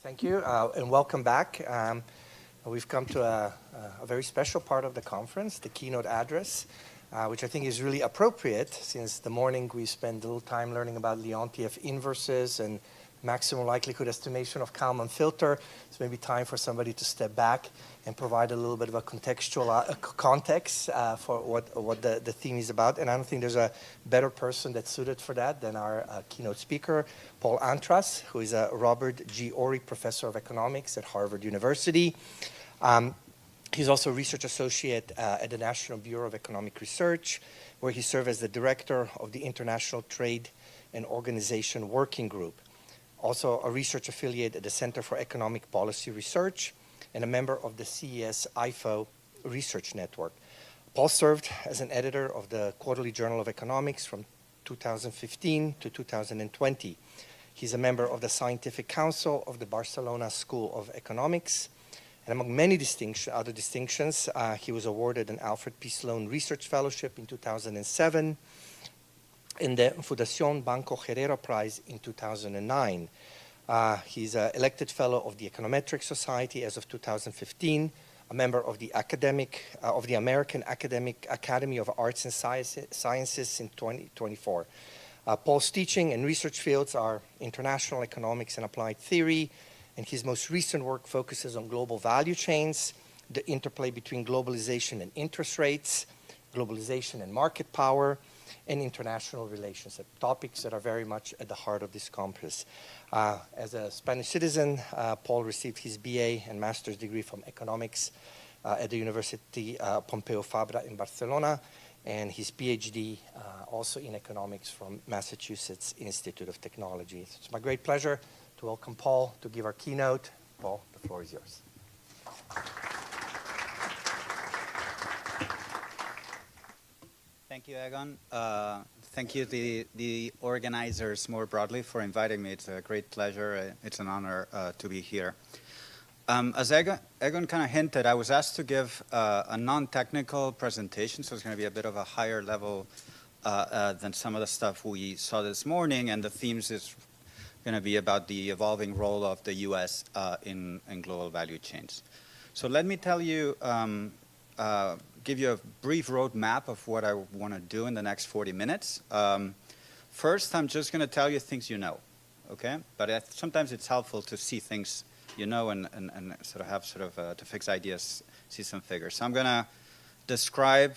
Thank you, and welcome back. We've come to a very special part of the conference, the keynote address, which I think is really appropriate since the morning we spent a little time learning about Leontief inverses and maximum likelihood estimation of Kalman filter. It's maybe time for somebody to step back and provide a little bit of a contextual context for what the theme is about. And I don't think there's a better person that's suited for that than our keynote speaker, Paul Antras, who is a Robert G. Ory Professor of Economics at Harvard University. He's also a research associate at the National Bureau of Economic Research, where he served as the director of the International Trade and Organization Working Group. Also a research affiliate at the Center for Economic Policy Research and a member of the CES IFO Research Network. Paul served as an editor of the Quarterly Journal of Economics from 2015 to 2020. He's a member of the Scientific Council of the Barcelona School of Economics. And among many other distinctions, he was awarded an Alfred P. Sloan Research Fellowship in 2007 and the Fundación Banco Herrera Prize in 2009. He's an elected fellow of the Econometric Society as of 2015, a member of the American Academy of Arts and Sciences in 2024. Paul's teaching and research fields are international economics and applied theory, and his most recent work focuses on global value chains, the interplay between globalization and interest rates, globalization and market power, and international relations, topics that are very much at the heart of this conference. As a Spanish citizen, Paul received his BA and master's degree from economics at the University Pompeu Fabra in Barcelona, and his PhD also in economics from Massachusetts Institute of Technology. It's my great pleasure to welcome Paul to give our keynote. Paul, the floor is yours. Thank you, Egon. Thank you, the organizers more broadly, for inviting me. It's a great pleasure. It's an honor to be here. As Egon kind of hinted, I was asked to give a non-technical presentation, so it's going to be a bit of a higher level than some of the stuff we saw this morning, and the themes is going to be about the evolving role of the U.S. in global value chains. So let me tell you, give you a brief roadmap of what I want to do in the next 40 minutes. First, I'm just going to tell you things you know, okay? But sometimes it's helpful to see things you know and sort of have to fix ideas, see some figures. So I'm going to describe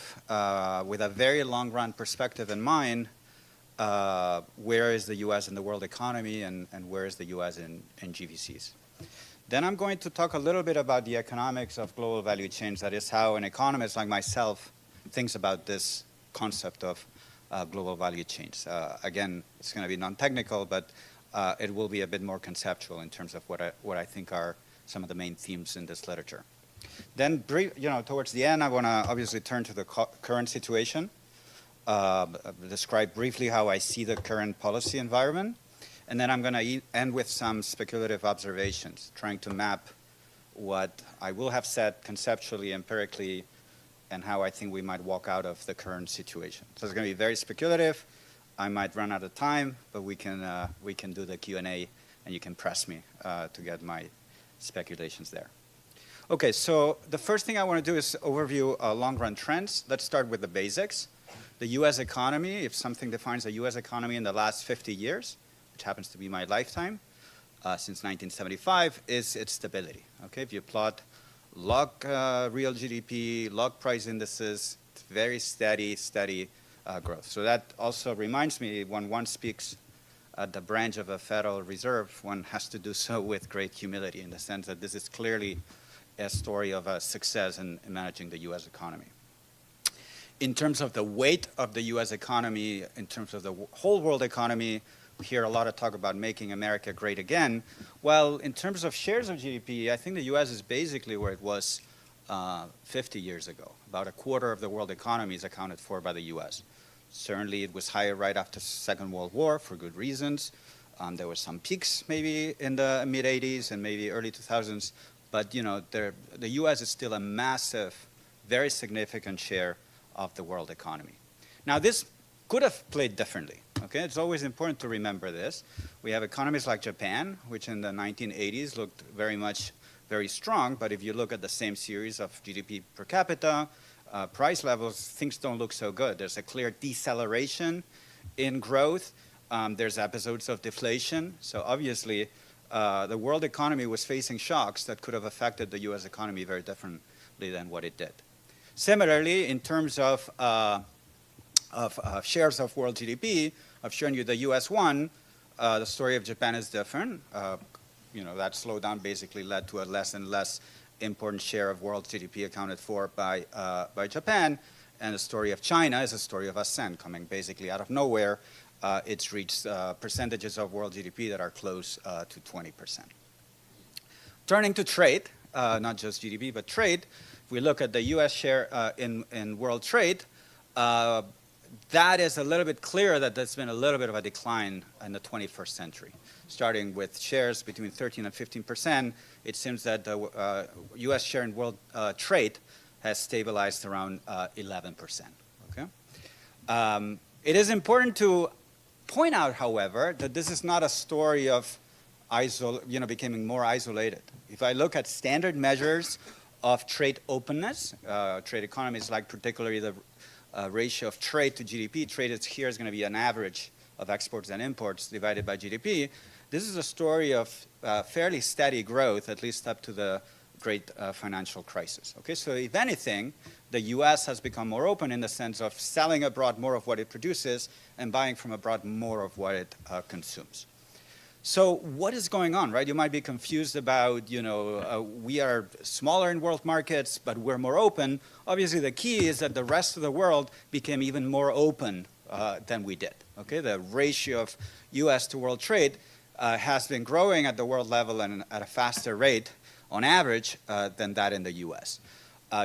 with a very long-run perspective in mind where is the U.S. in the world economy and where is the U.S. in GVCs. Then I'm going to talk a little bit about the economics of global value chains. That is how an economist like myself thinks about this concept of global value chains. Again, it's going to be non-technical, but it will be a bit more conceptual in terms of what I think are some of the main themes in this literature. Then, towards the end, I want to obviously turn to the current situation, describe briefly how I see the current policy environment. And then I'm going to end with some speculative observations, trying to map what I will have said conceptually, empirically, and how I think we might walk out of the current situation. So it's going to be very speculative. I might run out of time, but we can do the Q&A, and you can press me to get my speculations there. Okay, so the first thing I want to do is overview long-run trends. Let's start with the basics. The U.S. economy, if something defines the U.S. economy in the last 50 years, which happens to be my lifetime, since 1975, is its stability. Okay, if you plot log real GDP, log price indices, it's very steady growth. So that also reminds me, when one speaks at the branch of a Federal Reserve, one has to do so with great humility, in the sense that this is clearly a story of a success in managing the U.S. economy. In terms of the weight of the U.S. economy, in terms of the whole world economy, we hear a lot of talk about making America great again. Well, in terms of shares of GDP, I think the U.S. is basically where it was 50 years ago. About a quarter of the world economy is accounted for by the U.S. Certainly, it was higher right after the Second World War for good reasons. There were some peaks maybe in the mid-'80s and maybe early 2000s. But the U.S. is still a massive, very significant share of the world economy. Now, this could have played differently. Okay, it's always important to remember this. We have economies like Japan, which in the 1980s looked very strong, but if you look at the same series of GDP per capita, price levels, things don't look so good. There's a clear deceleration in growth. There's episodes of deflation. So obviously, the world economy was facing shocks that could have affected the US economy very differently than what it did. Similarly, in terms of shares of world GDP, I've shown you the US one. The story of Japan is different. That slowdown basically led to a less and less important share of world GDP accounted for by Japan. And the story of China is a story of ascent, coming basically out of nowhere. It's reached percentages of world GDP that are close to 20%. Turning to trade, not just GDP, but trade, if we look at the US share in world trade, that is a little bit clearer that there's been a little bit of a decline in the 21st century. Starting with shares between 13 and 15%, it seems that the US share in world trade has stabilized around 11%. Okay? It is important to point out, however, that this is not a story of becoming more isolated. If I look at standard measures of trade openness, trade economies like particularly the ratio of trade to GDP, trade here is going to be an average of exports and imports divided by GDP. This is a story of fairly steady growth, at least up to the great financial crisis. Okay, so if anything, the US has become more open in the sense of selling abroad more of what it produces and buying from abroad more of what it consumes. So what is going on, right? You might be confused about, we are smaller in world markets, but we're more open. Obviously, the key is that the rest of the world became even more open than we did. Okay, the ratio of US to world trade has been growing at the world level and at a faster rate on average than that in the US.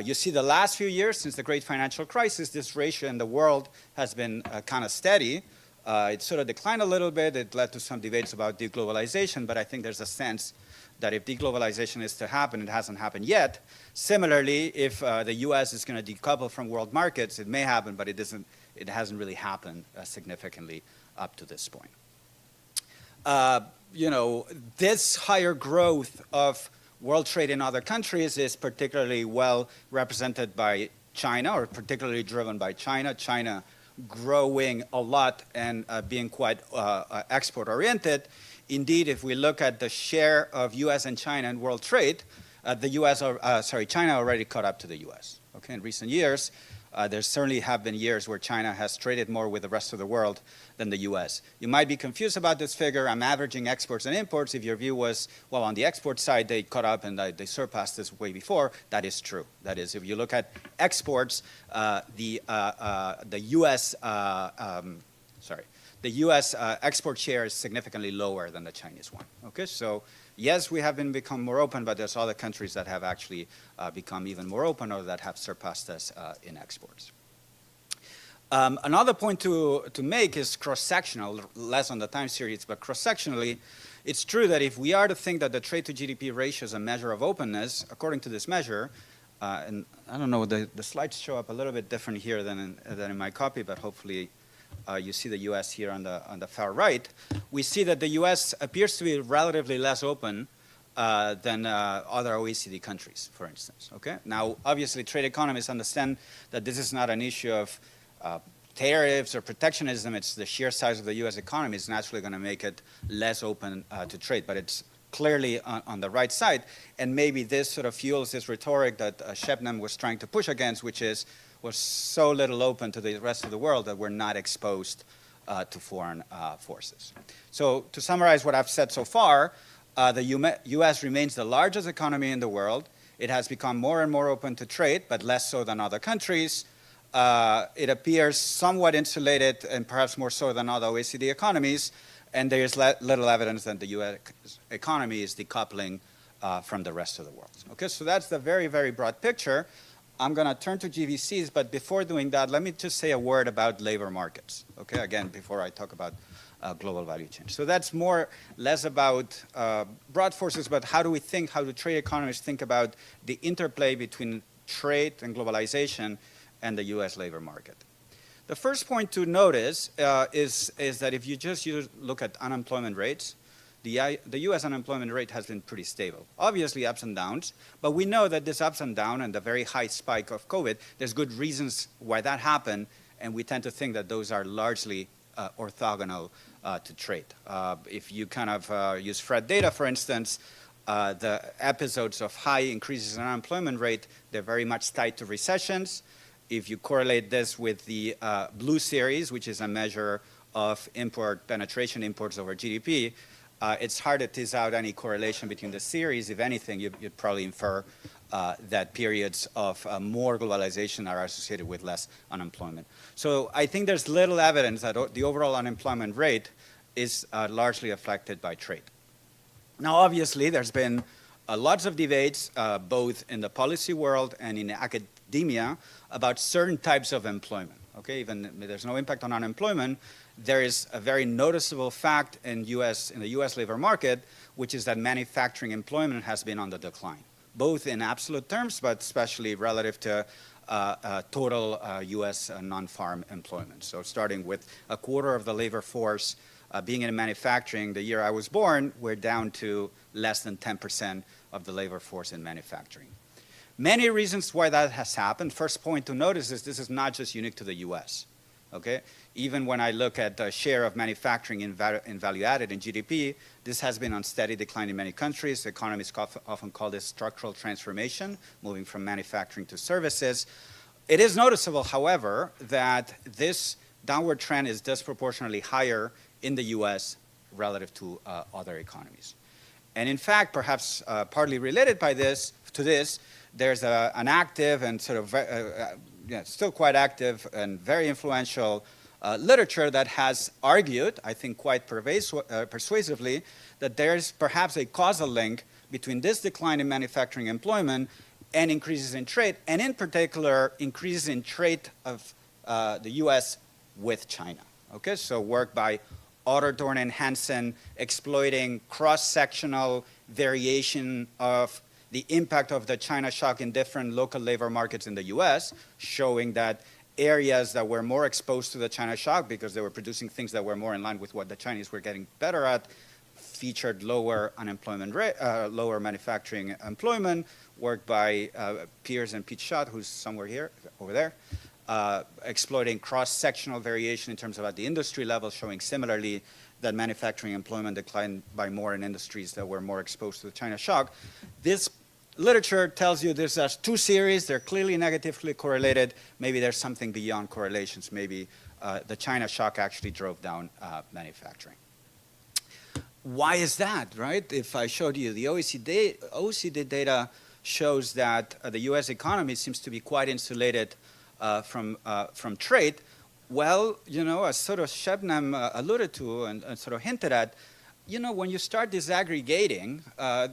You see the last few years since the great financial crisis, this ratio in the world has been kind of steady. It sort of declined a little bit. It led to some debates about deglobalization, but I think there's a sense that if deglobalization is to happen, it hasn't happened yet. Similarly, if the US is going to decouple from world markets, it may happen, but it hasn't really happened significantly up to this point. This higher growth of world trade in other countries is particularly well represented by China, or particularly driven by China. China growing a lot and being quite export-oriented. Indeed, if we look at the share of US and China in world trade, China already caught up to the US. Okay, in recent years, there certainly have been years where China has traded more with the rest of the world than the US. You might be confused about this figure. I'm averaging exports and imports. If your view was, well, on the export side, they caught up and they surpassed this way before, that is true. That is, if you look at exports, the US export share is significantly lower than the Chinese one. Okay, so yes, we have become more open, but there's other countries that have actually become even more open or that have surpassed us in exports. Another point to make is cross-sectional, less on the time series, but cross-sectionally, it's true that if we are to think that the trade to GDP ratio is a measure of openness, according to this measure, and I don't know, the slides show up a little bit different here than in my copy, but hopefully you see the US here on the far right. We see that the US appears to be relatively less open than other OECD countries, for instance. Okay? Now, obviously, trade economists understand that this is not an issue of tariffs or protectionism. It's the sheer size of the US economy is naturally going to make it less open to trade, but it's clearly on the right side. And maybe this sort of fuels this rhetoric that Shebnam was trying to push against, which is we're so little open to the rest of the world that we're not exposed to foreign forces. So to summarize what I've said so far, the US remains the largest economy in the world. It has become more and more open to trade, but less so than other countries. It appears somewhat insulated and perhaps more so than other OECD economies, and there is little evidence that the US economy is decoupling from the rest of the world. Okay, so that's the very, very broad picture. I'm going to turn to GVCs, but before doing that, let me just say a word about labor markets, okay, again, before I talk about global value chain. So that's less about broad forces, but how do trade economists think about the interplay between trade and globalization and the US labor market. The first point to notice is that if you just look at unemployment rates, the U.S. unemployment rate has been pretty stable. Obviously ups and downs, but we know that this ups and downs and the very high spike of COVID, there's good reasons why that happened, and we tend to think that those are largely orthogonal to trade. If you kind of use Fred data, for instance, the episodes of high increases in unemployment rate, they're very much tied to recessions. If you correlate this with the blue series, which is a measure of import penetration, imports over GDP, it's hard to tease out any correlation between the series. If anything, you'd probably infer that periods of more globalization are associated with less unemployment. So I think there's little evidence that the overall unemployment rate is largely affected by trade. Now, obviously, there's been lots of debates, both in the policy world and in academia, about certain types of employment. Okay, even if there's no impact on unemployment, there is a very noticeable fact in the U.S. labor market, which is that manufacturing employment has been on the decline, both in absolute terms, but especially relative to total U.S. non-farm employment. So starting with a quarter of the labor force being in manufacturing, the year I was born, we're down to less than 10% of the labor force in manufacturing. Many reasons why that has happened. First point to notice is this is not just unique to the U.S. Okay? Even when I look at the share of manufacturing in value added in GDP, this has been on steady decline in many countries. Economists often call this structural transformation, moving from manufacturing to services. It is noticeable, however, that this downward trend is disproportionately higher in the U.S. relative to other economies. And in fact, perhaps partly related to this, there's an active and sort of still quite active and very influential literature that has argued, I think quite persuasively, that there's perhaps a causal link between this decline in manufacturing employment and increases in trade, and in particular, increases in trade of the U.S. with China. Okay, so work by Otterthorn and Hansen exploiting cross-sectional variation of the impact of the China shock in different local labor markets in the U.S., showing that areas that were more exposed to the China shock because they were producing things that were more in line with what the Chinese were getting better at, featured lower unemployment rate, lower manufacturing employment, work by Pierce and Pete Schott, who's somewhere here, over there, exploiting cross-sectional variation in terms of at the industry level, showing similarly that manufacturing employment declined by more in industries that were more exposed to the China shock. This literature tells you there's two series. They're clearly negatively correlated. Maybe there's something beyond correlations. Maybe the China shock actually drove down manufacturing. Why is that, right? If I showed you the OECD data shows that the U.S. economy seems to be quite insulated from trade. Well, you know, as sort of Shebnam alluded to and sort of hinted at, you know, when you start disaggregating,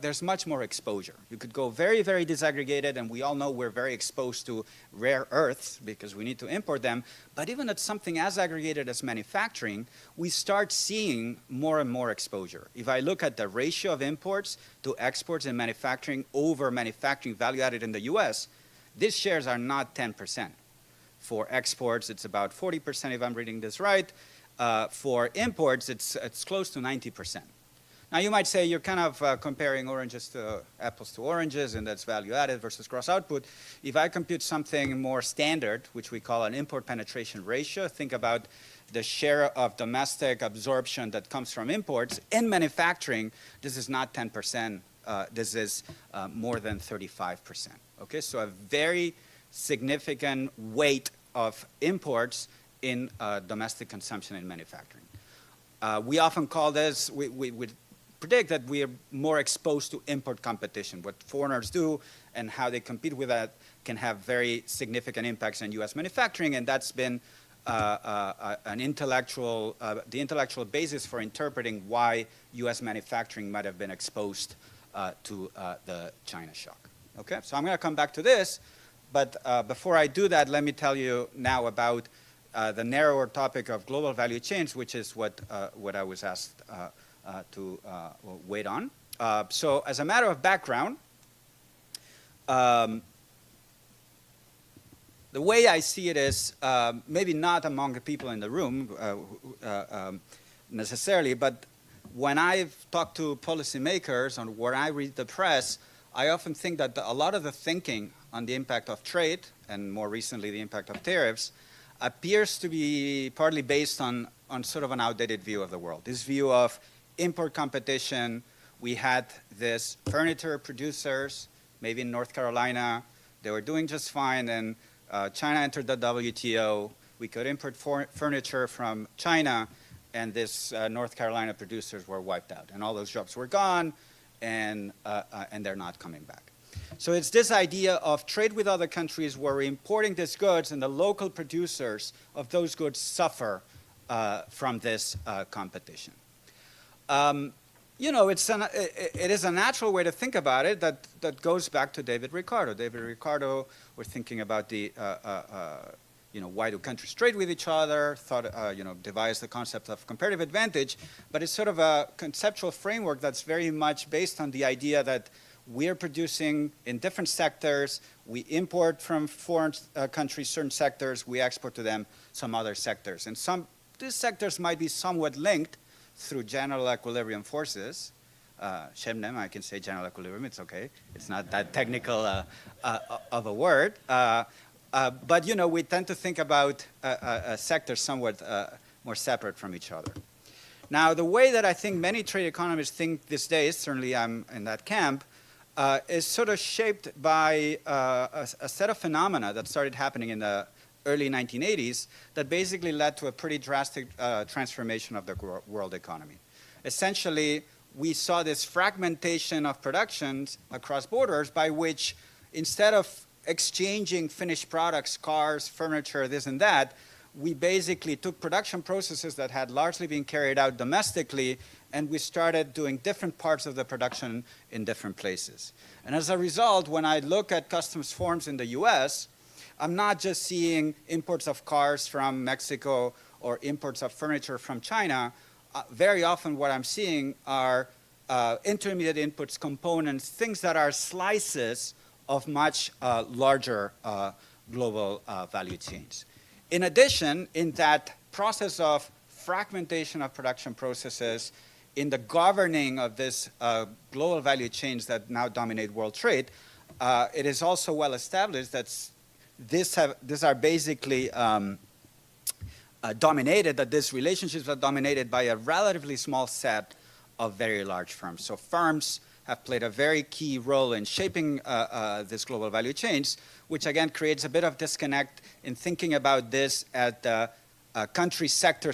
there's much more exposure. You could go very, very disaggregated, and we all know we're very exposed to rare earths because we need to import them. But even at something as aggregated as manufacturing, we start seeing more and more exposure. If I look at the ratio of imports to exports in manufacturing over manufacturing value added in the US, these shares are not 10%. For exports, it's about 40%, if I'm reading this right. For imports, it's close to 90%. Now, you might say you're kind of comparing apples to oranges, and that's value added versus gross output. If I compute something more standard, which we call an import penetration ratio, think about the share of domestic absorption that comes from imports in manufacturing. This is not 10%. This is more than 35%. Okay, so a very significant weight of imports in domestic consumption and manufacturing. We often call this, we predict that we are more exposed to import competition. What foreigners do and how they compete with that can have very significant impacts on U.S. manufacturing, and that's been the intellectual basis for interpreting why U.S. manufacturing might have been exposed to the China shock. Okay, so I'm going to come back to this, but before I do that, let me tell you now about the narrower topic of global value chains, which is what I was asked to wait on. So as a matter of background, The way I see it is maybe not among the people in the room necessarily, but when I've talked to policymakers and when I read the press, I often think that a lot of the thinking on the impact of trade, and more recently the impact of tariffs, appears to be partly based on sort of an outdated view of the world. This view of import competition. We had this furniture producers, maybe in North Carolina, they were doing just fine, and China entered the WTO. We could import furniture from China, and this North Carolina producers were wiped out, and all those jobs were gone, and they're not coming back. So it's this idea of trade with other countries where we're importing these goods, and the local producers of those goods suffer from this competition. You know, it is a natural way to think about it that goes back to David Ricardo. David Ricardo, we're thinking about the, you know, why do countries trade with each other, you know, devised the concept of comparative advantage, but it's sort of a conceptual framework that's very much based on the idea that we're producing in different sectors, we import from foreign countries certain sectors, we export to them some other sectors. And these sectors might be somewhat linked through general equilibrium forces. Shemnem, I can say general equilibrium, it's okay. It's not that technical of a word. But you know, we tend to think about sectors somewhat more separate from each other. Now, the way that I think many trade economists think these days, certainly I'm in that camp, is sort of shaped by a set of phenomena that started happening in the early 1980s that basically led to a pretty drastic transformation of the world economy. Essentially, we saw this fragmentation of productions across borders by which instead of exchanging finished products, cars, furniture, this and that, we basically took production processes that had largely been carried out domestically and we started doing different parts of the production in different places. And as a result, when I look at customs forms in the US, I'm not just seeing imports of cars from Mexico or imports of furniture from China. Very often what I'm seeing are intermediate inputs, components, things that are slices of much larger global value chains. In addition, in that process of fragmentation of production processes, in the governing of this global value chains that now dominate world trade, it is also well established that these are basically dominated, that these relationships are dominated by a relatively small set of very large firms. So firms have played a very key role in shaping these global value chains, which again creates a bit of disconnect in thinking about this at the country sector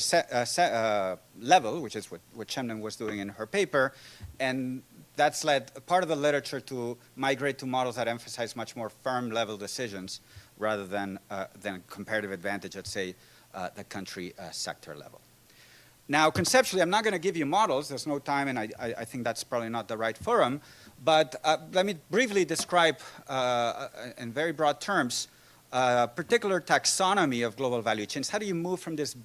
level, which is what Shemnem was doing in her paper, and that's led part of the literature to migrate to models that emphasize much more firm level decisions rather than comparative advantage at, say, the country sector level. Now, conceptually, I'm not going to give you models. There's no time, and I think that's probably not the right forum. But let me briefly describe, in very broad terms, a particular taxonomy of global value chains. How do you move from this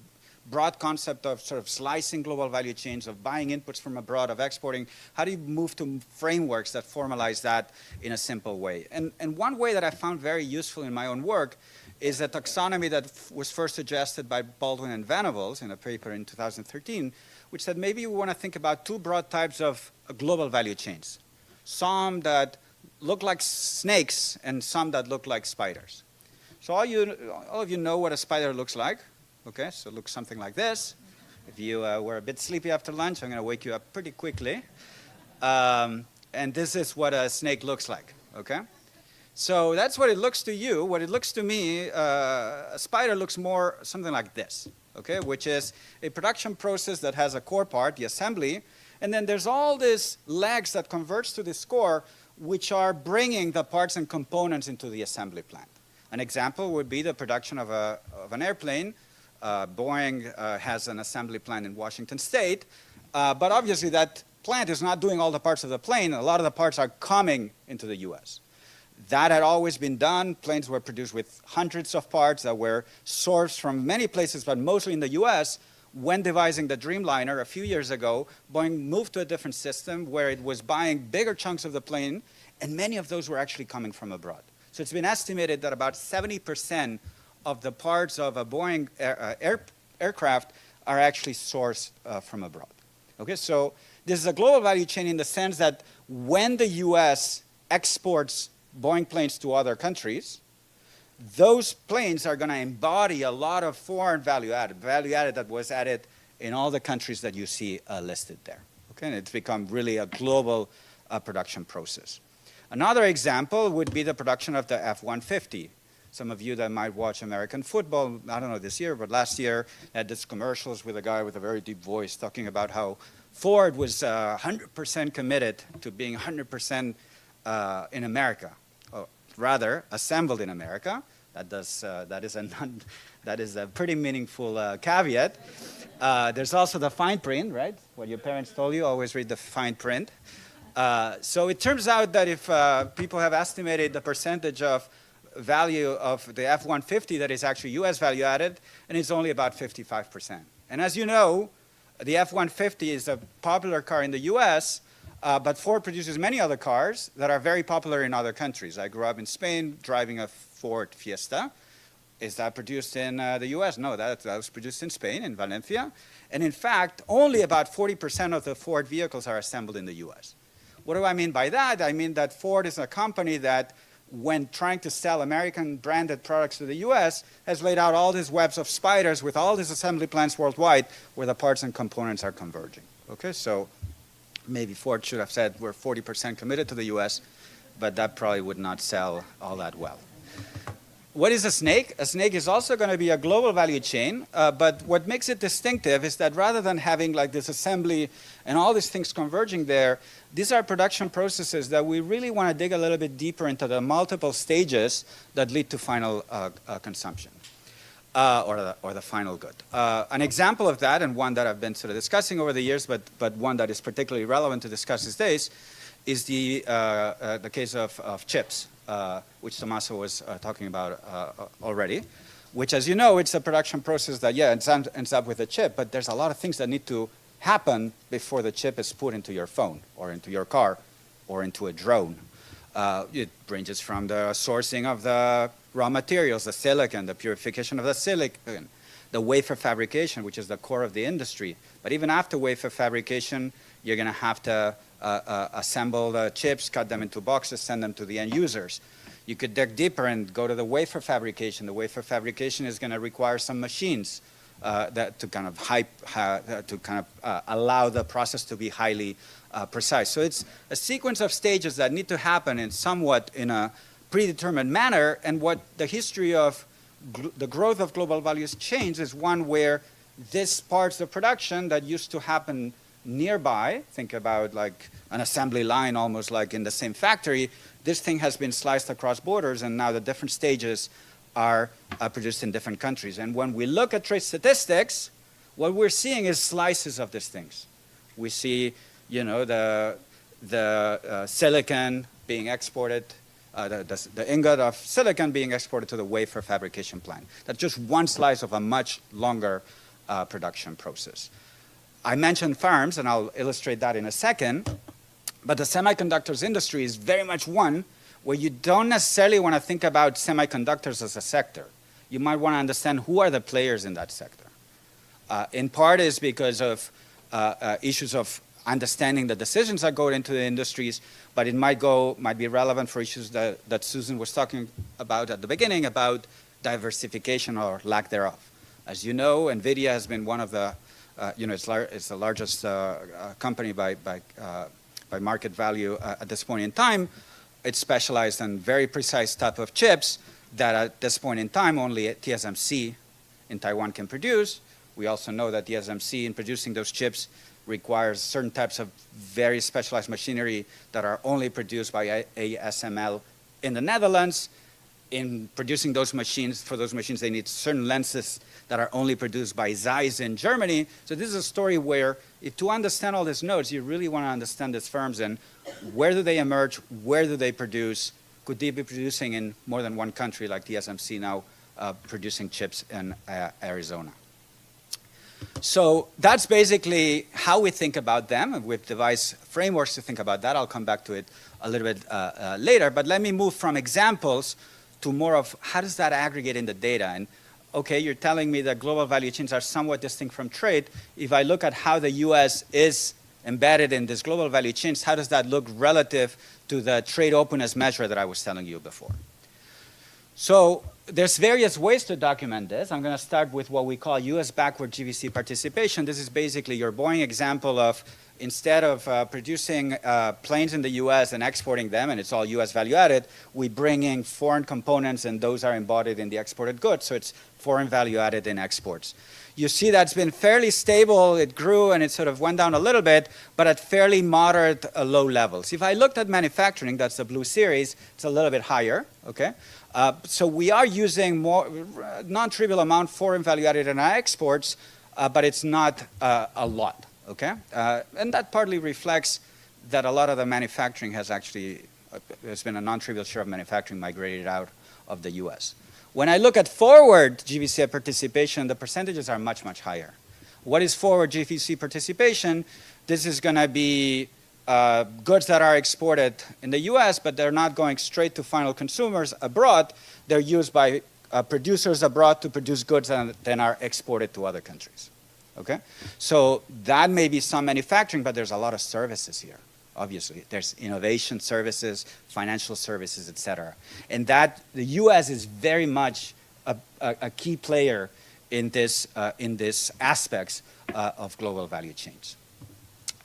broad concept of sort of slicing global value chains, of buying inputs from abroad, of exporting? How do you move to frameworks that formalize that in a simple way? And one way that I found very useful in my own work is a taxonomy that was first suggested by Baldwin and Venables in a paper in 2013, which said maybe we want to think about two broad types of global value chains. Some that look like snakes and some that look like spiders. So all of you know what a spider looks like. Okay, so it looks something like this. If you were a bit sleepy after lunch, I'm going to wake you up pretty quickly. And this is what a snake looks like, okay? So that's what it looks to you. What it looks to me, a spider looks more something like this, okay, which is a production process that has a core part, the assembly, and then there's all these legs that converge to this core, which are bringing the parts and components into the assembly plant. An example would be the production of an airplane. Boeing has an assembly plant in Washington State, but obviously that plant is not doing all the parts of the plane. A lot of the parts are coming into the US. That had always been done. Planes were produced with hundreds of parts that were sourced from many places, but mostly in the US. When devising the Dreamliner a few years ago, Boeing moved to a different system where it was buying bigger chunks of the plane, and many of those were actually coming from abroad. So it's been estimated that about 70% of the parts of a Boeing aircraft are actually sourced from abroad. Okay, so this is a global value chain in the sense that when the US exports Boeing planes to other countries, those planes are going to embody a lot of foreign value added that was added in all the countries that you see listed there. Okay, and it's become really a global production process. Another example would be the production of the F-150. Some of you that might watch American football, I don't know this year, but last year had this commercials with a guy with a very deep voice talking about how Ford was 100% committed to being 100% in America, or rather assembled in America. That is a pretty meaningful caveat. There's also the fine print, right? What your parents told you, always read the fine print. So it turns out that if people have estimated the percentage of value of the F-150 that is actually US value added, and it's only about 55%. And as you know, the F-150 is a popular car in the US, but Ford produces many other cars that are very popular in other countries. I grew up in Spain driving a Ford Fiesta. Is that produced in the US? No, that was produced in Spain, in Valencia. And in fact, only about 40% of the Ford vehicles are assembled in the US. What do I mean by that? I mean that Ford is a company that, when trying to sell American branded products to the US, has laid out all these webs of spiders with all these assembly plants worldwide where the parts and components are converging. Okay, so maybe Ford should have said we're 40% committed to the US, but that probably would not sell all that well. What is a snake? A snake is also going to be a global value chain, but what makes it distinctive is that rather than having like this assembly and all these things converging there, these are production processes that we really want to dig a little bit deeper into the multiple stages that lead to final consumption or the final good. An example of that, and one that I've been sort of discussing over the years, but one that is particularly relevant to discuss these days, is the case of chips. Which Tommaso was talking about already, which, as you know, it's a production process that, yeah, ends up with a chip, but there's a lot of things that need to happen before the chip is put into your phone or into your car or into a drone. It ranges from the sourcing of the raw materials, the silicon, the purification of the silicon, the wafer fabrication, which is the core of the industry. But even after wafer fabrication, you're going to have to assemble the chips, cut them into boxes, send them to the end users. You could dig deeper and go to the wafer fabrication. The wafer fabrication is going to require some machines that to kind of allow the process to be highly precise. So it's a sequence of stages that need to happen in a predetermined manner. And what the history of the growth of global values chains is one where these parts of production that used to happen nearby, think about like an assembly line almost like in the same factory, this thing has been sliced across borders, and now the different stages are produced in different countries. And when we look at trade statistics, what we're seeing is slices of these things. We see, you know, the silicon being exported, the ingot of silicon being exported to the wafer fabrication plant. That's just one slice of a much longer production process. I mentioned farms, and I'll illustrate that in a second, but the semiconductors industry is very much one where you don't necessarily want to think about semiconductors as a sector. You might want to understand who are the players in that sector. In part is because of issues of understanding the decisions that go into the industries, but it might be relevant for issues that Susan was talking about at the beginning about diversification or lack thereof. As you know, NVIDIA has been one of the it's the largest company by market value at this point in time. It's specialized in very precise type of chips that at this point in time only TSMC in Taiwan can produce. We also know that TSMC in producing those chips requires certain types of very specialized machinery that are only produced by ASML in the Netherlands. In producing those machines, for those machines, they need certain lenses that are only produced by Zeiss in Germany. So this is a story where, to understand all these nodes, you really want to understand these firms and where do they emerge, where do they produce, could they be producing in more than one country like TSMC now producing chips in Arizona. So that's basically how we think about them, and we've devised frameworks to think about that. I'll come back to it a little bit later, but let me move from examples to more of how does that aggregate in the data. And okay, you're telling me that global value chains are somewhat distinct from trade. If I look at how the US is embedded in this global value chains, how does that look relative to the trade openness measure that I was telling you before? So there's various ways to document this. I'm going to start with what we call US backward GVC participation. This is basically your boring example of instead of producing planes in the US and exporting them, and it's all US value added, we bring in foreign components and those are embodied in the exported goods. So it's foreign value added in exports. You see that's been fairly stable. It grew and it sort of went down a little bit, but at fairly moderate low levels. If I looked at manufacturing, that's the blue series, it's a little bit higher, okay? So we are using more non-trivial amount foreign value added in our exports, but it's not a lot, okay? And that partly reflects that a lot of the manufacturing has actually, there's been a non-trivial share of manufacturing migrated out of the US. When I look at forward GVC participation, the percentages are much, much higher. What is forward GVC participation? This is going to be goods that are exported in the US, but they're not going straight to final consumers abroad. They're used by producers abroad to produce goods that then are exported to other countries. Okay? So that may be some manufacturing, but there's a lot of services here. Obviously, there's innovation services, financial services, et cetera. And that the US is very much a key player in this aspects of global value chains.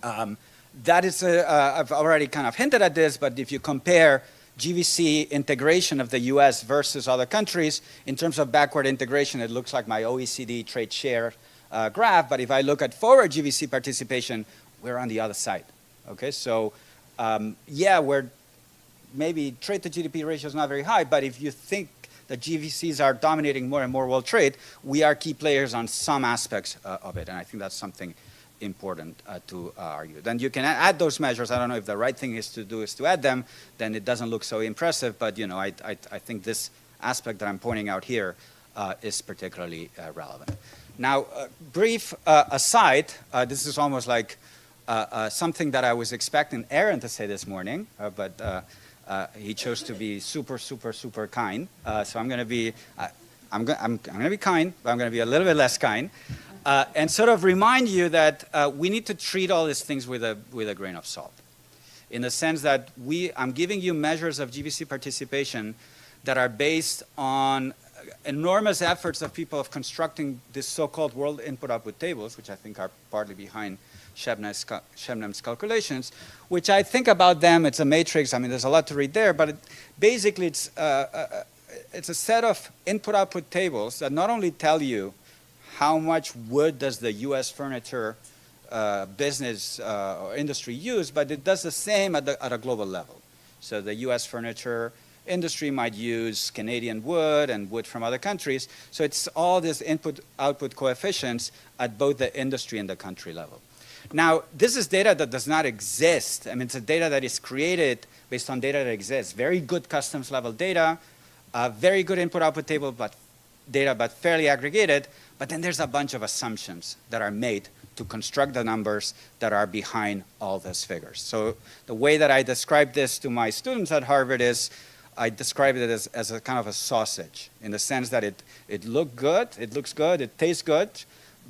That is, I've already kind of hinted at this, but if you compare GVC integration of the US versus other countries, in terms of backward integration, it looks like my OECD trade share graph, but if I look at forward GVC participation, we're on the other side. Okay, so yeah, we're maybe trade to GDP ratio is not very high, but if you think that GVCs are dominating more and more world trade, we are key players on some aspects of it, and I think that's something important to argue. Then you can add those measures. I don't know if the right thing is to do is to add them, then it doesn't look so impressive, but you know, I think this aspect that I'm pointing out here is particularly relevant. Now, brief aside, this is almost like something that I was expecting Aaron to say this morning, but he chose to be super, super, super kind. So I'm going to be, I'm going to be kind, but I'm going to be a little bit less kind, and sort of remind you that we need to treat all these things with a grain of salt, in the sense that I'm giving you measures of GVC participation that are based on enormous efforts of people of constructing this so-called world input-output tables, which I think are partly behind Shebnem's calculations, which I think about them, it's a matrix, I mean, there's a lot to read there, but basically it's a set of input-output tables that not only tell you how much wood does the US furniture business or industry use, but it does the same at a global level. So the US furniture industry might use Canadian wood and wood from other countries, so it's all these input-output coefficients at both the industry and the country level. Now, this is data that does not exist. I mean, it's a data that is created based on data that exists. Very good customs level data, very good input-output table, but fairly aggregated. But then there's a bunch of assumptions that are made to construct the numbers that are behind all those figures. So the way that I describe this to my students at Harvard is I describe it as a kind of a sausage, in the sense that it looks good, it tastes good,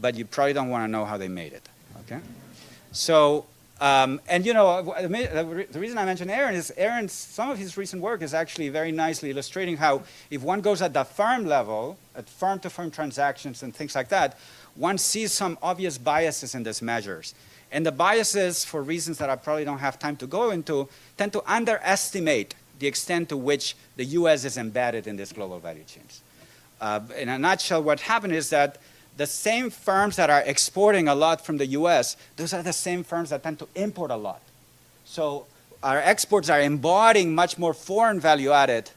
but you probably don't want to know how they made it. Okay? So, and you know, the reason I mention Aaron is some of his recent work is actually very nicely illustrating how if one goes at the firm level, at firm-to-firm transactions and things like that, one sees some obvious biases in these measures. And the biases, for reasons that I probably don't have time to go into, tend to underestimate the extent to which the US is embedded in these global value chains. In a nutshell, what happened is that the same firms that are exporting a lot from the US, those are the same firms that tend to import a lot. So our exports are embodying much more foreign value added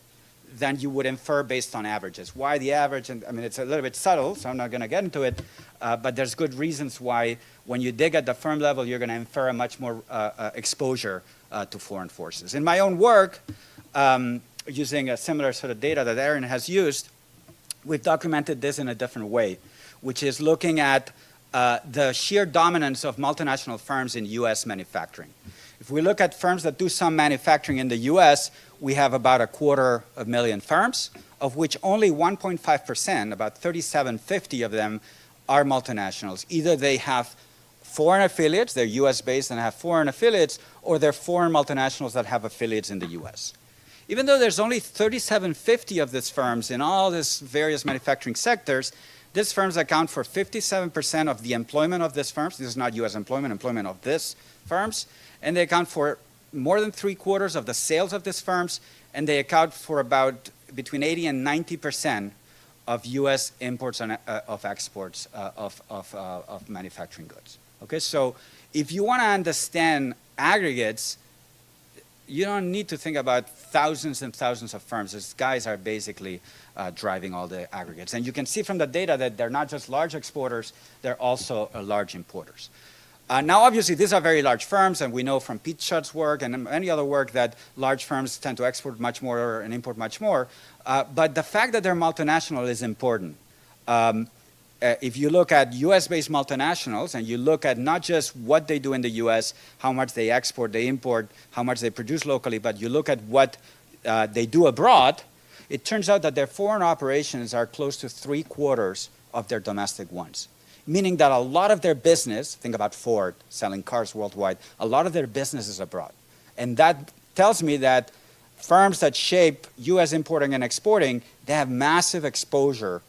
than you would infer based on averages. Why the average? And I mean, it's a little bit subtle, so I'm not going to get into it, but there's good reasons why when you dig at the firm level, you're going to infer a much more exposure to foreign forces. In my own work, using a similar sort of data that Aaron has used, we've documented this in a different way, which is looking at the sheer dominance of multinational firms in U.S. manufacturing. If we look at firms that do some manufacturing in the U.S., we have about 250,000 firms, of which only 1.5%, about 3,750 of them, are multinationals. Either they have foreign affiliates, they're US-based and have foreign affiliates, or they're foreign multinationals that have affiliates in the US. Even though there's only 3,750 of these firms in all these various manufacturing sectors, these firms account for 57% of the employment of these firms. This is not US employment of these firms. And they account for more than 3/4 of the sales of these firms, and they account for about between 80 and 90% of US imports and of exports of manufacturing goods. Okay, so if you want to understand aggregates, you don't need to think about thousands and thousands of firms. These guys are basically driving all the aggregates. And you can see from the data that they're not just large exporters, they're also large importers. Now, obviously, these are very large firms, and we know from Pete Schutt's work and any other work that large firms tend to export much more and import much more. But the fact that they're multinational is important. If you look at US-based multinationals and you look at not just what they do in the US, how much they export, they import, how much they produce locally, but you look at what they do abroad, it turns out that their foreign operations are close to 3/4 of their domestic ones. Meaning that a lot of their business, think about Ford selling cars worldwide, a lot of their business is abroad. And that tells me that firms that shape US importing and exporting, they have massive exposure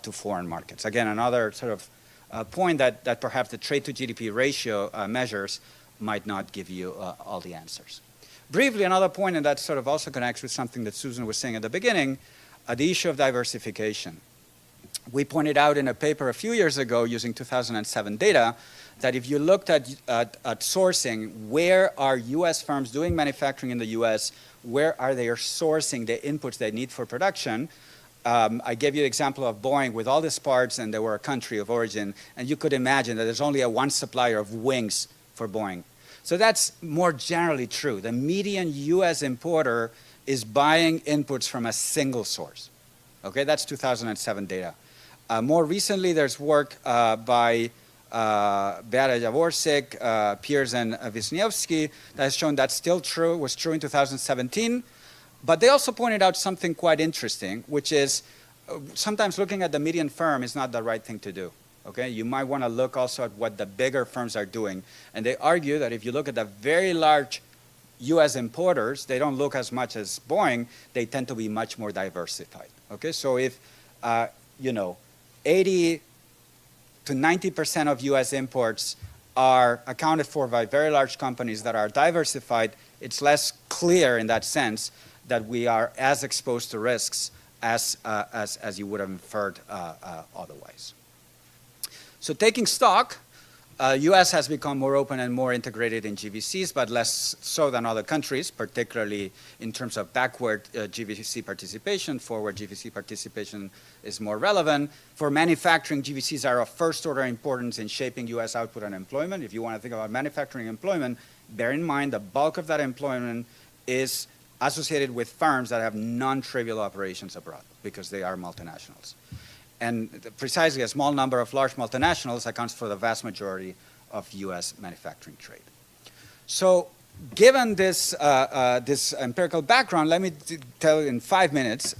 to foreign markets. Again, another sort of point that perhaps the trade to GDP ratio measures might not give you all the answers. Briefly, another point, and that sort of also connects with something that Susan was saying at the beginning, the issue of diversification. We pointed out in a paper a few years ago using 2007 data that if you looked at sourcing, where are US firms doing manufacturing in the US, where are they sourcing the inputs they need for production, I gave you the example of Boeing with all these parts and they were a country of origin, and you could imagine that there's only one supplier of wings for Boeing. So that's more generally true. The median US importer is buying inputs from a single source. Okay, that's 2007 data. More recently, there's work by Beata Jaworczyk, Piers, and Wisniewski that has shown that's still true, was true in 2017. But they also pointed out something quite interesting, which is sometimes looking at the median firm is not the right thing to do. Okay, you might want to look also at what the bigger firms are doing. And they argue that if you look at the very large US importers, they don't look as much as Boeing, they tend to be much more diversified. Okay, so if, 80 to 90% of US imports are accounted for by very large companies that are diversified, it's less clear in that sense that we are as exposed to risks as you would have inferred otherwise. So taking stock, US has become more open and more integrated in GVCs, but less so than other countries, particularly in terms of backward GVC participation. Forward GVC participation is more relevant. For manufacturing, GVCs are of first order importance in shaping US output and employment. If you want to think about manufacturing employment, bear in mind the bulk of that employment is associated with firms that have non-trivial operations abroad because they are multinationals. And precisely a small number of large multinationals accounts for the vast majority of US manufacturing trade. So given this, this empirical background, let me tell you in 5 minutes,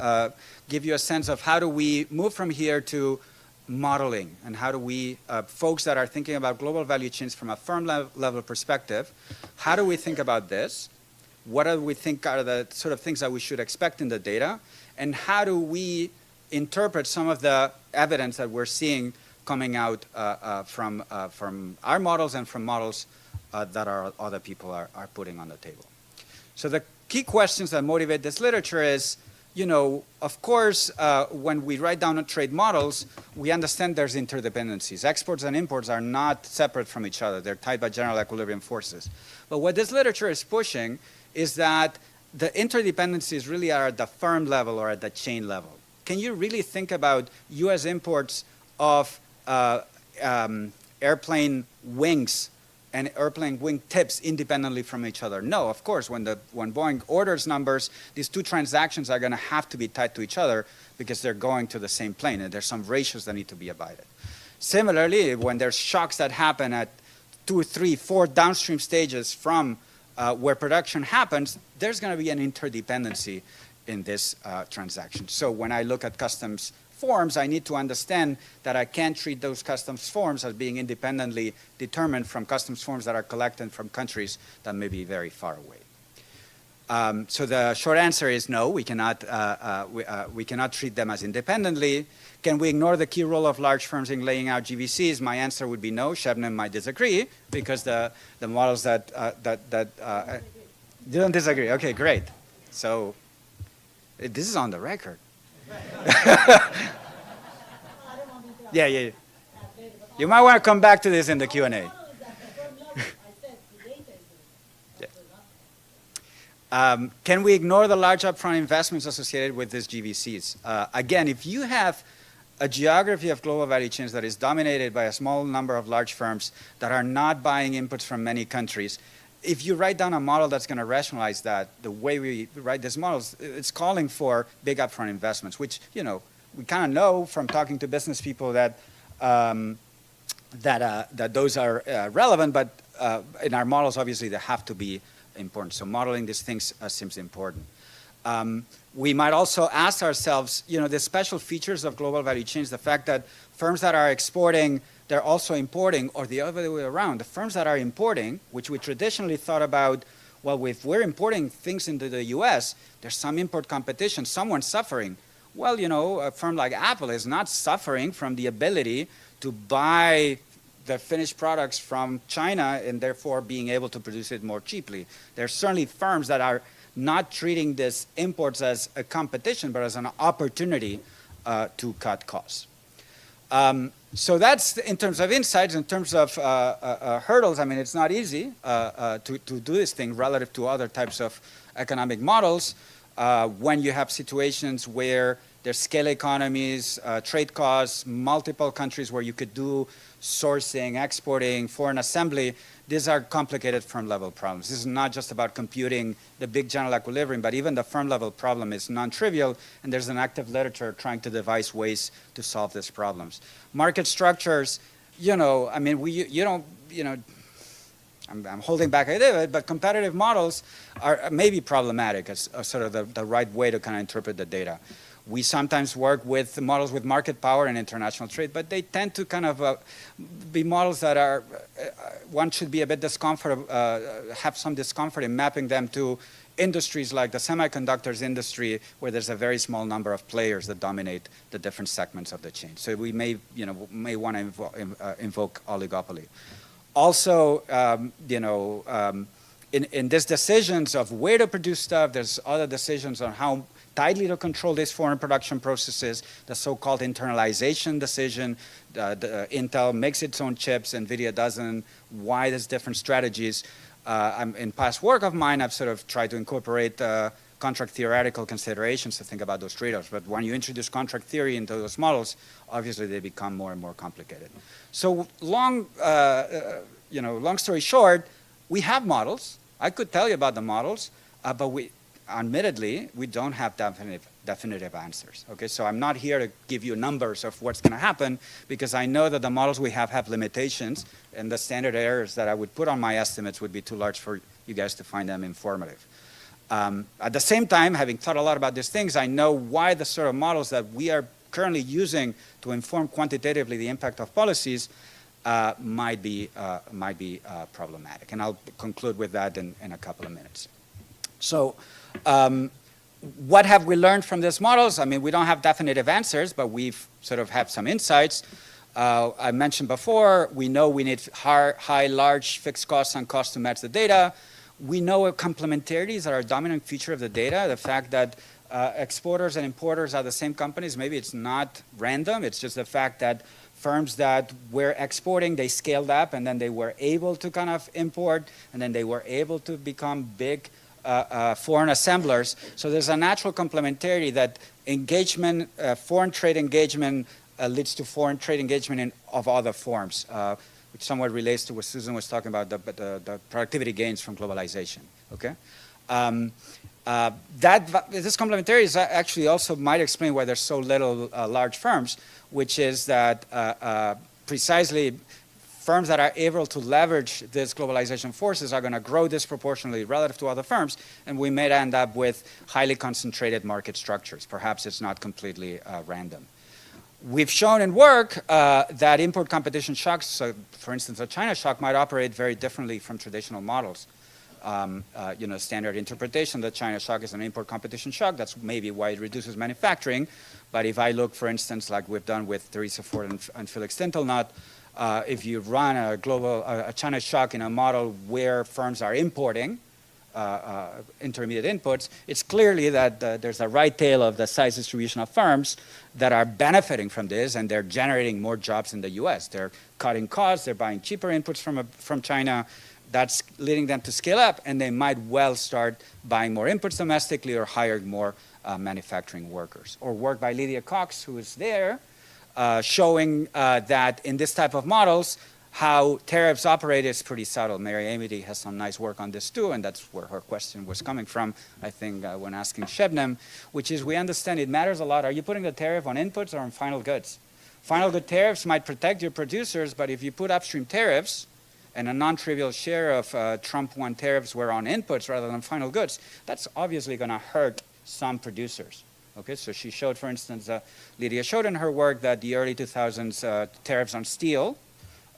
give you a sense of how do we move from here to modeling, and how do we, folks that are thinking about global value chains from a firm level perspective, how do we think about this? What do we think are the sort of things that we should expect in the data? And how do we interpret some of the evidence that we're seeing coming out from our models and from models that other people are putting on the table. So the key questions that motivate this literature is, of course, when we write down trade models, we understand there's interdependencies. Exports and imports are not separate from each other. They're tied by general equilibrium forces. But what this literature is pushing is that the interdependencies really are at the firm level or at the chain level. Can you really think about US imports of airplane wings and airplane wing tips independently from each other? No, of course, when Boeing orders numbers, these two transactions are going to have to be tied to each other because they're going to the same plane, and there's some ratios that need to be abided. Similarly, when there's shocks that happen at 2, 3, 4 downstream stages from where production happens, there's going to be an interdependency in this transaction. So when I look at customs forms, I need to understand that I can't treat those customs forms as being independently determined from customs forms that are collected from countries that may be very far away. So the short answer is no, we cannot treat them as independently. Can we ignore the key role of large firms in laying out GVCs? My answer would be no. Shebnem might disagree because the models that you don't disagree. Okay, great. So this is on the record. Yeah. You might want to come back to this in the Q&A. Can we ignore the large upfront investments associated with these GVCs? Again, if you have a geography of global value chains that is dominated by a small number of large firms that are not buying inputs from many countries, if you write down a model that's going to rationalize that, the way we write these models, it's calling for big upfront investments, which, you know, we kind of know from talking to business people that that those are relevant, but in our models, obviously, they have to be important. So modeling these things seems important. We might also ask ourselves, you know, the special features of global value chains, the fact that firms that are exporting, they're also importing, or the other way around. The firms that are importing, which we traditionally thought about, well, if we're importing things into the US, there's some import competition, someone's suffering. Well, you know, a firm like Apple is not suffering from the ability to buy the finished products from China and therefore being able to produce it more cheaply. There are certainly firms that are not treating this imports as a competition, but as an opportunity to cut costs. So that's in terms of insights. In terms of hurdles, I mean, it's not easy to do this thing relative to other types of economic models when you have situations where there's scale economies, trade costs, multiple countries where you could do sourcing, exporting, foreign assembly. These are complicated firm-level problems. This is not just about computing the big general equilibrium, but even the firm-level problem is non-trivial, and there's an active literature trying to devise ways to solve these problems. Market structures, you know, I mean, I'm holding back a little bit, but competitive models are maybe problematic as sort of the right way to kind of interpret the data. We sometimes work with models with market power and international trade, but they tend to kind of be models that are, one should be a bit have some discomfort in mapping them to industries like the semiconductors industry, where there's a very small number of players that dominate the different segments of the chain. So we may want to invoke oligopoly. Also, in these decisions of where to produce stuff, there's other decisions on how tightly to control these foreign production processes, the so-called internalization decision. Intel makes its own chips, NVIDIA doesn't. Why there's different strategies? In past work of mine, I've sort of tried to incorporate contract theoretical considerations to think about those trade-offs. But when you introduce contract theory into those models, obviously they become more and more complicated. So long story short, we have models. I could tell you about the models, but admittedly, we don't have definitive answers. Okay, so I'm not here to give you numbers of what's going to happen, because I know that the models we have limitations, and the standard errors that I would put on my estimates would be too large for you guys to find them informative. At the same time, having thought a lot about these things, I know why the sort of models that we are currently using to inform quantitatively the impact of policies might be problematic. And I'll conclude with that in a couple of minutes. So what have we learned from these models? I mean, we don't have definitive answers, but we've sort of had some insights. I mentioned before, we know we need large fixed costs and costs to match the data. We know complementarities are a dominant feature of the data. The fact that exporters and importers are the same companies, maybe it's not random. It's just the fact that firms that were exporting, they scaled up, and then they were able to kind of import, and then they were able to become big foreign assemblers. So there's a natural complementarity that engagement, foreign trade engagement leads to foreign trade engagement of other forms, which somewhat relates to what Susan was talking about, the productivity gains from globalization, okay? This complementarity is actually also might explain why there's so little large firms, which is that precisely firms that are able to leverage these globalization forces are going to grow disproportionately relative to other firms, and we may end up with highly concentrated market structures. Perhaps it's not completely random. We've shown in work that import competition shocks, so for instance, a China shock might operate very differently from traditional models. Standard interpretation that China shock is an import competition shock. That's maybe why it reduces manufacturing. But if I look, for instance, like we've done with Teresa Ford and Felix Tintelnot, if you run a China shock in a model where firms are importing intermediate inputs, it's clearly that there's a right tail of the size distribution of firms that are benefiting from this, and they're generating more jobs in the U.S. They're cutting costs, they're buying cheaper inputs from China. That's leading them to scale up, and they might well start buying more inputs domestically or hiring more manufacturing workers. Or work by Lydia Cox, who is there, showing that in this type of models, how tariffs operate is pretty subtle. Mary Amity has some nice work on this too, and that's where her question was coming from, I think, when asking Shebnem, which is we understand it matters a lot. Are you putting the tariff on inputs or on final goods? Final good tariffs might protect your producers, but if you put upstream tariffs, and a non-trivial share of Trump 1 tariffs were on inputs rather than final goods, that's obviously going to hurt some producers. Okay, so she showed, for instance, Lydia showed in her work that the early 2000s tariffs on steel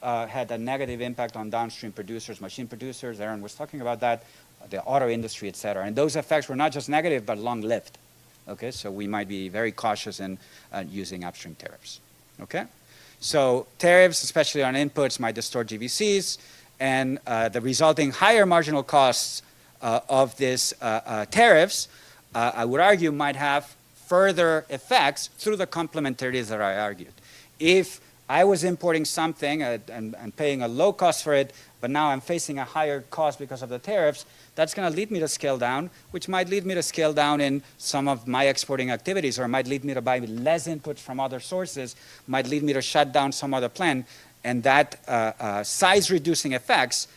had a negative impact on downstream producers, machine producers. Aaron was talking about that, the auto industry, et cetera. And those effects were not just negative, but long-lived. Okay, so we might be very cautious in using upstream tariffs. Okay? So tariffs, especially on inputs, might distort GVCs, and the resulting higher marginal costs of these tariffs, I would argue, might have further effects through the complementarities that I argued. If I was importing something and paying a low cost for it, but now I'm facing a higher cost because of the tariffs, that's going to lead me to scale down, which might lead me to scale down in some of my exporting activities, or might lead me to buy less inputs from other sources, might lead me to shut down some other plant, and that size-reducing effects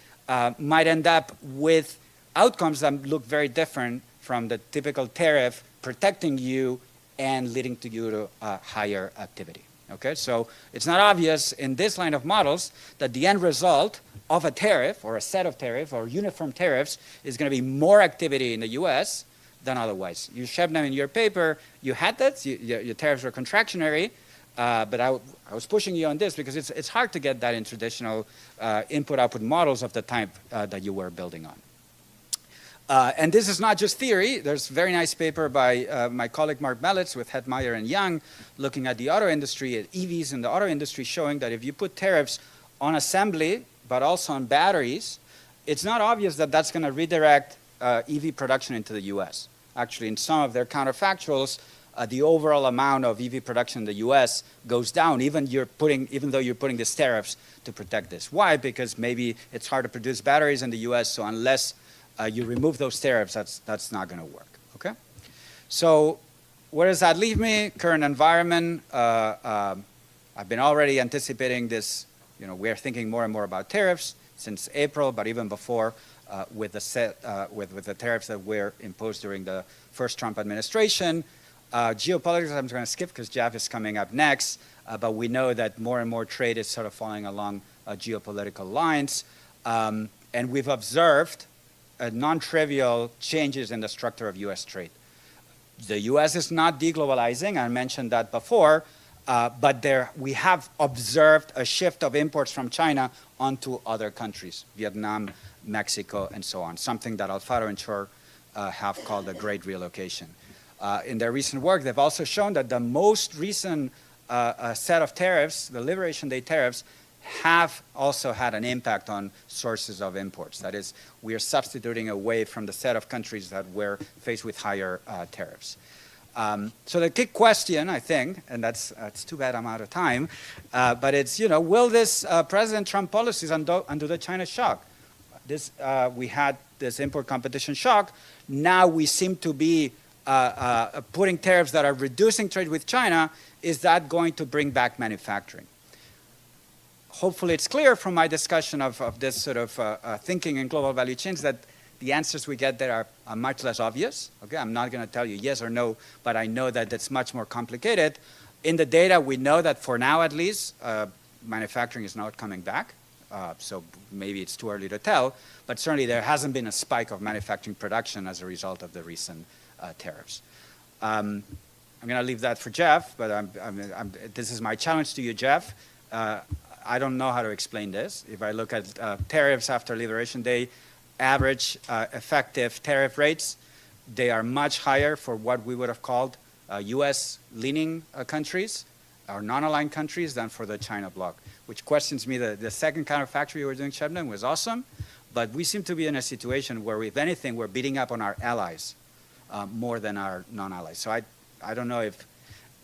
might end up with outcomes that look very different from the typical tariff protecting you and leading to you to higher activity. Okay, so it's not obvious in this line of models that the end result of a tariff or a set of tariffs or uniform tariffs is going to be more activity in the U.S. than otherwise. You Shebnem in your paper, you had that, your tariffs were contractionary, but I was pushing you on this because it's hard to get that in traditional input-output models of the type that you were building on. And this is not just theory. There's a very nice paper by my colleague Mark Melitz with Hetmeyer and Young looking at the auto industry, at EVs in the auto industry, showing that if you put tariffs on assembly, but also on batteries, it's not obvious that that's going to redirect EV production into the U.S. Actually, in some of their counterfactuals, the overall amount of EV production in the U.S. goes down, even though you're putting these tariffs to protect this. Why? Because maybe it's hard to produce batteries in the U.S., so unless you remove those tariffs, that's not going to work. Okay? So where does that leave me? Current environment. I've been already anticipating this. We're thinking more and more about tariffs since April, but even before with the tariffs that were imposed during the first Trump administration. Geopolitics, I'm going to skip because Jeff is coming up next, but we know that more and more trade is sort of falling along geopolitical lines. And we've observed non-trivial changes in the structure of U.S. trade. The U.S. is not deglobalizing, I mentioned that before, but we have observed a shift of imports from China onto other countries, Vietnam, Mexico, and so on, something that Alfaro and Chor have called a great relocation. In their recent work, they've also shown that the most recent set of tariffs, the Liberation Day tariffs, have also had an impact on sources of imports. That is, we are substituting away from the set of countries that were faced with higher tariffs. So the key question, I think, and it's too bad I'm out of time, but it's, will this President Trump policies undo the China shock? We had this import competition shock. Now we seem to be putting tariffs that are reducing trade with China. Is that going to bring back manufacturing? Hopefully it's clear from my discussion of this sort of thinking in global value chains that the answers we get there are much less obvious. Okay, I'm not going to tell you yes or no, but I know that it's much more complicated. In the data, we know that for now at least, manufacturing is not coming back. So maybe it's too early to tell, but certainly there hasn't been a spike of manufacturing production as a result of the recent tariffs. I'm going to leave that for Jeff, but this is my challenge to you, Jeff. I don't know how to explain this. If I look at tariffs after Liberation Day, average effective tariff rates, they are much higher for what we would have called US-leaning countries or non-aligned countries than for the China bloc, which questions me. The second counterfactual you were doing, Shebnem, was awesome, but we seem to be in a situation where, if anything, we're beating up on our allies more than our non-allies. So I don't know if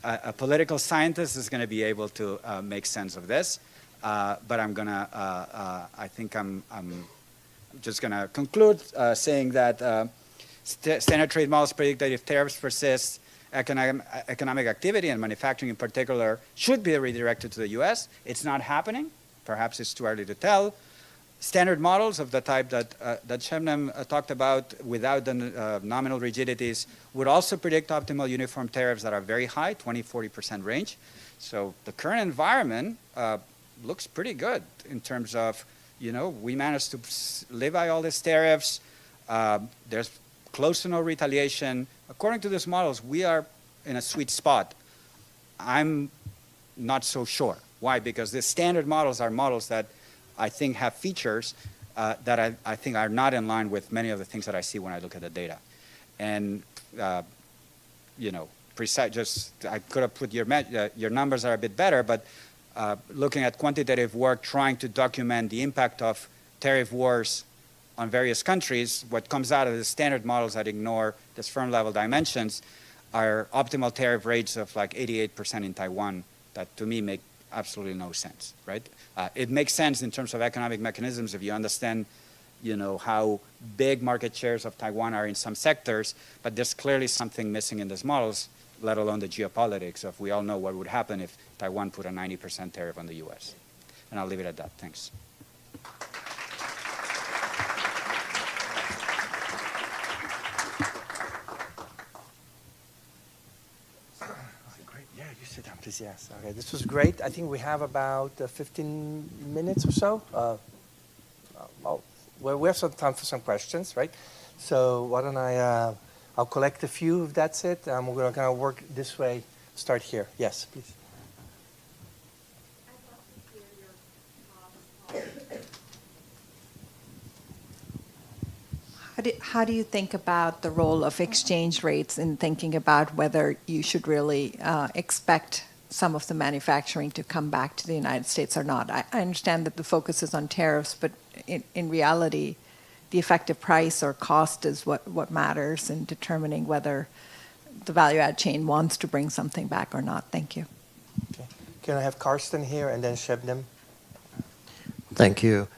a political scientist is going to be able to make sense of this, but I'm going to, I think I'm just going to conclude saying that standard trade models predict that if tariffs persist, economic activity and manufacturing in particular should be redirected to the U.S. It's not happening. Perhaps it's too early to tell. Standard models of the type that Shebnem talked about without the nominal rigidities would also predict optimal uniform tariffs that are very high, 20–40% range. So the current environment looks pretty good in terms of, we managed to live by all these tariffs. There's close to no retaliation. According to these models, we are in a sweet spot. I'm not so sure. Why? Because the standard models are models that I think have features that I think are not in line with many of the things that I see when I look at the data. And, precise, I could have put your numbers are a bit better, but looking at quantitative work, trying to document the impact of tariff wars on various countries, what comes out of the standard models that ignore these firm level dimensions are optimal tariff rates of like 88% in Taiwan that to me make absolutely no sense, right? It makes sense in terms of economic mechanisms if you understand, how big market shares of Taiwan are in some sectors, but there's clearly something missing in these models, let alone the geopolitics of we all know what would happen if Taiwan put a 90% tariff on the US. And I'll leave it at that. Thanks. Sit down, please. Yes. Okay, this was great. I think we have about 15 minutes or so. Well, we have some time for some questions, right? So why don't I'll collect a few if that's it. We're going to kind of work this way. Start here. Yes, please. How do you think about the role of exchange rates in thinking about whether you should really expect some of the manufacturing to come back to the United States or not? I understand that the focus is on tariffs, but in reality, the effective price or cost is what matters in determining whether the value-add chain wants to bring something back or not. Thank you. Okay. Can I have Karsten here and then Shebnem? Thank you.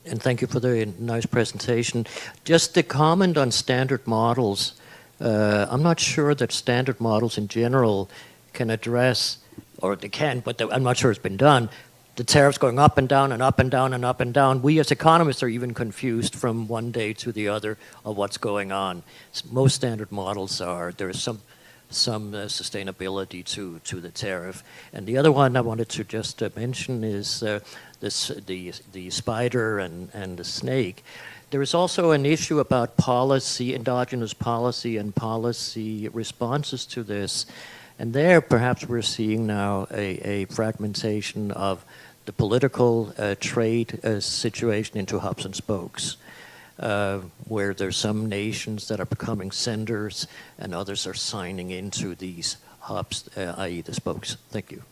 And thank you for the nice presentation. Just to comment on standard models, I'm not sure that standard models in general can address, or they can, but I'm not sure it's been done, the tariffs going up and down and up and down and up and down. We as economists are even confused from one day to the other of what's going on. Most standard models are, there is some sustainability to the tariff. And the other one I wanted to just mention is the spider and the snake. There is also an issue about policy, endogenous policy and policy responses to this. And there perhaps we're seeing now a fragmentation of the political trade situation into hubs and spokes. Where there's some nations that are becoming senders and others are signing into these hubs, i.e. the spokes. Thank you.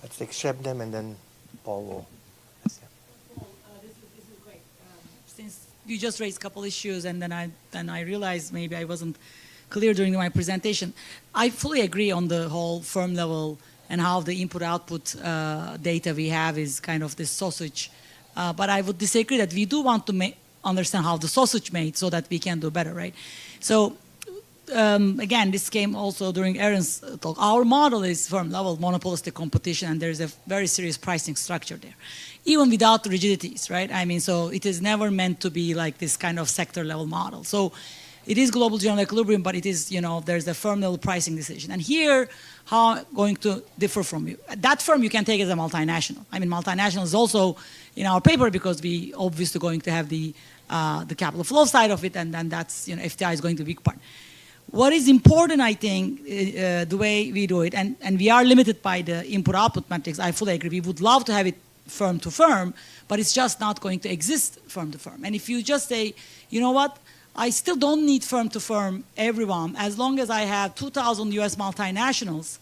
Let's take Shebnem and then Paul will. Paul, this is great. Since you just raised a couple issues and then I realized maybe I wasn't clear during my presentation, I fully agree on the whole firm level and how the input-output data we have is kind of this sausage. But I would disagree that we do want to understand how the sausage made so that we can do better, right? So again, this came also during Aaron's talk. Our model is firm level monopolistic competition, and there's a very serious pricing structure there, even without the rigidities, right? I mean, so it is never meant to be like this kind of sector level model. So it is global general equilibrium, but it is, there's a firm level pricing decision. And here, how I'm going to differ from you. That firm you can take as a multinational. I mean, multinational is also in our paper because we obviously going to have the capital flow side of it, and then that's, FTI is going to be a big part. What is important, I think, the way we do it, and we are limited by the input-output matrix, I fully agree. We would love to have it firm to firm, but it's just not going to exist firm to firm. And if you just say, you know what, I still don't need firm to firm everyone, as long as I have 2,000 US multinationals,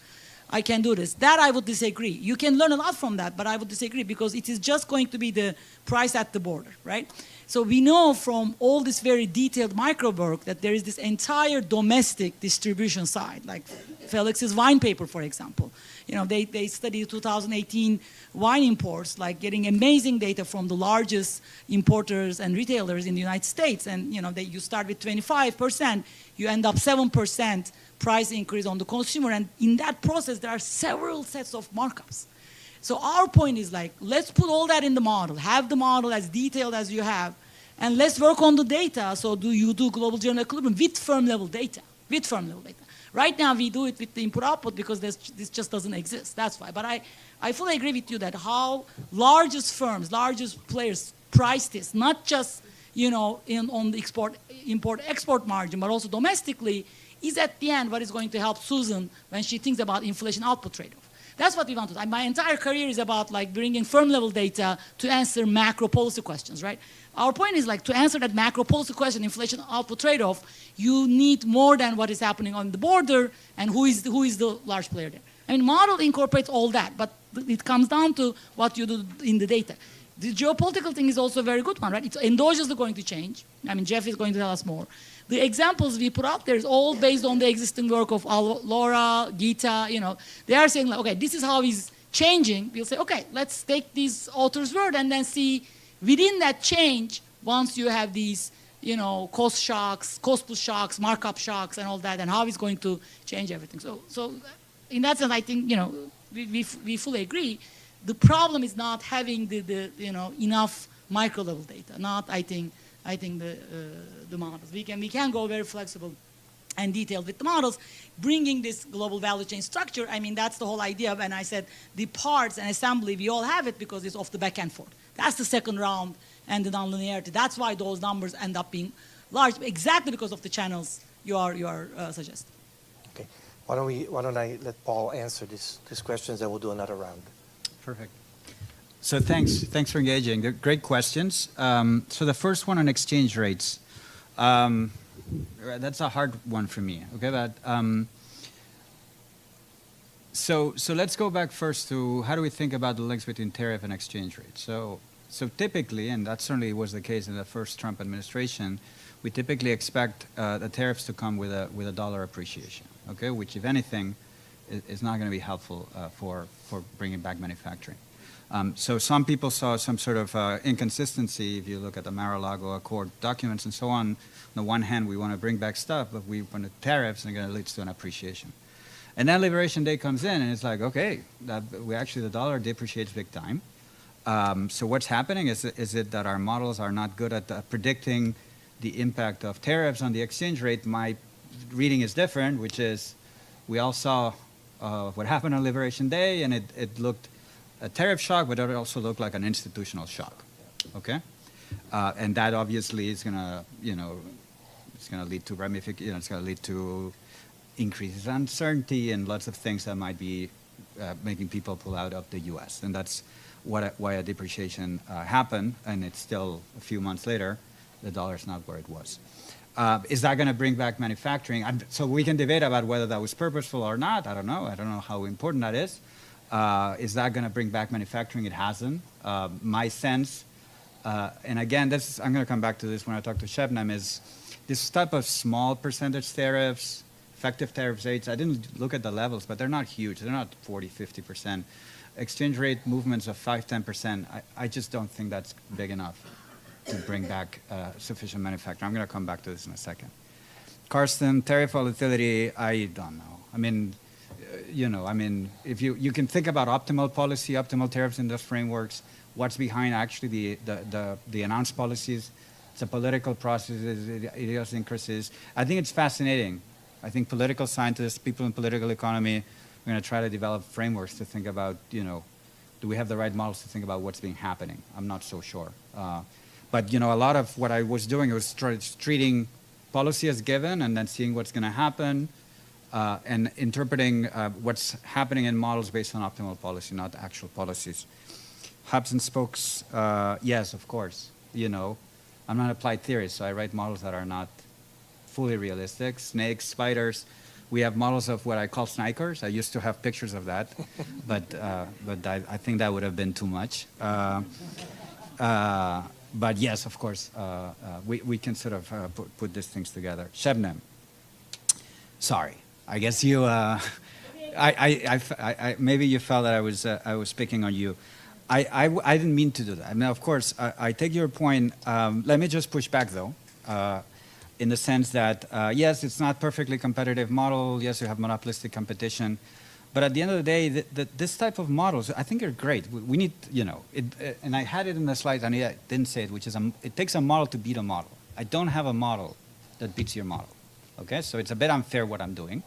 I can do this. That I would disagree. You can learn a lot from that, but I would disagree because it is just going to be the price at the border, right? So we know from all this very detailed micro work that there is this entire domestic distribution side, like Felix's wine paper, for example. They studied 2018 wine imports, like getting amazing data from the largest importers and retailers in the United States. And you start with 25%, you end up 7% price increase on the consumer. And in that process, there are several sets of markups. So our point is like, let's put all that in the model, have the model as detailed as you have, and let's work on the data. So you do global general equilibrium with firm level data, Right now we do it with the input-output because this just doesn't exist. That's why. But I fully agree with you that how largest firms, largest players price this, not just on the import-export margin, but also domestically, is at the end what is going to help Susan when she thinks about inflation-output trade-off. That's what we want to do. My entire career is about like bringing firm-level data to answer macro policy questions, right? Our point is like to answer that macro policy question, inflation-output trade-off, you need more than what is happening on the border and who is the large player there. I mean, model incorporates all that, but it comes down to what you do in the data. The geopolitical thing is also a very good one, right? It's endogenously going to change. I mean, Jeff is going to tell us more. The examples we put up there is all based on the existing work of Laura, Gita, They are saying, like, okay, this is how he's changing. We'll say, okay, let's take this author's word and then see within that change, once you have these, cost shocks, cost push shocks, markup shocks, and all that, and how it's going to change everything. So in that sense, I think, we fully agree. The problem is not having the enough micro level data. Not, I think the models. We can go very flexible and detailed with the models, bringing this global value chain structure. I mean, that's the whole idea. And I said the parts and assembly, we all have it because it's off the back and forth. That's the second round and the nonlinearity. That's why those numbers end up being large, exactly because of the channels you are suggesting. Okay. Why don't I let Paul answer these questions, and we'll do another round. Perfect. So thanks for engaging. They're great questions. So the first one on exchange rates. That's a hard one for me. Okay, but so let's go back first to how do we think about the links between tariff and exchange rate. So typically, and that certainly was the case in the first Trump administration, we typically expect the tariffs to come with a dollar appreciation. Okay, which if anything is not going to be helpful for bringing back manufacturing. So some people saw some sort of inconsistency if you look at the Mar-a-Lago Accord documents and so on. On the one hand, we want to bring back stuff, but we want tariffs, and it leads to an appreciation. And then Liberation Day comes in, and it's like, okay, the dollar depreciates big time. So what's happening? Is it that our models are not good at predicting the impact of tariffs on the exchange rate? My reading is different, which is we all saw what happened on Liberation Day, and it looked a tariff shock, but it also looked like an institutional shock. Okay, and that obviously is gonna, it's gonna lead to ramifications. It's gonna lead to increases in uncertainty and lots of things that might be making people pull out of the U.S. And that's why a depreciation happened. And it's still a few months later, the dollar's not where it was. Is that going to bring back manufacturing? So we can debate about whether that was purposeful or not. I don't know. I don't know how important that is. Is that going to bring back manufacturing? It hasn't. My sense, and again, I'm going to come back to this when I talk to Shebnem, is this type of small percentage tariffs, effective tariff rates. I didn't look at the levels, but they're not huge. They're not 40, 50%. Exchange rate movements of 5, 10%. I just don't think that's big enough to bring back sufficient manufacturing. I'm going to come back to this in a second. Karsten, tariff volatility, I don't know. I mean, if you can think about optimal policy, optimal tariffs in those frameworks, what's behind actually the announced policies. It's a political process, idiosyncrasies. I think it's fascinating. I think political scientists, people in political economy, are going to try to develop frameworks to think about, do we have the right models to think about what's been happening? I'm not so sure. But, a lot of what I was doing was treating policy as given and then seeing what's going to happen and interpreting what's happening in models based on optimal policy, not actual policies. Hubs and spokes, yes, of course. I'm not an applied theorist, so I write models that are not fully realistic. Snakes, spiders. We have models of what I call snipers. I used to have pictures of that, but I think that would have been too much. But yes, of course, we can sort of put these things together. Shebnem, sorry. I guess you, maybe you felt that I was picking on you. I didn't mean to do that. I mean, of course, I take your point. Let me just push back, though, in the sense that, yes, it's not perfectly competitive model. Yes, you have monopolistic competition. But at the end of the day, this type of models, I think are great. We need, and I had it in the slides, and I didn't say it, which is it takes a model to beat a model. I don't have a model that beats your model. Okay, so it's a bit unfair what I'm doing.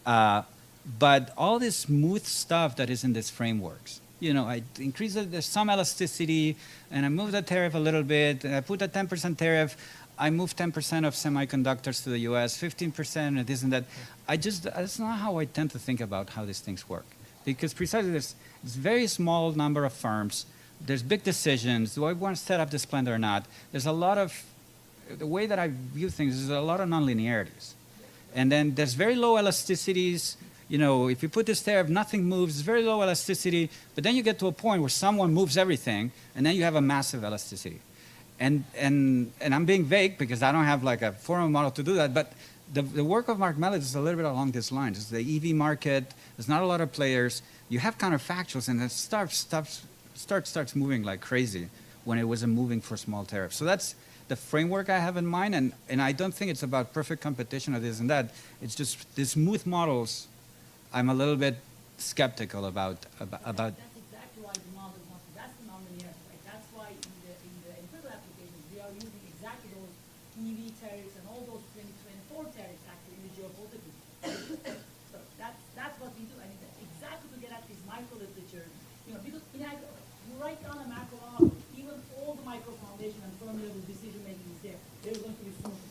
But all this smooth stuff that is in these frameworks, I increase there's some elasticity, and I move the tariff a little bit, and I put a 10% tariff. I move 10% of semiconductors to the U.S., 15%, and this and that. That's not how I tend to think about how these things work. Because precisely this very small number of firms, there's big decisions. Do I want to set up this plant or not? There's a lot of, the way that I view things is a lot of nonlinearities. And then there's very low elasticities. If you put this tariff, nothing moves, it's very low elasticity, but then you get to a point where someone moves everything, and then you have a massive elasticity. And I'm being vague because I don't have like a formal model to do that, but the work of Mark Mellett is a little bit along these lines. It's the EV market, there's not a lot of players, you have counterfactuals, and it starts moving like crazy when it wasn't moving for small tariffs. So that's the framework I have in mind, and I don't think it's about perfect competition or this and that. It's just these smooth models I'm a little bit skeptical about. That's exactly why the model is not, that's the nonlinearity, right? That's why in the internal applications, we are using exactly those EV tariffs and all those 2024 tariffs actually in the geopolitical. So that's what we do. I mean, exactly to get at this micro literature, because you write down a macro model, even all the micro foundation and firm level decision making is there. There's going to be smooth.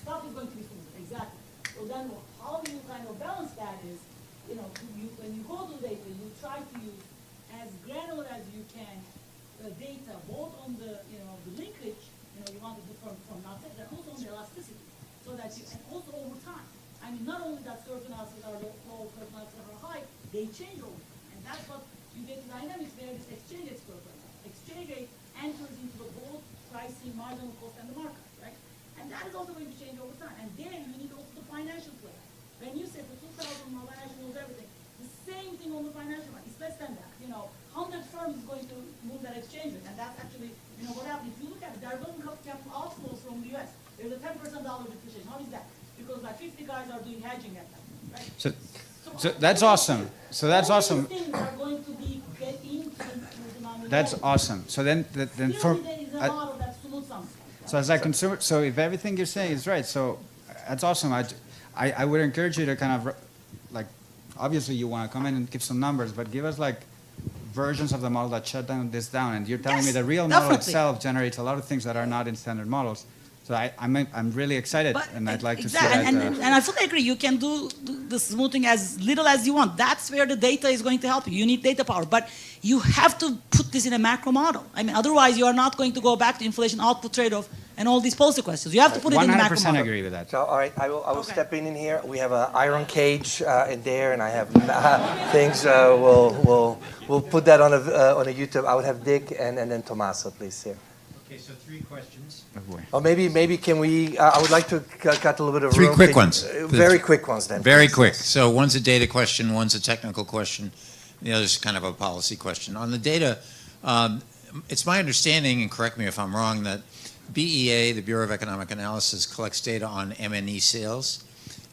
Stuff is going to be smooth, exactly. So then how do you kind of balance that is, when you go to data, you try to use as granular as you can data, both on the linkage, you want to do from nothing, but also on the elasticity, so that and also over time. I mean, not only that certain assets are low, certain assets are high, they change over time, and that's what you get to dynamics where this exchange rate enters into the both pricing, marginal cost, and the market, right? And that is also going to change over time, and there you need also the financial player. When you say for 2,000, my financial knows everything, the same thing on the financial market. It's less than that. 100 firms is going to move that exchange rate, and that's actually, what happened. If you look at it, there wasn't capital outflows from the U.S. There's a 10% dollar depreciation. How is that? Because like 50 guys are doing hedging at that, right? So that's awesome. So that's awesome. Things are going to be get into the That's awesome. So then for there is a model that smooths something. so as a consumer, so if everything you're saying is right, so that's awesome. I would encourage you to kind of, like, obviously you want to come in and give some numbers, but give us like versions of the model that shut this down. And you're telling me the real model itself generates a lot of things that are not in standard models. So I'm really excited, and I'd like to see that. And I fully agree. You can do the smoothing as little as you want. That's where the data is going to help you. You need data power, but you have to put this in a macro model. I mean, otherwise you are not going to go back to inflation output trade-off and all these policy questions. You have to put it in the macro model. 100% agree with that. So, all right, I will step in here. We have an iron cage in there, and I have things. We'll put that on a YouTube. I would have Dick and then Tommaso, please, here. Okay, so 3 questions. Or maybe can we? I would like to cut a little bit of 3 room. quick ones. Very quick ones, then. Very please. quick. So one's a data question, one's a technical question, the other's kind of a policy question. On the data, it's my understanding, and correct me if I'm wrong, that BEA, the Bureau of Economic Analysis, collects data on M&E sales,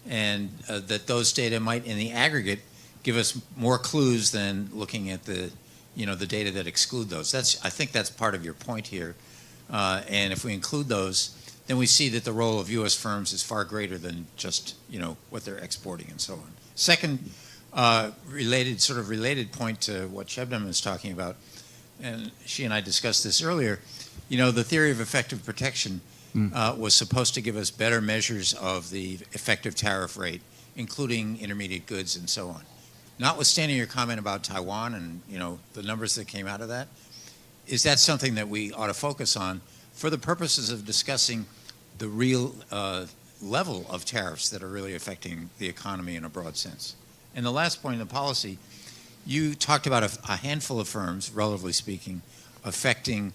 and that those data might, in the aggregate, give us more clues than looking at the data that exclude those. I think that's part of your point here. And if we include those, then we see that the role of U.S. firms is far greater than just, what they're exporting and so on. Second, related point to what Shebnem is talking about, and she and I discussed this earlier, the theory of effective protection was supposed to give us better measures of the effective tariff rate, including intermediate goods and so on. Notwithstanding your comment about Taiwan and, the numbers that came out of that, is that something that we ought to focus on for the purposes of discussing the real level of tariffs that are really affecting the economy in a broad sense? And the last point in the policy, you talked about a handful of firms, relatively speaking, affecting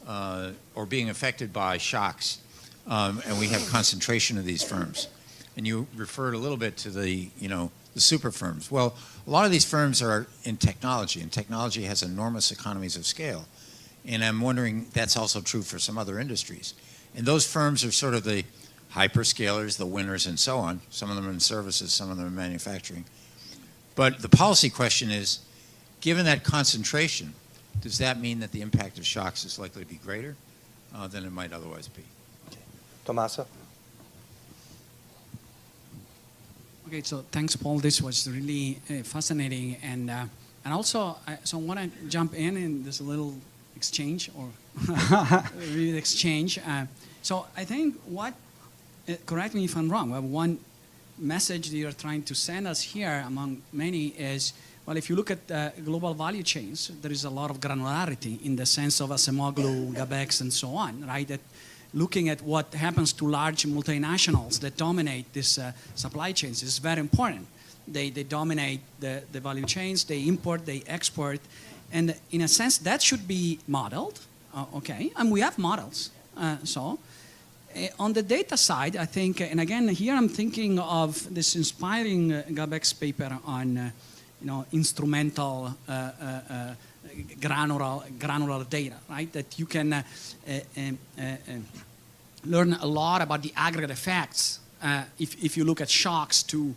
or being affected by shocks, and we have concentration of these firms. And you referred a little bit to the super firms. Well, a lot of these firms are in technology, and technology has enormous economies of scale. And I'm wondering that's also true for some other industries. And those firms are sort of the hyperscalers, the winners, and so on. Some of them are in services, some of them in manufacturing. But the policy question is, given that concentration, does that mean that the impact of shocks is likely to be greater than it might otherwise be? Tommaso? Okay, so thanks, Paul. This was really fascinating, and also, so I want to jump in this little exchange or really exchange. So I think correct me if I'm wrong. One message that you're trying to send us here, among many, is well, if you look at global value chains, there is a lot of granularity in the sense of Acemoglu, Gabex, and so on, right? That looking at what happens to large multinationals that dominate these supply chains is very important. They dominate the value chains, they import, they export, and in a sense that should be modeled, okay? And we have models, on the data side, I think, and again, here I'm thinking of this inspiring Gabex paper on, instrumental granular data, right? That you can learn a lot about the aggregate effects if you look at shocks to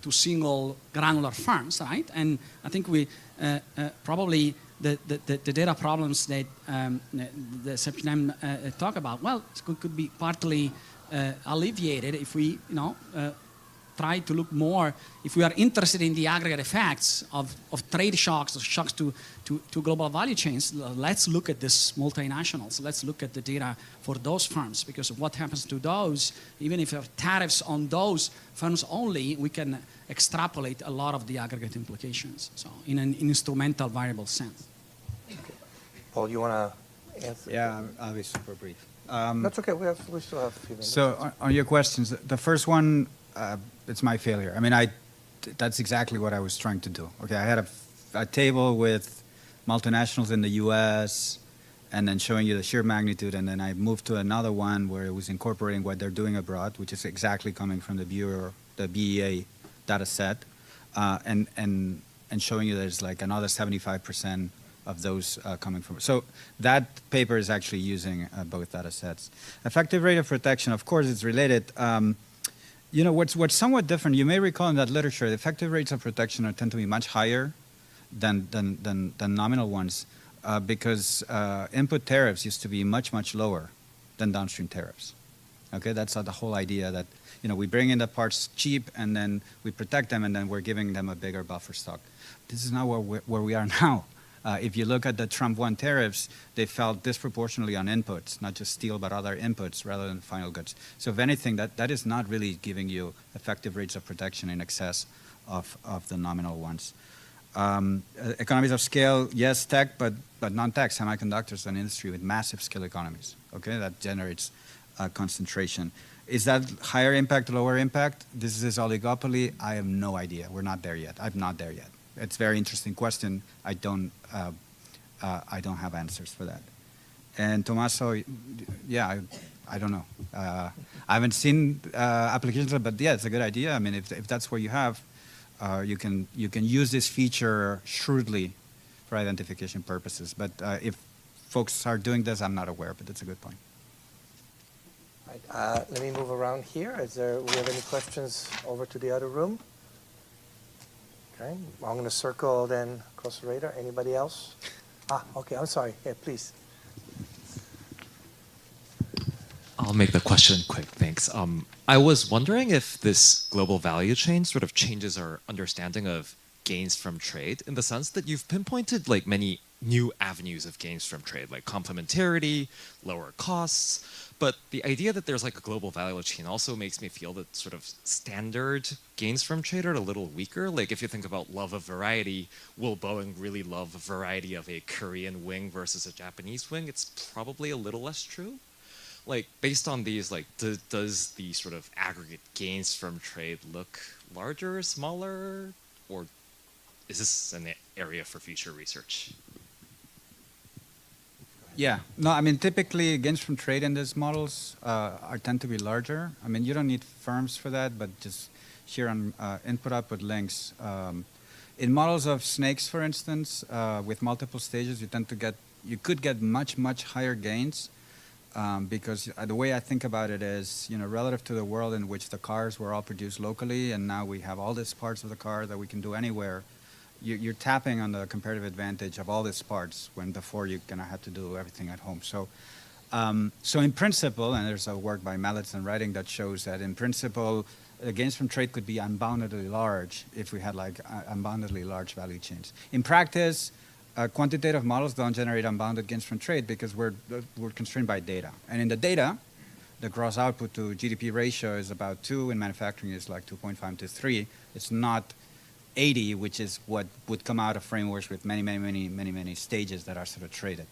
single granular firms, right? And I think we probably the data problems that the Shebnem talk about, well, it could be partly alleviated if we, try to look more, if we are interested in the aggregate effects of trade shocks or shocks to global value chains, let's look at these multinationals. Let's look at the data for those firms, because what happens to those, even if there are tariffs on those firms only, we can extrapolate a lot of the aggregate implications, so in an instrumental variable sense. Okay. Paul, you want to answer? Yeah, I'll be super brief. That's okay. We still have a few minutes. So on your questions, the first one, it's my failure. I mean, that's exactly what I was trying to do. Okay, I had a table with multinationals in the U.S. and then showing you the sheer magnitude, and then I moved to another one where it was incorporating what they're doing abroad, which is exactly coming from the Bureau, the BEA data set, and showing you there's like another 75% of those coming from. So that paper is actually using both data sets. Effective rate of protection, of course, it's related. What's somewhat different, you may recall in that literature, the effective rates of protection tend to be much higher than nominal ones because input tariffs used to be much, much lower than downstream tariffs. Okay, that's the whole idea that, we bring in the parts cheap and then we protect them and then we're giving them a bigger buffer stock. This is not where we are now. If you look at the Trump 1 tariffs, they fell disproportionately on inputs, not just steel, but other inputs rather than final goods. So if anything, that is not really giving you effective rates of protection in excess of the nominal ones. Economies of scale, yes, tech, but non-tech, semiconductors, an industry with massive scale economies, okay, that generates concentration. Is that higher impact, lower impact? This is oligopoly. I have no idea. We're not there yet. I'm not there yet. It's a very interesting question. I don't have answers for that. And Tommaso, yeah, I don't know. I haven't seen applications, but yeah, it's a good idea. I mean, if that's what you have, you can use this feature shrewdly for identification purposes. But if folks are doing this, I'm not aware, but it's a good point. Right, let me move around here. We have any questions over to the other room? Okay, I'm going to circle then across the radar. Anybody else? Okay, I'm sorry. Yeah, please. I'll make the question quick, thanks. I was wondering if this global value chain sort of changes our understanding of gains from trade, in the sense that you've pinpointed like many new avenues of gains from trade, like complementarity, lower costs. But the idea that there's like a global value chain also makes me feel that sort of standard gains from trade are a little weaker. Like if you think about love of variety, will Boeing really love a variety of a Korean wing versus a Japanese wing? It's probably a little less true. Like based on these, like does the sort of aggregate gains from trade look larger, smaller, or is this an area for future research? Yeah, no, I mean, typically gains from trade in these models tend to be larger. I mean, you don't need firms for that, but just sheer input-output links. In models of snakes, for instance, with multiple stages, you could get much, much higher gains because the way I think about it is, you know, relative to the world in which the cars were all produced locally, and now we have all these parts of the car that we can do anywhere. You're tapping on the comparative advantage of all these parts when before you're going to have to do everything at home. So, so in principle, and there's a work by Mallets and Writing that shows that in principle, the gains from trade could be unboundedly large if we had like unboundedly large value chains. In practice, quantitative models don't generate unbounded gains from trade because we're constrained by data. And in the data, the gross output to GDP ratio is about 2, in manufacturing is like 2.5 to 3. It's not 80, which is what would come out of frameworks with many stages that are sort of traded.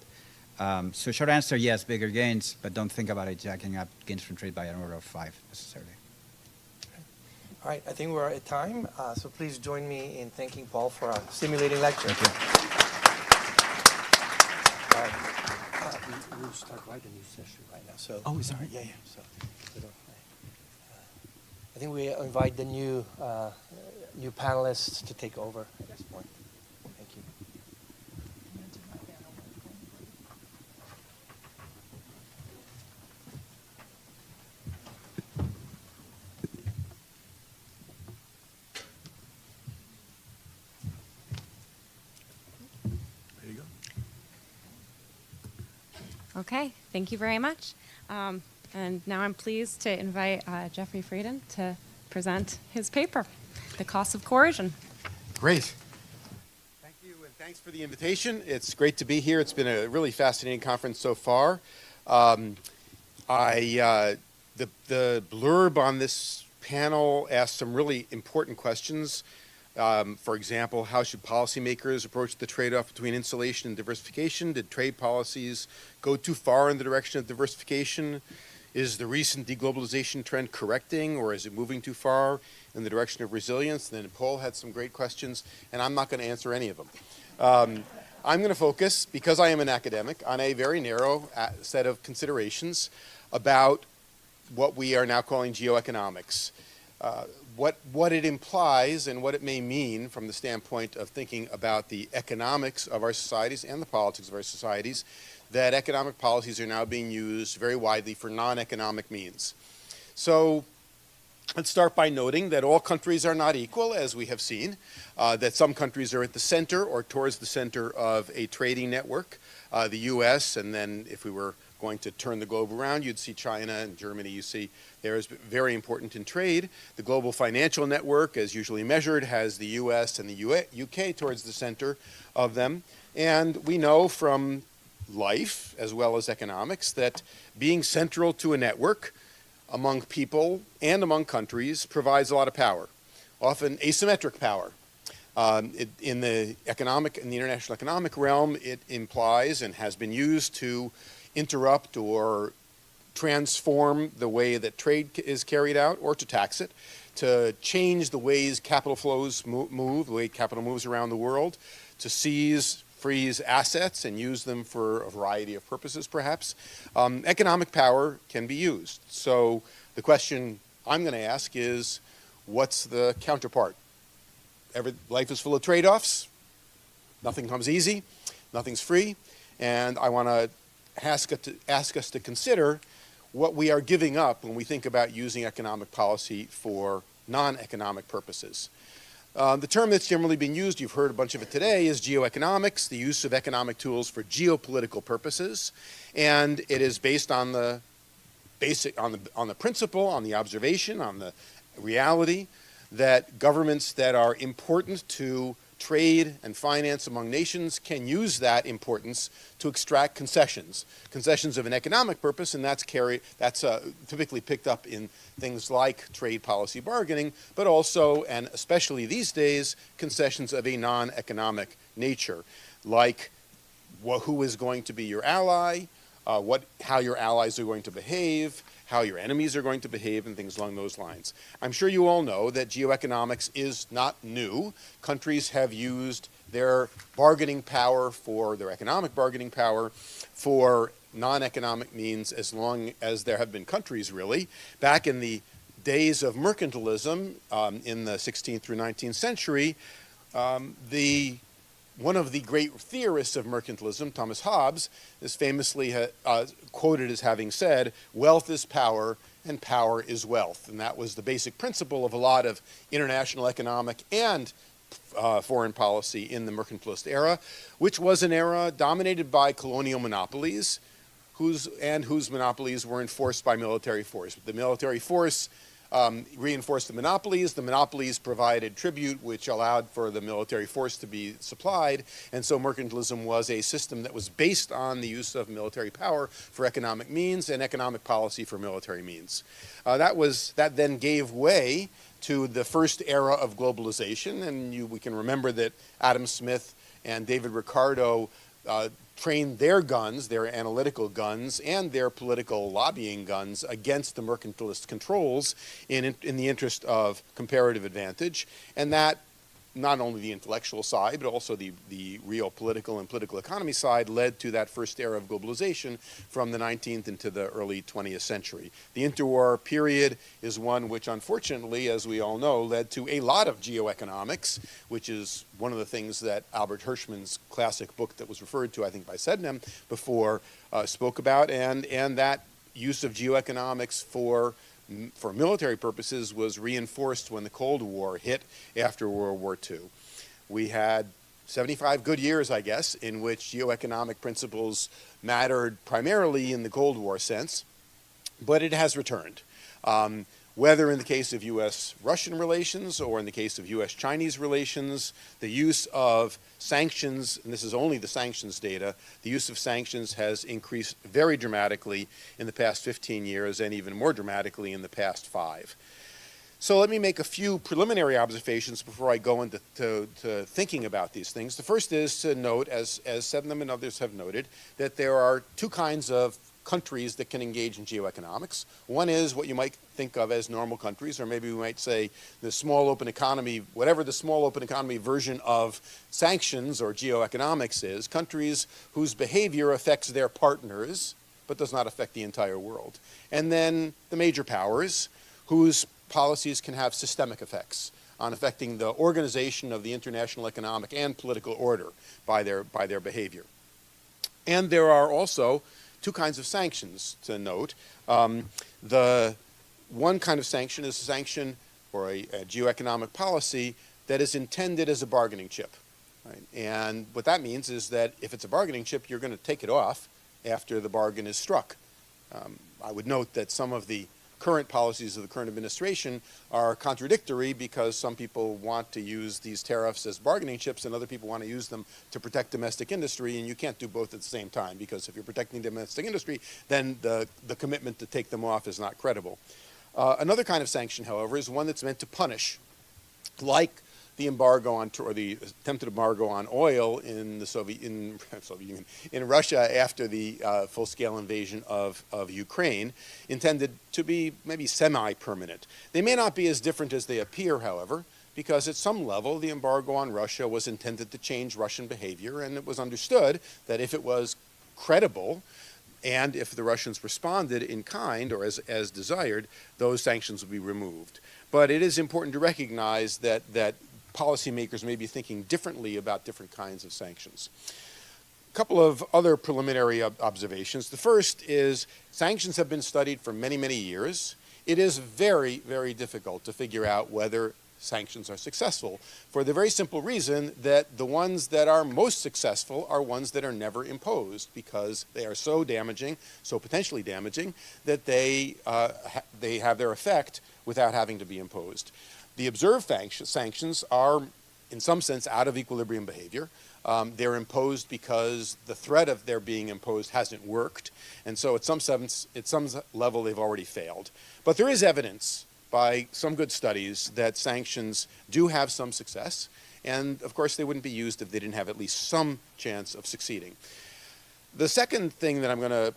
So short answer, yes, bigger gains, but don't think about it jacking up gains from trade by an order of 5 necessarily. All right, I think we're at time, so please join me in thanking Paul for a stimulating lecture. Thank you. All right. We'll start right a new session right now. So. Oh, sorry. Yeah. So, I think we invite the new panelists to take over at this point. Thank you. There you go. Okay, thank you very much. And now I'm pleased to invite Jeffrey Frieden to present his paper, The Cost of Coercion. Great. Thank you, and thanks for the invitation. It's great to be here. It's been a really fascinating conference so far. The blurb on this panel asked some really important questions. For example, how should policymakers approach the trade-off between insulation and diversification? Did trade policies go too far in the direction of diversification? Is the recent deglobalization trend correcting, or is it moving too far in the direction of resilience? And then Paul had some great questions, and I'm not going to answer any of them. I'm going to focus, because I am an academic, on a very narrow set of considerations about what we are now calling geoeconomics. What it implies and what it may mean from the standpoint of thinking about the economics of our societies and the politics of our societies, that economic policies are now being used very widely for non-economic means. So let's start by noting that all countries are not equal, as we have seen, that some countries are at the center or towards the center of a trading network. The US, and then if we were going to turn the globe around, you'd see China and Germany. You see there is very important in trade. The global financial network, as usually measured, has the US and the UK towards the center of them. And we know from life, as well as economics, that being central to a network among people and among countries provides a lot of power, often asymmetric power. In the international economic realm, it implies and has been used to interrupt or transform the way that trade is carried out, or to tax it, to change the ways capital flows move, the way capital moves around the world, to seize, freeze assets and use them for a variety of purposes, perhaps. Economic power can be used. So the question I'm going to ask is, what's the counterpart? Life is full of trade-offs. Nothing comes easy. Nothing's free. And I want to ask us to consider what we are giving up when we think about using economic policy for non-economic purposes. The term that's generally been used, you've heard a bunch of it today, is geoeconomics, the use of economic tools for geopolitical purposes. And it is based on the on the principle, on the observation, on the reality that governments that are important to trade and finance among nations can use that importance to extract concessions of an economic purpose, and that's typically picked up in things like trade policy bargaining, but also, and especially these days, concessions of a non-economic nature, like who is going to be your ally, how your allies are going to behave, how your enemies are going to behave, and things along those lines. I'm sure you all know that geoeconomics is not new. Countries have used their bargaining power their economic bargaining power for non-economic means as long as there have been countries, really. Back in the days of mercantilism in the 16th through 19th century, one of the great theorists of mercantilism, Thomas Hobbes, is famously quoted as having said, "Wealth is power, and power is wealth." And that was the basic principle of a lot of international economic and foreign policy in the mercantilist era, which was an era dominated by colonial monopolies, whose monopolies were enforced by military force. The military force reinforced the monopolies provided tribute, which allowed for the military force to be supplied, and so mercantilism was a system that was based on the use of military power for economic means and economic policy for military means. That then gave way to the first era of globalization, and we can remember that Adam Smith and David Ricardo trained their guns, their analytical guns, and their political lobbying guns against the mercantilist controls in the interest of comparative advantage. And that, not only the intellectual side, but also the real political and political economy side, led to that first era of globalization from the 19th into the early 20th century. The interwar period is one which, unfortunately, as we all know, led to a lot of geoeconomics, which is one of the things that Albert Hirschman's classic book that was referred to, I think, by Sednem before spoke about, and that use of geoeconomics for military purposes was reinforced when the Cold War hit after World War II. We had 75 good years, I guess, in which geoeconomic principles mattered primarily in the Cold War sense, but it has returned. Whether in the case of U.S.-Russian relations or in the case of U.S.-Chinese relations, the use of sanctions, and this is only the sanctions data, the use of sanctions has increased very dramatically in the past 15 years and even more dramatically in the past 5. So let me make a few preliminary observations before I go into thinking about these things. The first is to note, as Sednem and others have noted, that there are two kinds of countries that can engage in geoeconomics. One is what you might think of as normal countries, or maybe we might say the small open economy, whatever the small open economy version of sanctions or geoeconomics is, countries whose behavior affects their partners but does not affect the entire world. And then the major powers, whose policies can have systemic effects on affecting the organization of the international economic and political order by their behavior. And there are also two kinds of sanctions to note. The one kind of sanction is a sanction or a geoeconomic policy that is intended as a bargaining chip. Right? And what that means is that if it's a bargaining chip, you're going to take it off after the bargain is struck. I would note that some of the current policies of the current administration are contradictory because some people want to use these tariffs as bargaining chips and other people want to use them to protect domestic industry, and you can't do both at the same time because if you're protecting domestic industry, then the commitment to take them off is not credible. Another kind of sanction, however, is one that's meant to punish, like the embargo on, or the attempted embargo on oil in the Soviet Union, in Russia after the full-scale invasion of Ukraine, intended to be maybe semi-permanent. They may not be as different as they appear, however, because at some level the embargo on Russia was intended to change Russian behavior, and it was understood that if it was credible and if the Russians responded in kind or as desired, those sanctions would be removed. But it is important to recognize that policymakers may be thinking differently about different kinds of sanctions. A couple of other preliminary observations. The first is sanctions have been studied for many, many years. It is very, very difficult to figure out whether sanctions are successful, for the very simple reason that the ones that are most successful are ones that are never imposed, because they are so damaging, so potentially damaging, that they have their effect without having to be imposed. The observed sanctions are, in some sense, out of equilibrium behavior. They're imposed because the threat of their being imposed hasn't worked, and so at some level they've already failed. But there is evidence by some good studies that sanctions do have some success, and of course they wouldn't be used if they didn't have at least some chance of succeeding. The second thing that I'm going to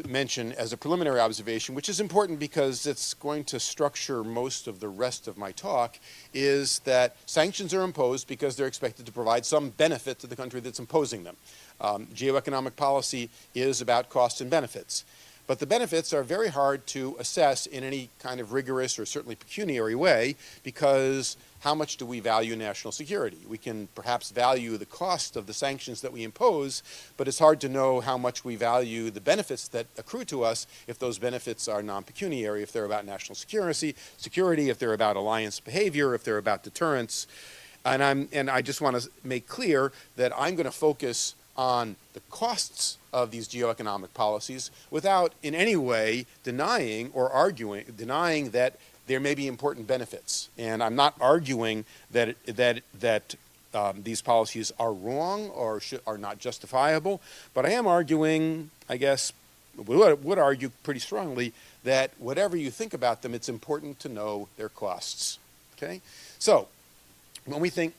mention as a preliminary observation, which is important because it's going to structure most of the rest of my talk, is that sanctions are imposed because they're expected to provide some benefit to the country that's imposing them. Geoeconomic policy is about costs and benefits. But the benefits are very hard to assess in any kind of rigorous or certainly pecuniary way, because how much do we value national security? We can perhaps value the cost of the sanctions that we impose, but it's hard to know how much we value the benefits that accrue to us if those benefits are non-pecuniary, if they're about national security, if they're about alliance behavior, if they're about deterrence. And I just want to make clear that I'm going to focus on the costs of these geoeconomic policies without in any way denying that there may be important benefits. And I'm not arguing that these policies are wrong or are not justifiable, but I am arguing, I guess, would argue pretty strongly that whatever you think about them, it's important to know their costs. Okay? So, when we think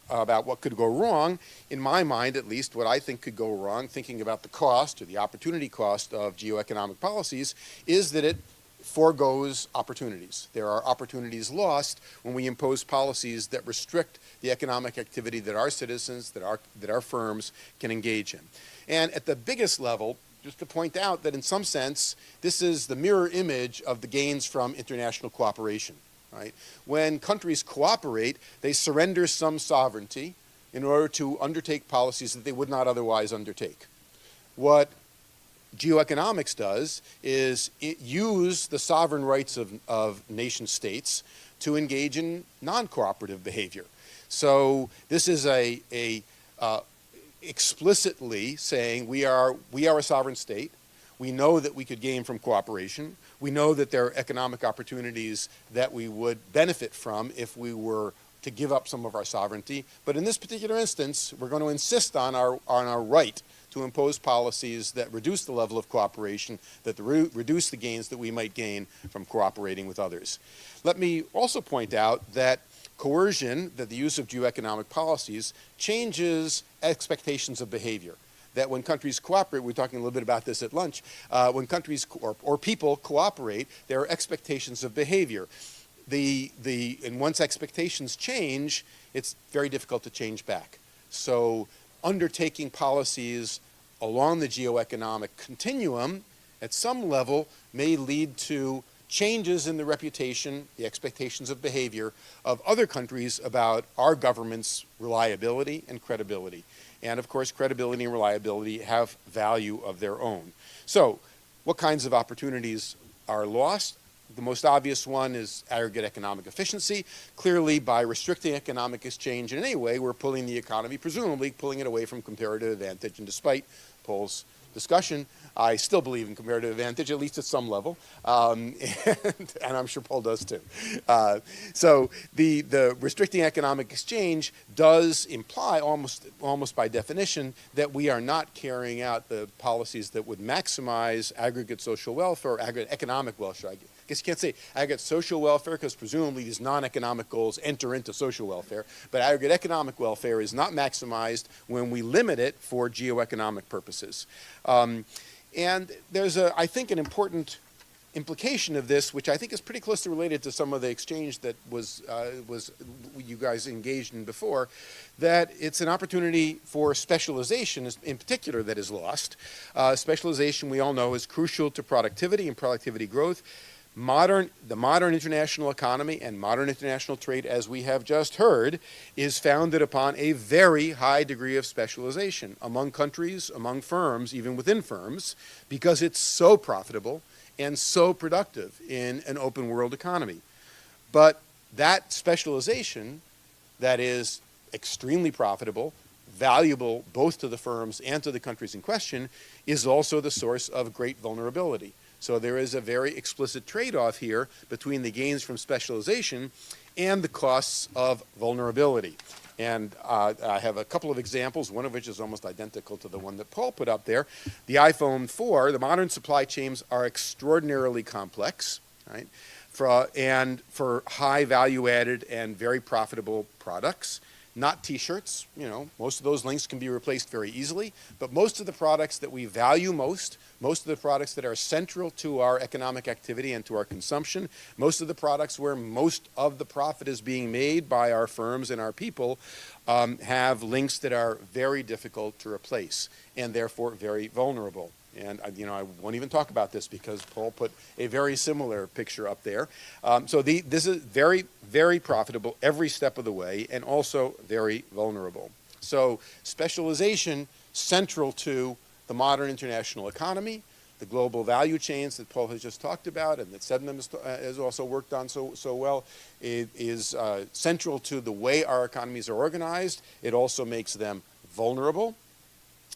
about what could go wrong, in my mind at least, what I think could go wrong, thinking about the cost or the opportunity cost of geoeconomic policies, is that it foregoes opportunities. There are opportunities lost when we impose policies that restrict the economic activity that our citizens, that our firms can engage in. And at the biggest level, just to point out that in some sense, this is the mirror image of the gains from international cooperation. Right? When countries cooperate, they surrender some sovereignty in order to undertake policies that they would not otherwise undertake. What geoeconomics does is it use the sovereign rights of nation states to engage in non-cooperative behavior. So this is explicitly saying we are a sovereign state. We know that we could gain from cooperation. We know that there are economic opportunities that we would benefit from if we were to give up some of our sovereignty. But in this particular instance, we're going to insist on our right to impose policies that reduce the level of cooperation, that reduce the gains that we might gain from cooperating with others. Let me also point out that coercion, that the use of geoeconomic policies, changes expectations of behavior. That when countries cooperate, we were talking a little bit about this at lunch, when countries or people cooperate, there are expectations of behavior. And once expectations change, it's very difficult to change back. So undertaking policies along the geoeconomic continuum at some level may lead to changes in the reputation, the expectations of behavior of other countries about our government's reliability and credibility. And of course, credibility and reliability have value of their own. So, what kinds of opportunities are lost? The most obvious one is aggregate economic efficiency. Clearly, by restricting economic exchange in any way, we're pulling the economy, presumably pulling it away from comparative advantage. And despite Paul's discussion, I still believe in comparative advantage, at least at some level, and I'm sure Paul does too. So the restricting economic exchange does imply, almost by definition, that we are not carrying out the policies that would maximize aggregate social welfare, or aggregate economic welfare. I guess you can't say aggregate social welfare, because presumably these non-economic goals enter into social welfare, but aggregate economic welfare is not maximized when we limit it for geoeconomic purposes. And there's, I think, an important implication of this, which I think is pretty closely related to some of the exchange that was you guys engaged in before, that it's an opportunity for specialization in particular that is lost. Specialization, we all know, is crucial to productivity and productivity growth. The modern international economy and modern international trade, as we have just heard, is founded upon a very high degree of specialization among countries, among firms, even within firms, because it's so profitable and so productive in an open world economy. But that specialization that is extremely profitable, valuable both to the firms and to the countries in question, is also the source of great vulnerability. So there is a very explicit trade-off here between the gains from specialization and the costs of vulnerability. And I have a couple of examples, one of which is almost identical to the one that Paul put up there. The iPhone 4, the modern supply chains are extraordinarily complex, right? For high value-added and very profitable products. Not T-shirts, most of those links can be replaced very easily, but most of the products that we value most of the products that are central to our economic activity and to our consumption, most of the products where most of the profit is being made by our firms and our people, have links that are very difficult to replace and therefore very vulnerable. And I won't even talk about this because Paul put a very similar picture up there. This is very, very profitable every step of the way and also very vulnerable. So specialization central to the modern international economy, the global value chains that Paul has just talked about and that Sednam has also worked on so well, it is central to the way our economies are organized. It also makes them vulnerable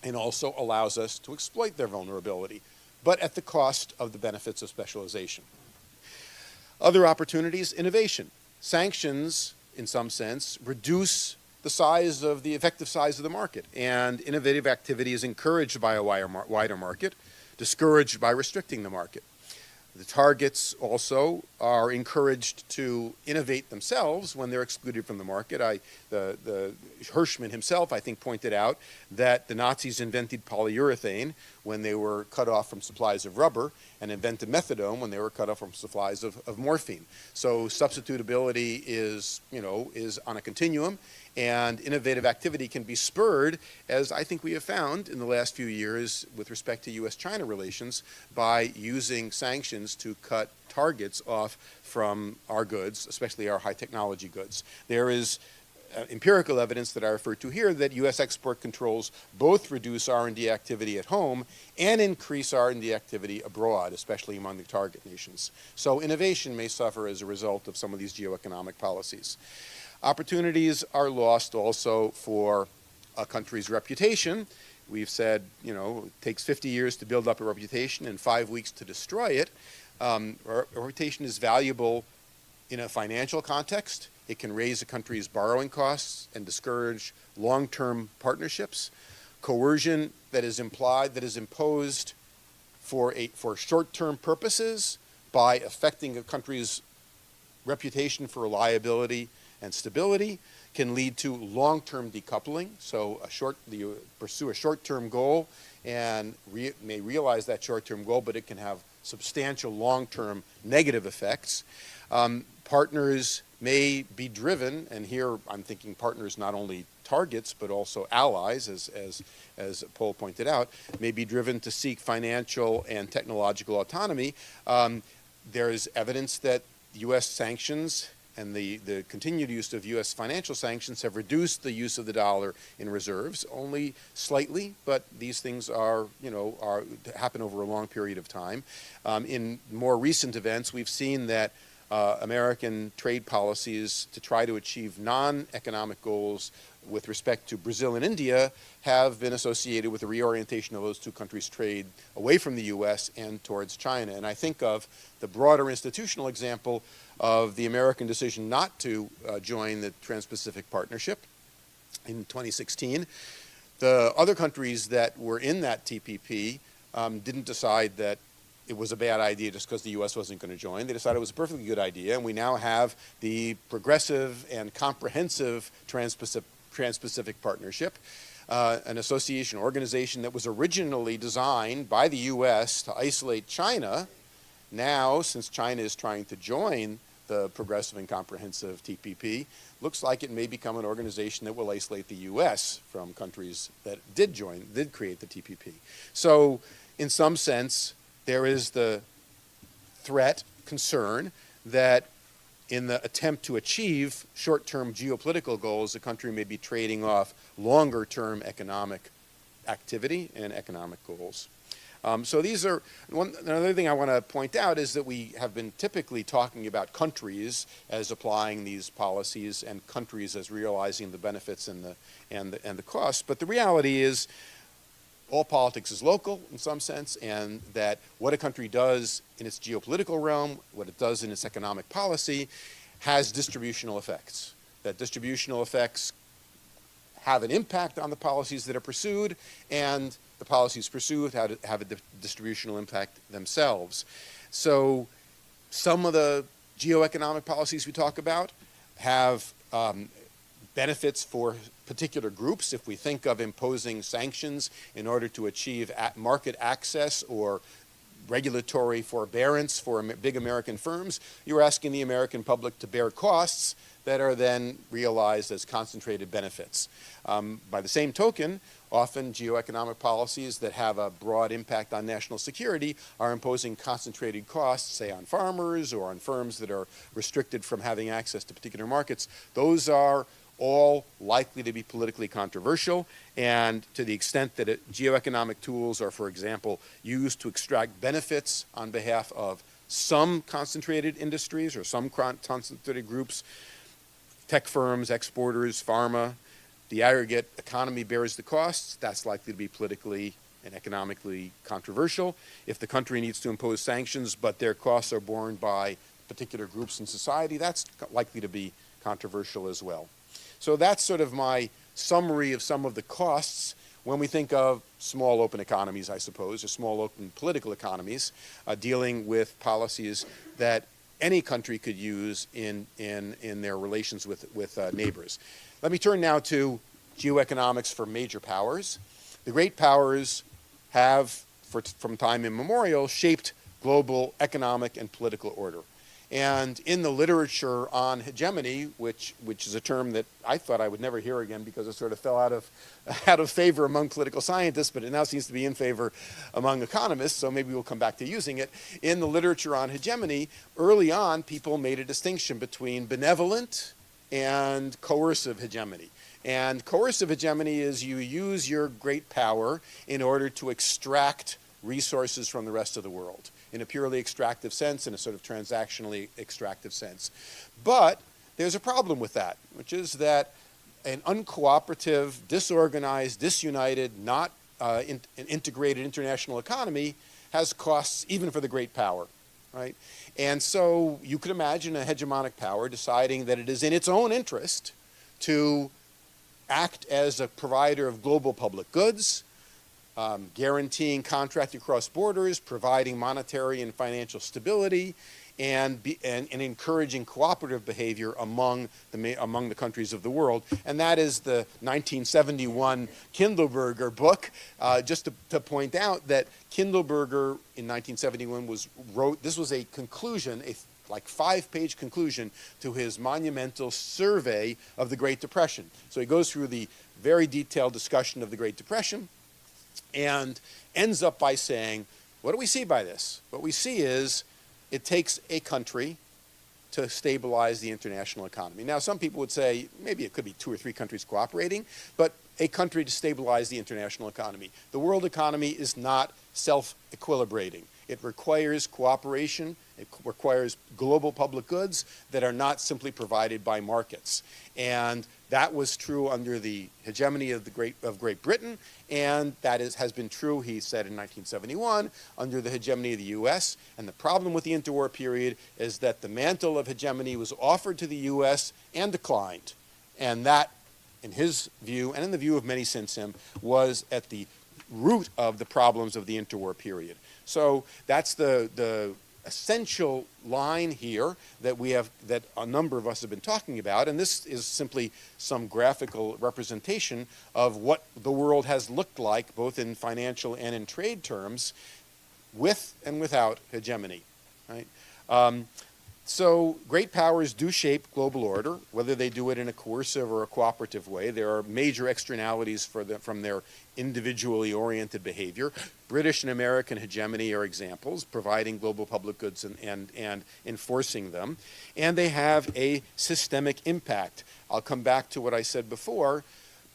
and also allows us to exploit their vulnerability, but at the cost of the benefits of specialization. Other opportunities, innovation. Sanctions, in some sense, reduce the effective size of the market, and innovative activity is encouraged by a wider market, discouraged by restricting the market. The targets also are encouraged to innovate themselves when they're excluded from the market. The Hirschman himself, I think, pointed out that the Nazis invented polyurethane when they were cut off from supplies of rubber, and invented methadone when they were cut off from supplies of morphine. So substitutability is on a continuum, and innovative activity can be spurred, as I think we have found in the last few years with respect to U.S.-China relations, by using sanctions to cut targets off from our goods, especially our high technology goods. There is empirical evidence that I refer to here that U.S. export controls both reduce R&D activity at home and increase R&D activity abroad, especially among the target nations. So innovation may suffer as a result of some of these geoeconomic policies. Opportunities are lost also for a country's reputation. We've said, it takes 50 years to build up a reputation and 5 weeks to destroy it. A reputation is valuable in a financial context. It can raise a country's borrowing costs and discourage long-term partnerships. Coercion that is imposed for short-term purposes by affecting a country's reputation for reliability and stability can lead to long-term decoupling. So you pursue a short-term goal and may realize that short-term goal, but it can have substantial long-term negative effects. Partners may be driven, and here I'm thinking partners not only targets but also allies, as Paul pointed out, may be driven to seek financial and technological autonomy. There is evidence that U.S. sanctions and the continued use of U.S. financial sanctions have reduced the use of the dollar in reserves, only slightly, but these things happen over a long period of time. In more recent events, we've seen that American trade policies to try to achieve non-economic goals with respect to Brazil and India have been associated with the reorientation of those two countries' trade away from the U.S. and towards China. And I think of the broader institutional example of the American decision not to join the Trans-Pacific Partnership in 2016. The other countries that were in that TPP didn't decide that it was a bad idea just because the U.S. wasn't going to join. They decided it was a perfectly good idea, and we now have the progressive and comprehensive Trans-Pacific Partnership, an association organization that was originally designed by the U.S. to isolate China. Now, since China is trying to join the progressive and comprehensive TPP, looks like it may become an organization that will isolate the U.S. from countries that did create the TPP. So, in some sense, there is the concern that in the attempt to achieve short-term geopolitical goals, a country may be trading off longer-term economic activity and economic goals. So these are, another thing I want to point out is that we have been typically talking about countries as applying these policies and countries as realizing the benefits and the costs. But the reality is all politics is local in some sense, and that what a country does in its geopolitical realm, what it does in its economic policy, has distributional effects. That distributional effects have an impact on the policies that are pursued, and the policies pursued have a distributional impact themselves. So some of the geoeconomic policies we talk about have benefits for particular groups. If we think of imposing sanctions in order to achieve market access or regulatory forbearance for big American firms, you're asking the American public to bear costs that are then realized as concentrated benefits. By the same token, often geoeconomic policies that have a broad impact on national security are imposing concentrated costs, say on farmers or on firms that are restricted from having access to particular markets. Those are all likely to be politically controversial, and to the extent that geoeconomic tools are, for example, used to extract benefits on behalf of some concentrated industries or some concentrated groups, tech firms, exporters, pharma, the aggregate economy bears the costs, that's likely to be politically and economically controversial. If the country needs to impose sanctions but their costs are borne by particular groups in society, that's likely to be controversial as well. So that's sort of my summary of some of the costs when we think of small open economies, I suppose, or small open political economies, dealing with policies that any country could use in their relations with neighbors. Let me turn now to geoeconomics for major powers. The great powers have, from time immemorial, shaped global economic and political order. And in the literature on hegemony, which is a term that I thought I would never hear again because it sort of fell out of favor among political scientists, but it now seems to be in favor among economists, so maybe we'll come back to using it. In the literature on hegemony, early on, people made a distinction between benevolent and coercive hegemony. And coercive hegemony is you use your great power in order to extract resources from the rest of the world, in a purely extractive sense, in a sort of transactionally extractive sense. But there's a problem with that, which is that an uncooperative, disorganized, disunited, not an integrated international economy has costs even for the great power, right? And so you could imagine a hegemonic power deciding that it is in its own interest to act as a provider of global public goods, guaranteeing contracting across borders, providing monetary and financial stability, and encouraging cooperative behavior among the countries of the world. And that is the 1971 Kindleberger book. Just to point out that Kindleberger in 1971 this was a conclusion, like 5-page conclusion to his monumental survey of the Great Depression. So he goes through the very detailed discussion of the Great Depression and ends up by saying, what do we see by this? What we see is it takes a country to stabilize the international economy. Now, some people would say maybe it could be 2 or 3 countries cooperating, but a country to stabilize the international economy. The world economy is not self-equilibrating. It requires cooperation. It requires global public goods that are not simply provided by markets. And that was true under the hegemony of Great Britain, and that has been true, he said in 1971, under the hegemony of the U.S. And the problem with the interwar period is that the mantle of hegemony was offered to the U.S. and declined. And that, in his view, and in the view of many since him, was at the root of the problems of the interwar period. So that's the essential line here that a number of us have been talking about, and this is simply some graphical representation of what the world has looked like, both in financial and in trade terms, with and without hegemony. Right? So great powers do shape global order, whether they do it in a coercive or a cooperative way. There are major externalities from their individually oriented behavior. British and American hegemony are examples, providing global public goods and enforcing them. And they have a systemic impact. I'll come back to what I said before.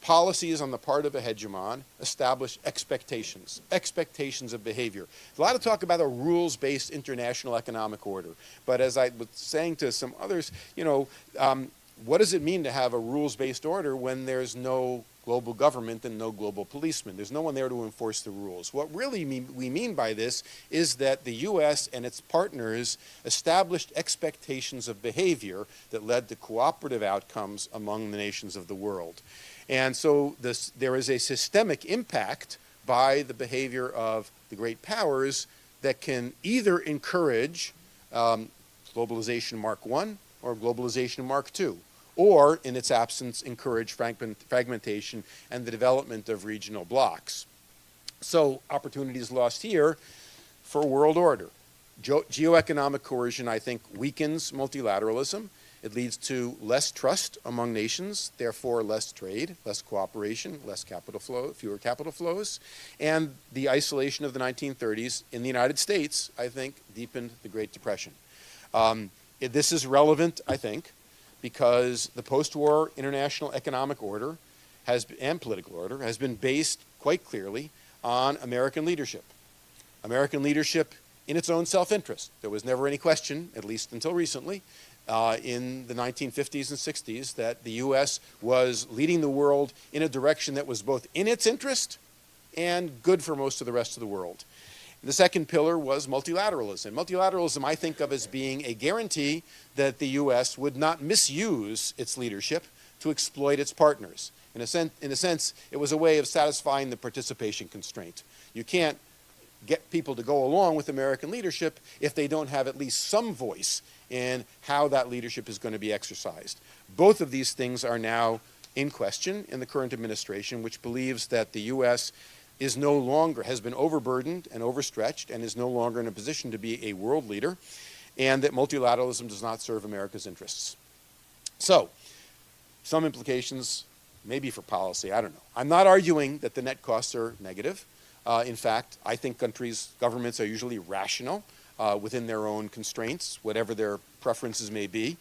policies on the part of a hegemon establish expectations of behavior. There's a lot of talk about a rules-based international economic order, but as I was saying to some others, what does it mean to have a rules-based order when there's no global government and no global policeman? There's no one there to enforce the rules. What really we mean by this is that the U.S. and its partners established expectations of behavior that led to cooperative outcomes among the nations of the world. And so there is a systemic impact by the behavior of the great powers that can either encourage globalization Mark I or globalization Mark II, or, in its absence, encourage fragmentation and the development of regional blocs. So opportunities lost here for world order. Geoeconomic coercion, I think, weakens multilateralism. It leads to less trust among nations, therefore less trade, less cooperation, less capital flow, fewer capital flows. And the isolation of the 1930s in the United States, I think, deepened the Great Depression. This is relevant, I think, because the post-war international economic order and political order has been based quite clearly on American leadership. American leadership in its own self-interest. There was never any question, at least until recently, in the 1950s and 60s, that the U.S. was leading the world in a direction that was both in its interest and good for most of the rest of the world. The second pillar was multilateralism. Multilateralism I think of as being a guarantee that the U.S. would not misuse its leadership to exploit its partners. In a sense, it was a way of satisfying the participation constraint. You can't get people to go along with American leadership if they don't have at least some voice in how that leadership is going to be exercised. Both of these things are now in question in the current administration, which believes that the U.S. has been overburdened and overstretched and is no longer in a position to be a world leader, and that multilateralism does not serve America's interests. So, some implications maybe for policy, I don't know. I'm not arguing that the net costs are negative. In fact, I think governments are usually rational within their own constraints, whatever their preferences may be,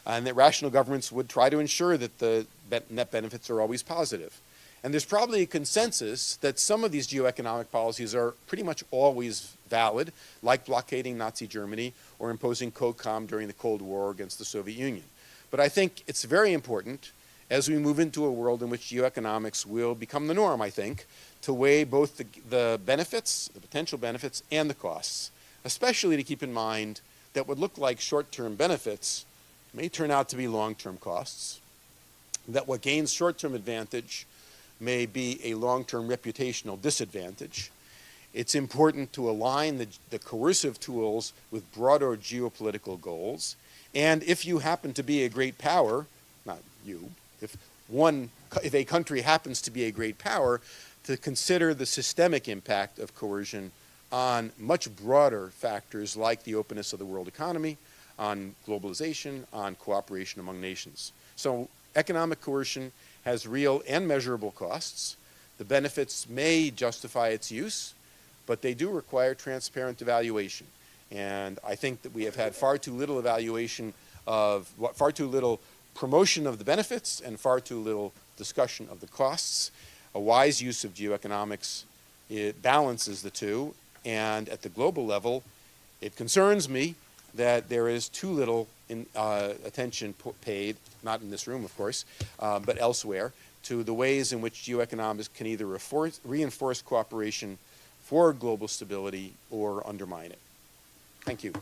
and that rational governments would try to ensure that the net benefits are always positive. And there's probably a consensus that some of these geoeconomic policies are pretty much always valid, like blockading Nazi Germany or imposing COCOM during the Cold War against the Soviet Union. But I think it's very important, as we move into a world in which geoeconomics will become the norm, I think, to weigh both the benefits, the potential benefits, and the costs, especially to keep in mind that what look like short-term benefits may turn out to be long-term costs, that what gains short-term advantage may be a long-term reputational disadvantage. It's important to align the coercive tools with broader geopolitical goals. And if you happen to be a great power, not you, if a country happens to be a great power, to consider the systemic impact of coercion on much broader factors like the openness of the world economy, on globalization, on cooperation among nations. So economic coercion has real and measurable costs. The benefits may justify its use, but they do require transparent evaluation. And I think that we have had far too little promotion of the benefits and far too little discussion of the costs. A wise use of geoeconomics, it balances the two, and at the global level, it concerns me that there is too little attention paid, not in this room, of course, but elsewhere, to the ways in which geoeconomics can either reinforce cooperation for global stability or undermine it. Thank you.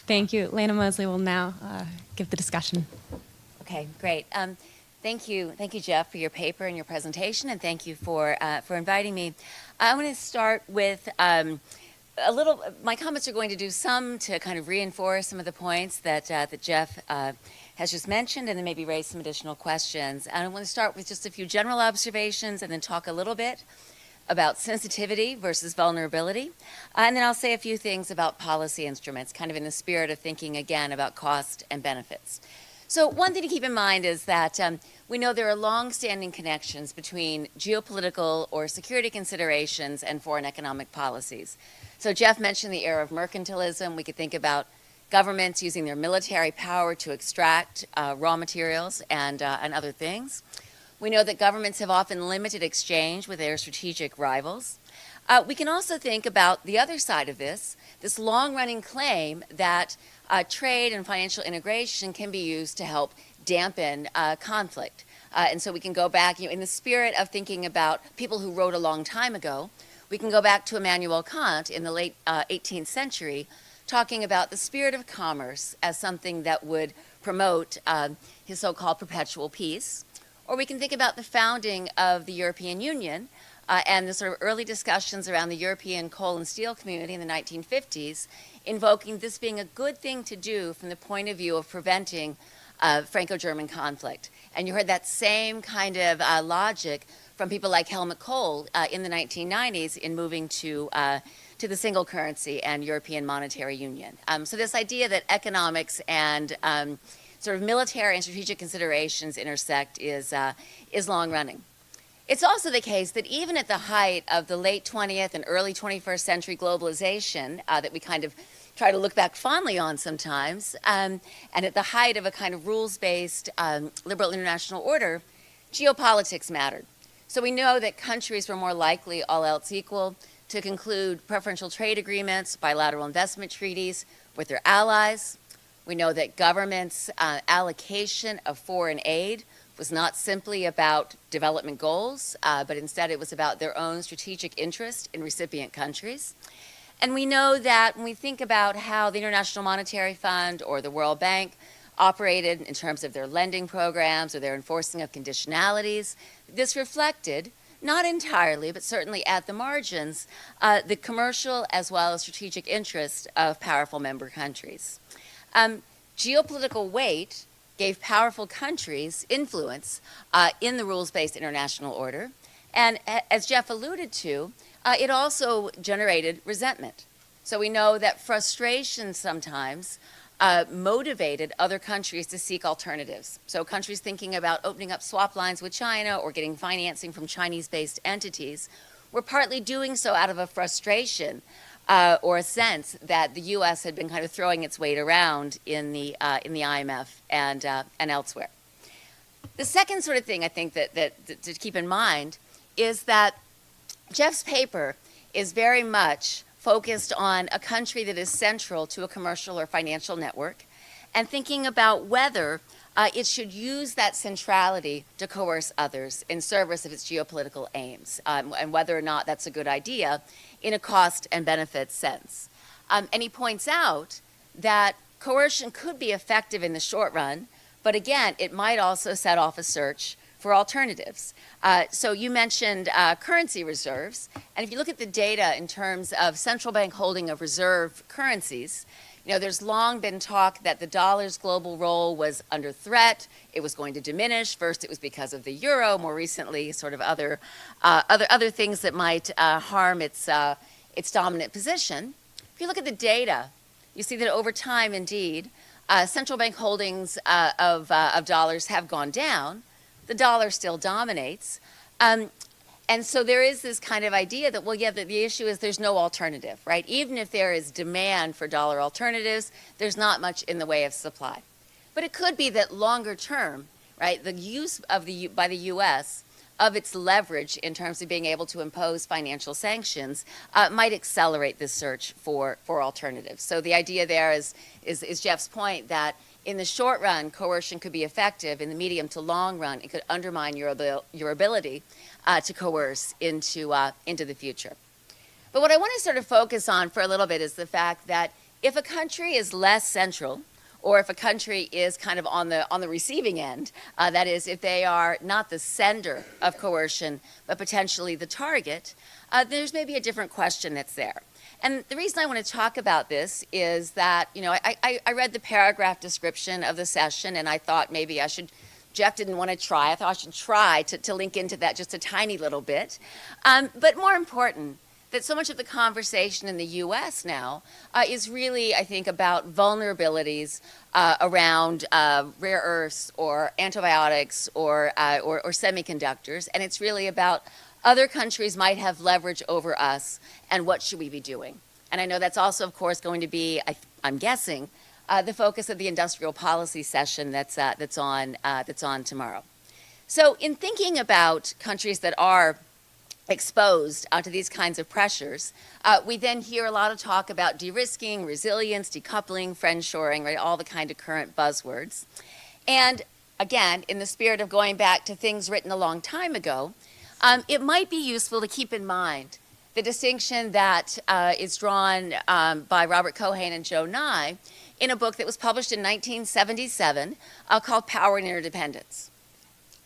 Thank you. Lana Mosley will now give the discussion. Okay, great. Thank you, Jeff, for your paper and your presentation, and thank you for inviting me. I want to start with my comments are going to do some to kind of reinforce some of the points that Jeff has just mentioned, and then maybe raise some additional questions. And I want to start with just a few general observations and then talk a little bit about sensitivity versus vulnerability. And then I'll say a few things about policy instruments, kind of in the spirit of thinking again about cost and benefits. So one thing to keep in mind is that we know there are long-standing connections between geopolitical or security considerations and foreign economic policies. So Jeff mentioned the era of mercantilism. We could think about governments using their military power to extract raw materials and other things. We know that governments have often limited exchange with their strategic rivals. We can also think about the other side of this long-running claim that trade and financial integration can be used to help dampen conflict. And so we can go back, in the spirit of thinking about people who wrote a long time ago, we can go back to Immanuel Kant in the late 18th century, talking about the spirit of commerce as something that would promote his so-called perpetual peace. Or we can think about the founding of the European Union and the sort of early discussions around the European coal and steel community in the 1950s, invoking this being a good thing to do from the point of view of preventing Franco-German conflict. And you heard that same kind of logic from people like Helmut Kohl in the 1990s in moving to the single currency and European monetary union. So this idea that economics and sort of military and strategic considerations intersect is long running. It's also the case that even at the height of the late 20th and early 21st century globalization that we kind of try to look back fondly on sometimes, and at the height of a kind of rules-based liberal international order, geopolitics mattered. So we know that countries were more likely, all else equal, to conclude preferential trade agreements, bilateral investment treaties with their allies. We know that governments' allocation of foreign aid was not simply about development goals, but instead it was about their own strategic interest in recipient countries. And we know that when we think about how the International Monetary Fund or the World Bank operated in terms of their lending programs or their enforcing of conditionalities, this reflected, not entirely, but certainly at the margins, the commercial as well as strategic interest of powerful member countries. Geopolitical weight gave powerful countries influence in the rules-based international order. And as Jeff alluded to, it also generated resentment. So we know that frustration sometimes motivated other countries to seek alternatives. So countries thinking about opening up swap lines with China or getting financing from Chinese-based entities were partly doing so out of a frustration or a sense that the U.S. had been kind of throwing its weight around in the IMF and elsewhere. The second sort of thing I think that to keep in mind is that Jeff's paper is very much focused on a country that is central to a commercial or financial network and thinking about whether it should use that centrality to coerce others in service of its geopolitical aims, and whether or not that's a good idea in a cost and benefit sense. And he points out that coercion could be effective in the short run, but again, it might also set off a search for alternatives. So you mentioned currency reserves, and if you look at the data in terms of central bank holding of reserve currencies, there's long been talk that the dollar's global role was under threat. It was going to diminish. First, it was because of the euro. More recently, sort of other things that might harm its dominant position. If you look at the data, you see that over time, indeed, central bank holdings of dollars have gone down. The dollar still dominates. And so there is this kind of idea that, well, yeah, the issue is there's no alternative, right? Even if there is demand for dollar alternatives, there's not much in the way of supply. But it could be that longer term, right, the use of by the U.S. of its leverage in terms of being able to impose financial sanctions might accelerate this search for alternatives. So the idea there is Jeff's point that in the short run, coercion could be effective. In the medium to long run, it could undermine your ability to coerce into the future. But what I want to sort of focus on for a little bit is the fact that if a country is less central, or if a country is kind of on the receiving end, that is, if they are not the sender of coercion, but potentially the target, there's maybe a different question that's there. And the reason I want to talk about this is that, I read the paragraph description of the session, and I thought maybe I should, Jeff didn't want to try, I thought I should try to link into that just a tiny little bit. But more important, that so much of the conversation in the U.S. now is really, I think, about vulnerabilities around rare earths or antibiotics or semiconductors, and it's really about other countries might have leverage over us, and what should we be doing? And I know that's also, of course, going to be, I'm guessing, the focus of the industrial policy session that's on tomorrow. So in thinking about countries that are exposed to these kinds of pressures, we then hear a lot of talk about de-risking, resilience, decoupling, friendshoring, right, all the kind of current buzzwords. And again, in the spirit of going back to things written a long time ago, it might be useful to keep in mind the distinction that is drawn by Robert Cohen and Joe Nye in a book that was published in 1977 called Power and Interdependence.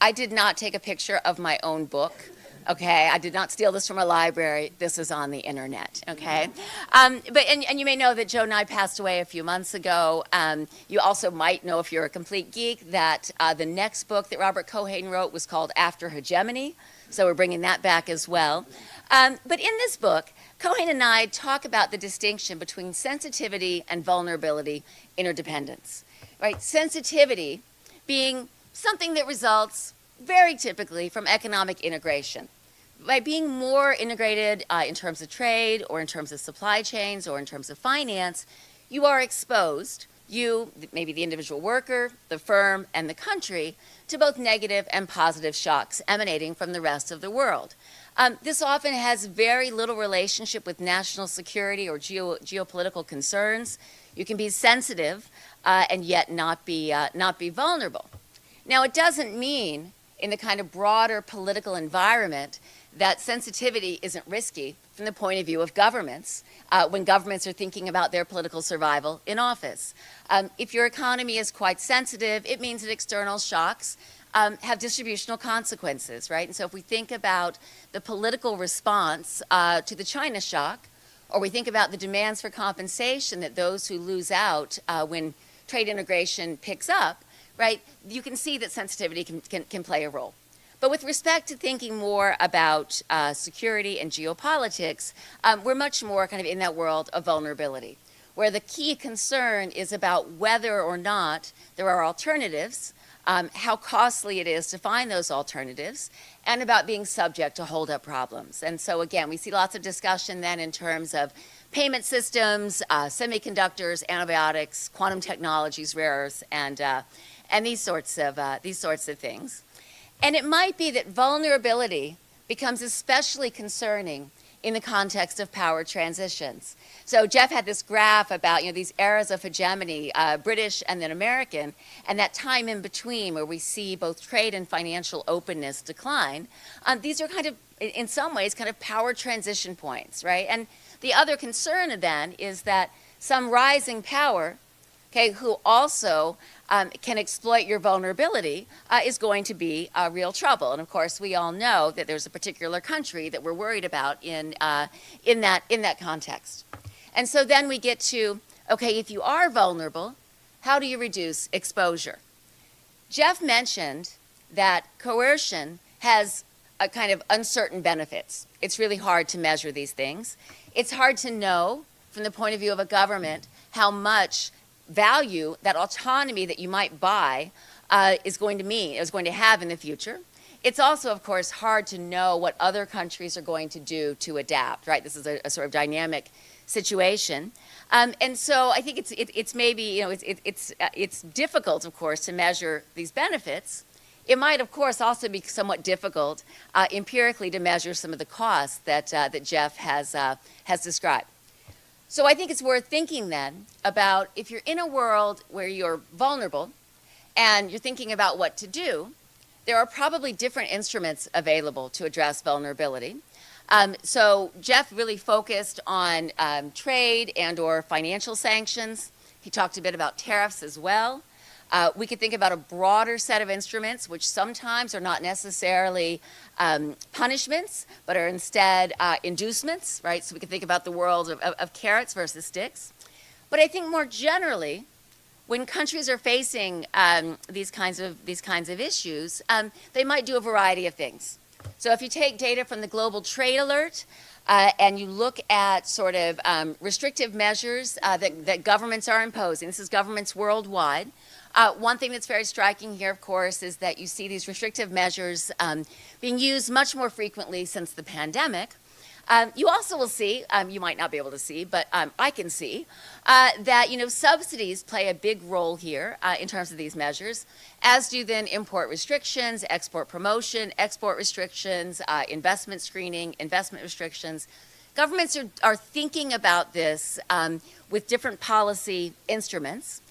I did not take a picture of my own book. Okay, I did not steal this from a library. This is on the internet. Okay, and you may know that Joe Nye passed away a few months ago. You also might know, if you're a complete geek, that the next book that Robert Cohen wrote was called After Hegemony. So we're bringing that back as well. But in this book, Cohen and I talk about the distinction between sensitivity and vulnerability interdependence. Right, sensitivity being something that results very typically from economic integration. By being more integrated in terms of trade or in terms of supply chains or in terms of finance, you are exposed, you, maybe the individual worker, the firm, and the country, to both negative and positive shocks emanating from the rest of the world. This often has very little relationship with national security or geopolitical concerns. You can be sensitive and yet not be vulnerable. Now, it doesn't mean, in the kind of broader political environment, that sensitivity isn't risky from the point of view of governments when governments are thinking about their political survival in office. If your economy is quite sensitive, it means that external shocks have distributional consequences, right? And so if we think about the political response to the China shock, or we think about the demands for compensation that those who lose out when trade integration picks up, right, you can see that sensitivity can play a role. But with respect to thinking more about security and geopolitics, we're much more kind of in that world of vulnerability, where the key concern is about whether or not there are alternatives, how costly it is to find those alternatives, and about being subject to hold-up problems. And so again, we see lots of discussion then in terms of payment systems, semiconductors, antibiotics, quantum technologies, rare earths, and these sorts of things. And it might be that vulnerability becomes especially concerning in the context of power transitions. So Jeff had this graph about, these eras of hegemony, British and then American, and that time in between where we see both trade and financial openness decline. These are kind of, in some ways, kind of power transition points, right? And the other concern then is that some rising power, okay, who also can exploit your vulnerability is going to be real trouble. And of course, we all know that there's a particular country that we're worried about in that context. And so then we get to, okay, if you are vulnerable, how do you reduce exposure? Jeff mentioned that coercion has a kind of uncertain benefits. It's really hard to measure these things. It's hard to know, from the point of view of a government, how much value that autonomy that you might buy is going to have in the future. It's also, of course, hard to know what other countries are going to do to adapt, right? This is a sort of dynamic situation. And so I think it's maybe, it's difficult, of course, to measure these benefits. It might, of course, also be somewhat difficult empirically to measure some of the costs that Jeff has described. So I think it's worth thinking then about, if you're in a world where you're vulnerable and you're thinking about what to do, there are probably different instruments available to address vulnerability. So Jeff really focused on trade and or financial sanctions. He talked a bit about tariffs as well. We could think about a broader set of instruments, which sometimes are not necessarily punishments, but are instead inducements, right? So we could think about the world of carrots versus sticks. But I think more generally, when countries are facing these kinds of issues, they might do a variety of things. So if you take data from the Global Trade Alert and you look at sort of restrictive measures that governments are imposing, this is governments worldwide. One thing that's very striking here, of course, is that you see these restrictive measures being used much more frequently since the pandemic. You also will see, you might not be able to see, but I can see, that subsidies play a big role here in terms of these measures, as do then import restrictions, export promotion, export restrictions, investment screening, investment restrictions. Governments are thinking about this with different policy instruments.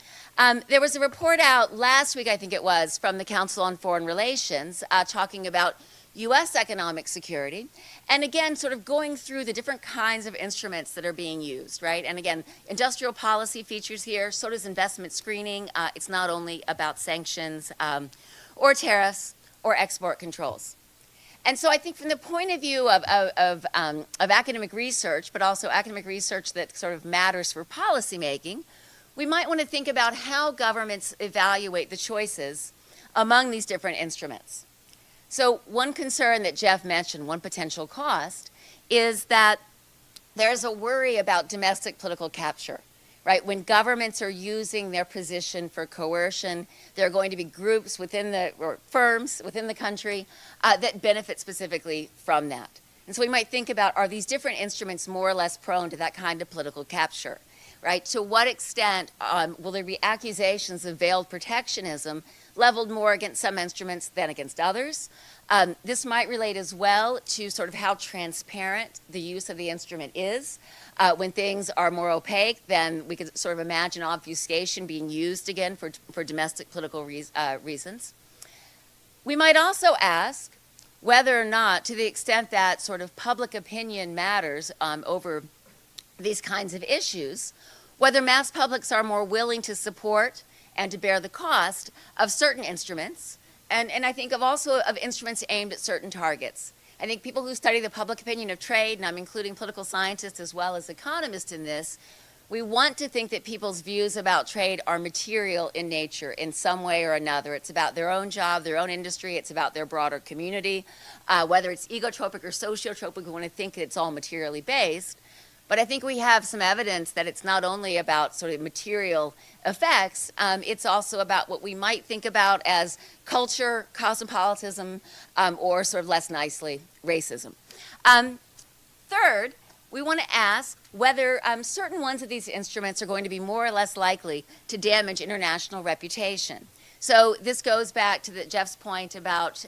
There was a report out last week, I think it was, from the Council on Foreign Relations talking about U.S. economic security, and again, sort of going through the different kinds of instruments that are being used, right? And again, industrial policy features here, so does investment screening. It's not only about sanctions or tariffs or export controls. And so I think from the point of view of academic research, but also academic research that sort of matters for policymaking, we might want to think about how governments evaluate the choices among these different instruments. So one concern that Jeff mentioned, one potential cost, is that there's a worry about domestic political capture, right? When governments are using their position for coercion, there are going to be groups or firms within the country that benefit specifically from that. And so we might think about, are these different instruments more or less prone to that kind of political capture, right? To what extent will there be accusations of veiled protectionism leveled more against some instruments than against others? This might relate as well to sort of how transparent the use of the instrument is. When things are more opaque, then we could sort of imagine obfuscation being used again for domestic political reasons. We might also ask whether or not, to the extent that sort of public opinion matters over these kinds of issues, whether mass publics are more willing to support and to bear the cost of certain instruments, and I think also of instruments aimed at certain targets. I think people who study the public opinion of trade, and I'm including political scientists as well as economists in this, we want to think that people's views about trade are material in nature in some way or another. It's about their own job, their own industry, it's about their broader community. Whether it's egotropic or sociotropic, we want to think that it's all materially based. But I think we have some evidence that it's not only about sort of material effects, it's also about what we might think about as culture, cosmopolitanism, or sort of less nicely, racism. Third, we want to ask whether certain ones of these instruments are going to be more or less likely to damage international reputation. So this goes back to Jeff's point about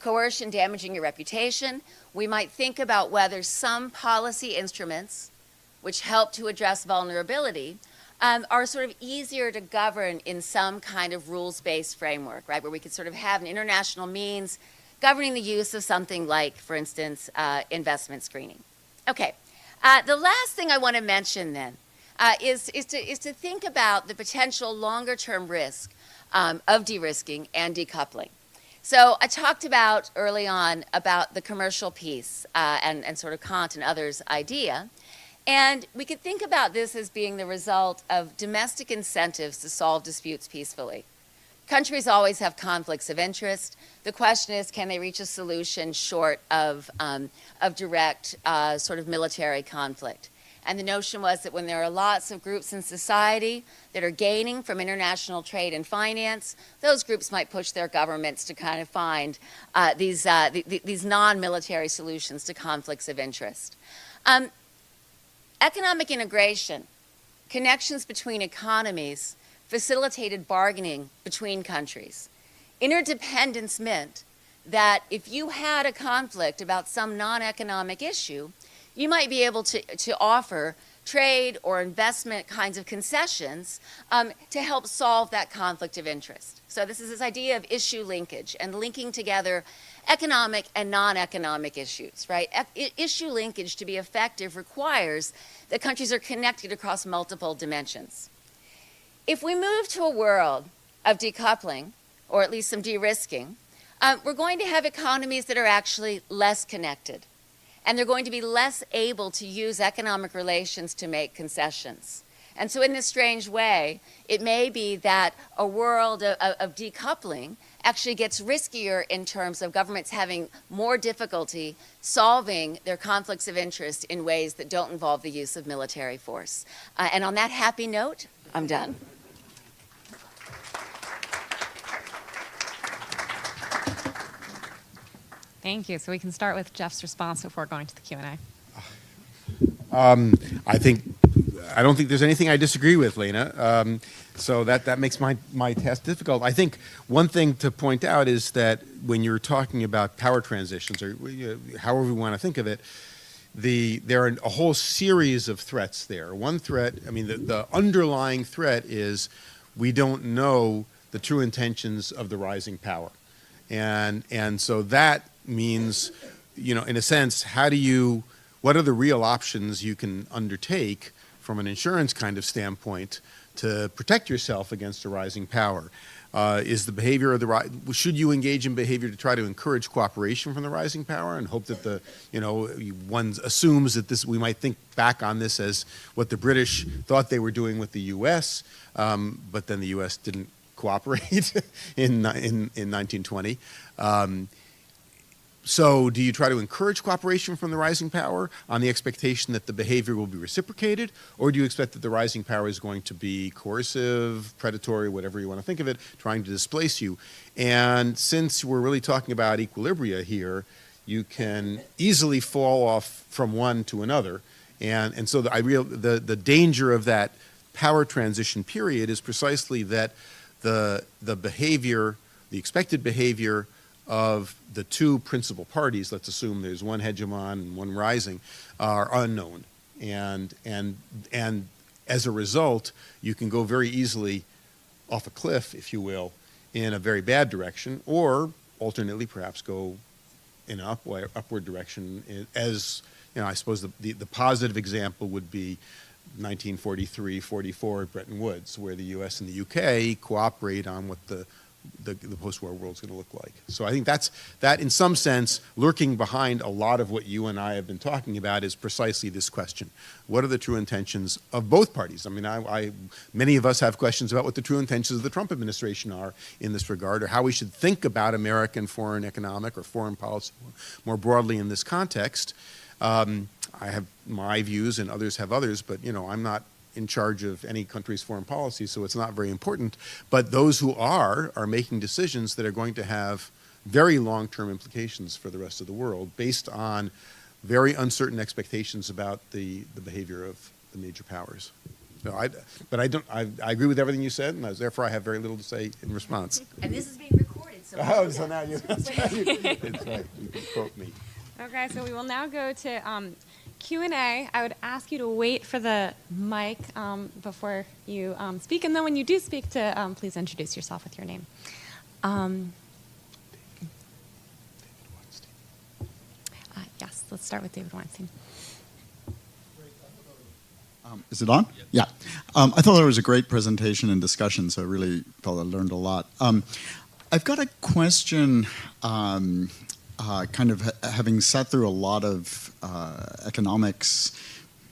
coercion damaging your reputation. We might think about whether some policy instruments which help to address vulnerability are sort of easier to govern in some kind of rules-based framework, right, where we could sort of have an international means governing the use of something like, for instance, investment screening. Okay, the last thing I want to mention then is to think about the potential longer-term risk of de-risking and decoupling. So I talked about early on about the commercial piece and sort of Kant and others' idea. And we could think about this as being the result of domestic incentives to solve disputes peacefully. Countries always have conflicts of interest. The question is, can they reach a solution short of direct sort of military conflict? And the notion was that when there are lots of groups in society that are gaining from international trade and finance, those groups might push their governments to kind of find these non-military solutions to conflicts of interest. Economic integration, connections between economies, facilitated bargaining between countries. Interdependence meant that if you had a conflict about some non-economic issue, you might be able to offer trade or investment kinds of concessions to help solve that conflict of interest. So this is this idea of issue linkage and linking together economic and non-economic issues, right? Issue linkage to be effective requires that countries are connected across multiple dimensions. If we move to a world of decoupling, or at least some de-risking, we're going to have economies that are actually less connected. And they're going to be less able to use economic relations to make concessions. And so in this strange way, it may be that a world of decoupling actually gets riskier in terms of governments having more difficulty solving their conflicts of interest in ways that don't involve the use of military force. And on that happy note, I'm done. Thank you. So we can start with Jeff's response before going to the Q&A. I don't think there's anything I disagree with, Lena. So that makes my task difficult. I think one thing to point out is that when you're talking about power transitions, or however we want to think of it, there are a whole series of threats there. One threat, I mean, the underlying threat is we don't know the true intentions of the rising power. And so that means, in a sense, what are the real options you can undertake from an insurance kind of standpoint to protect yourself against a rising power? Is the behavior of should you engage in behavior to try to encourage cooperation from the rising power and hope that one assumes that we might think back on this as what the British thought they were doing with the U.S., but then the U.S. didn't cooperate in 1920. So do you try to encourage cooperation from the rising power on the expectation that the behavior will be reciprocated, or do you expect that the rising power is going to be coercive, predatory, whatever you want to think of it, trying to displace you? And since we're really talking about equilibria here, you can easily fall off from one to another. And so the danger of that power transition period is precisely that the behavior, the expected behavior of the two principal parties, let's assume there's one hegemon and one rising, are unknown. And as a result, you can go very easily off a cliff, if you will, in a very bad direction, or alternately perhaps go in an upward direction. As I suppose the positive example would be 1943-44 at Bretton Woods, where the U.S. and the U.K. cooperate on what the post-war world is going to look like. So I think that in some sense, lurking behind a lot of what you and I have been talking about is precisely this question. What are the true intentions of both parties? I mean, many of us have questions about what the true intentions of the Trump administration are in this regard, or how we should think about American foreign economic or foreign policy more broadly in this context. I have my views and others have others, but I'm not in charge of any country's foreign policy, so it's not very important. But those who are making decisions that are going to have very long-term implications for the rest of the world based on very uncertain expectations about the behavior of the major powers. So I agree with everything you said, and therefore I have very little to say in response. And this is being recorded, so so now that's right. You can quote me. Okay, so we will now go to Q&A. I would ask you to wait for the mic before you speak, and then when you do speak, to please introduce yourself with your name. Yes, let's start with David Weinstein. Is it on? Yeah. I thought there was a great presentation and discussion, so I really felt I learned a lot. I've got a question. Kind of having sat through a lot of economics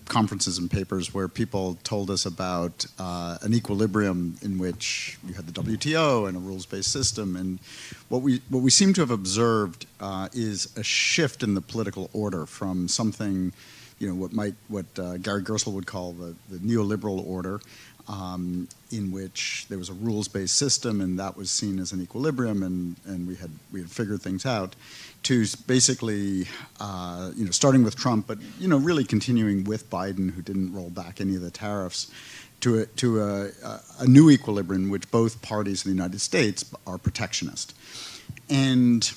conferences and papers where people told us about an equilibrium in which you had the WTO and a rules-based system, and what we seem to have observed is a shift in the political order from something, what Gary Gerstle would call the neoliberal order, in which there was a rules-based system and that was seen as an equilibrium, and we had figured things out, to basically, starting with Trump, but really continuing with Biden, who didn't roll back any of the tariffs, to a new equilibrium in which both parties in the United States are protectionist. And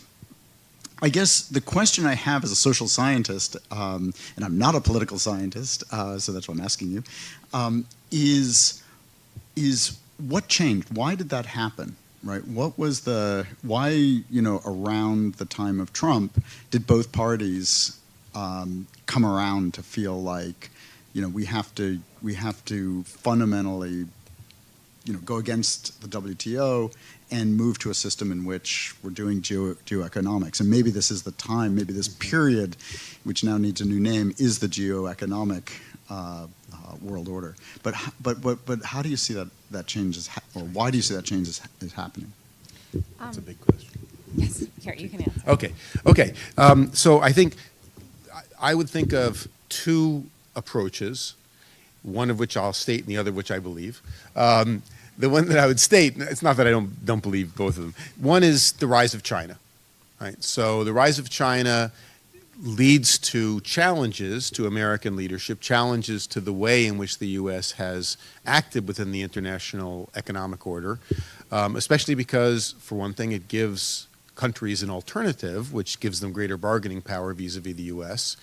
I guess the question I have as a social scientist, and I'm not a political scientist, so that's what I'm asking you, is what changed? Why did that happen? Right? What was why, around the time of Trump, did both parties come around to feel like, we have to fundamentally, go against the WTO and move to a system in which we're doing geoeconomics? And maybe this is the time, maybe this period, which now needs a new name, is the geoeconomic world order. But how do you see that change or why do you see that change is happening? That's a big question. Yes, here, you can answer. Okay. So I think I would think of two approaches, one of which I'll state and the other of which I believe. The one that I would state, it's not that I don't believe both of them. One is the rise of China, right? So the rise of China leads to challenges to American leadership, challenges to the way in which the U.S. has acted within the international economic order, especially because, for one thing, it gives countries an alternative, which gives them greater bargaining power vis-a-vis the U.S.,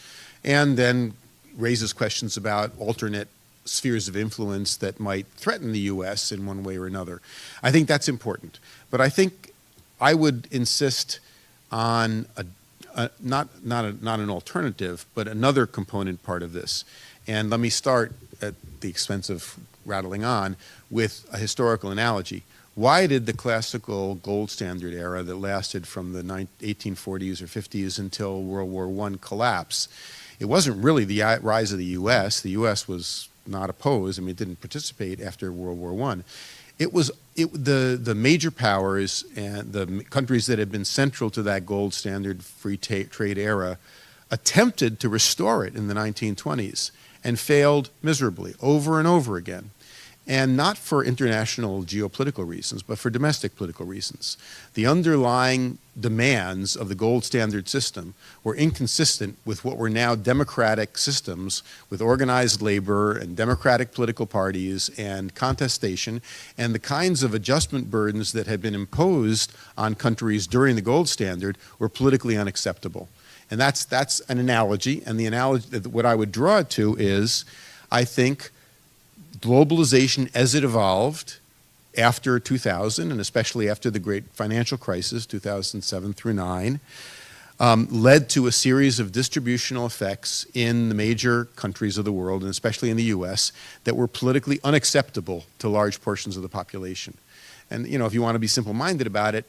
and then raises questions about alternate spheres of influence that might threaten the U.S. in one way or another. I think that's important. But I think I would insist on not an alternative, but another component part of this. And let me start, at the expense of rattling on, with a historical analogy. Why did the classical gold standard era that lasted from the 1840s or 50s until World War I collapse? It wasn't really the rise of the U.S. The U.S. was not opposed. I mean, it didn't participate after World War I. It was the major powers and the countries that had been central to that gold standard free trade era attempted to restore it in the 1920s and failed miserably over and over again. And not for international geopolitical reasons, but for domestic political reasons. The underlying demands of the gold standard system were inconsistent with what were now democratic systems with organized labor and democratic political parties and contestation, and the kinds of adjustment burdens that had been imposed on countries during the gold standard were politically unacceptable. And that's an analogy, and the analogy, what I would draw it to is, I think, globalization as it evolved after 2000, and especially after the great financial crisis, 2007 through 9, led to a series of distributional effects in the major countries of the world, and especially in the U.S., that were politically unacceptable to large portions of the population. And, you know, if you want to be simple-minded about it,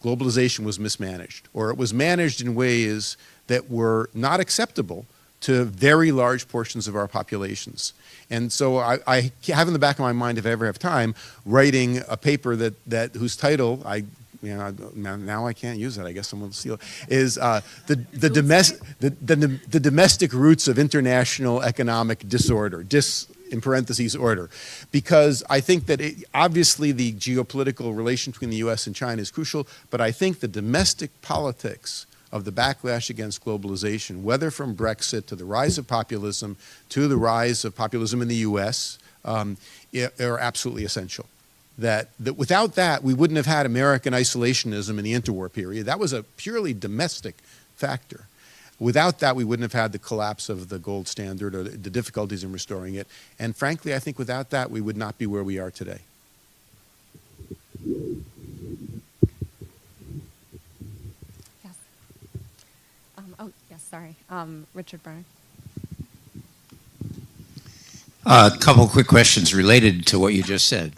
globalization was mismanaged, or it was managed in ways that were not acceptable to very large portions of our populations. And so I have in the back of my mind, if I ever have time, writing a paper whose title, now I can't use it, I guess someone will steal it, is the domestic roots of international economic disorder, in parentheses, order. Because I think that obviously the geopolitical relation between the U.S. and China is crucial, but I think the domestic politics of the backlash against globalization, whether from Brexit to the rise of populism to the rise of populism in the U.S., are absolutely essential. That without that, we wouldn't have had American isolationism in the interwar period. That was a purely domestic factor. Without that, we wouldn't have had the collapse of the gold standard or the difficulties in restoring it. And frankly, I think without that, we would not be where we are today. Sorry, Richard Byrne. A couple quick questions related to what you just said.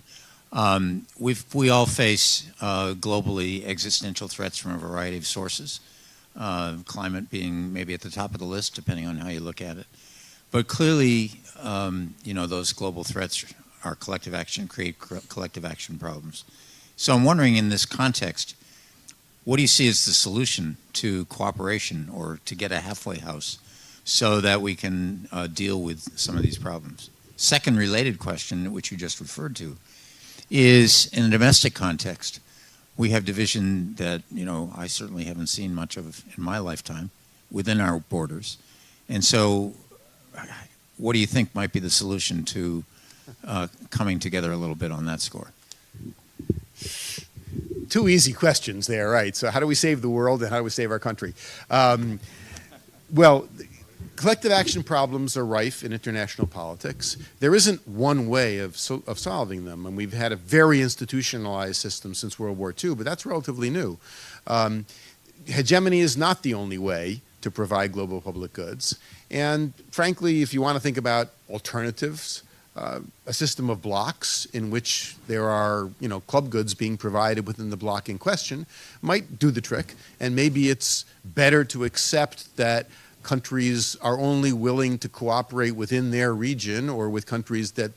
We all face globally existential threats from a variety of sources, climate being maybe at the top of the list, depending on how you look at it. But clearly, those global threats are collective action, create collective action problems. So I'm wondering, in this context, what do you see as the solution to cooperation, or to get a halfway house so that we can deal with some of these problems? Second related question, which you just referred to, is in a domestic context, we have division that, I certainly haven't seen much of in my lifetime within our borders. And so what do you think might be the solution to coming together a little bit on that score? Two easy questions there, right? So how do we save the world and how do we save our country? Well, collective action problems are rife in international politics. There isn't one way of solving them, and we've had a very institutionalized system since World War II, but that's relatively new. Hegemony is not the only way to provide global public goods. And frankly, if you want to think about alternatives, a system of blocks in which there are, club goods being provided within the block in question might do the trick. And maybe it's better to accept that countries are only willing to cooperate within their region or with countries that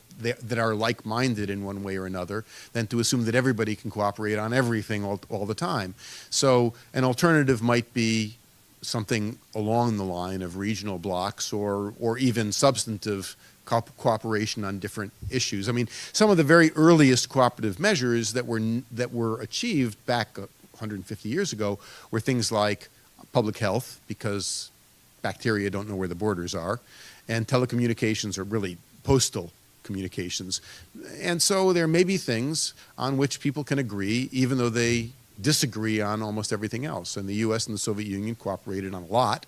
are like-minded in one way or another than to assume that everybody can cooperate on everything all the time. So an alternative might be something along the line of regional blocks or even substantive cooperation on different issues. I mean, some of the very earliest cooperative measures that were achieved back 150 years ago were things like public health, because bacteria don't know where the borders are, and telecommunications are really postal communications. And so there may be things on which people can agree, even though they disagree on almost everything else. And the U.S. and the Soviet Union cooperated on a lot,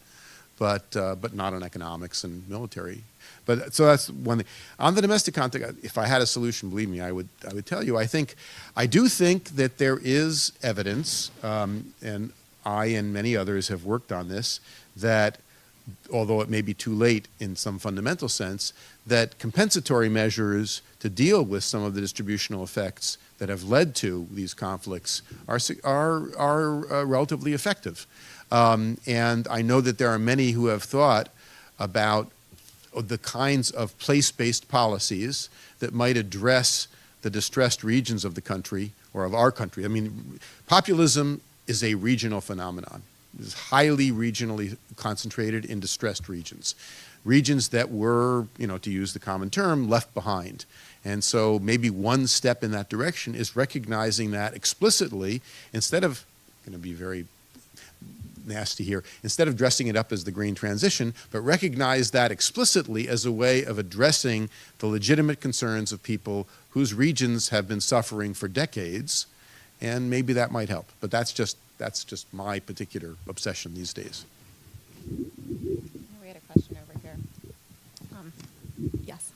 but not on economics and military. But so that's one thing. On the domestic context, if I had a solution, believe me, I would tell you. I do think that there is evidence, and I and many others have worked on this, that although it may be too late in some fundamental sense, that compensatory measures to deal with some of the distributional effects that have led to these conflicts are relatively effective. And I know that there are many who have thought about the kinds of place-based policies that might address the distressed regions of the country, or of our country. I mean, populism is a regional phenomenon. It is highly regionally concentrated in distressed regions. Regions that were, to use the common term, left behind. And so maybe one step in that direction is recognizing that explicitly, instead of, going to be very nasty here, instead of dressing it up as the green transition, but recognize that explicitly as a way of addressing the legitimate concerns of people whose regions have been suffering for decades, and maybe that might help. But that's just my particular obsession these days. We had a question over here. Yes.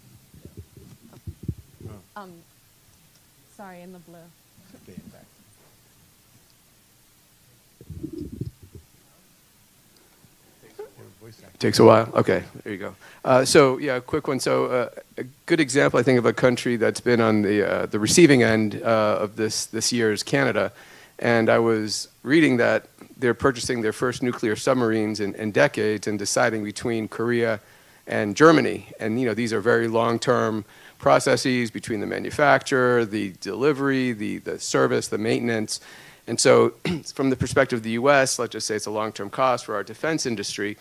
Sorry, in the blue. Takes a while. Okay, there you go. So yeah, a quick one. So a good example, I think, of a country that's been on the receiving end of this year is Canada, and I was reading that they're purchasing their first nuclear submarines in decades and deciding between Korea and Germany, and these are very long-term processes between the manufacturer, the delivery, the service, the maintenance. And so from the perspective of the U.S., let's just say it's a long-term cost for our defense industry.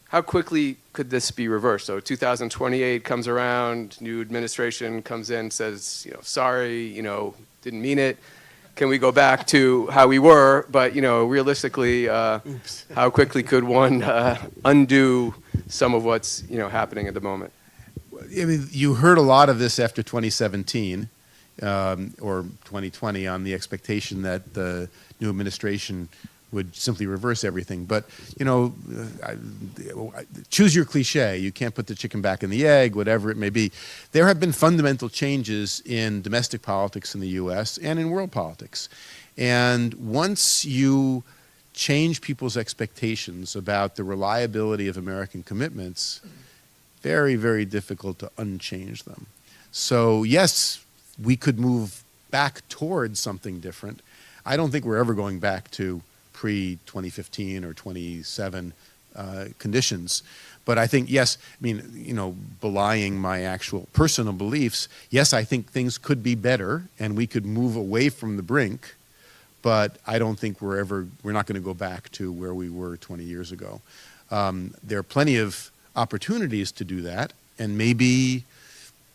How quickly could this be reversed? So 2028 comes around, new administration comes in, says, sorry, didn't mean it. Can we go back to how we were? But, realistically, how quickly could one undo some of what's, happening at the moment? I mean, you heard a lot of this after 2017 or 2020 on the expectation that the new administration would simply reverse everything. But, choose your cliche. You can't put the chicken back in the egg, whatever it may be. There have been fundamental changes in domestic politics in the U.S. and in world politics. And once you change people's expectations about the reliability of American commitments, very, very difficult to unchange them. So, yes, we could move back towards something different. I don't think we're ever going back to pre-2015 or 27 conditions. But I think, yes, belying my actual personal beliefs, yes, I think things could be better and we could move away from the brink, but I don't think we're not going to go back to where we were 20 years ago. There are plenty of opportunities to do that, and maybe,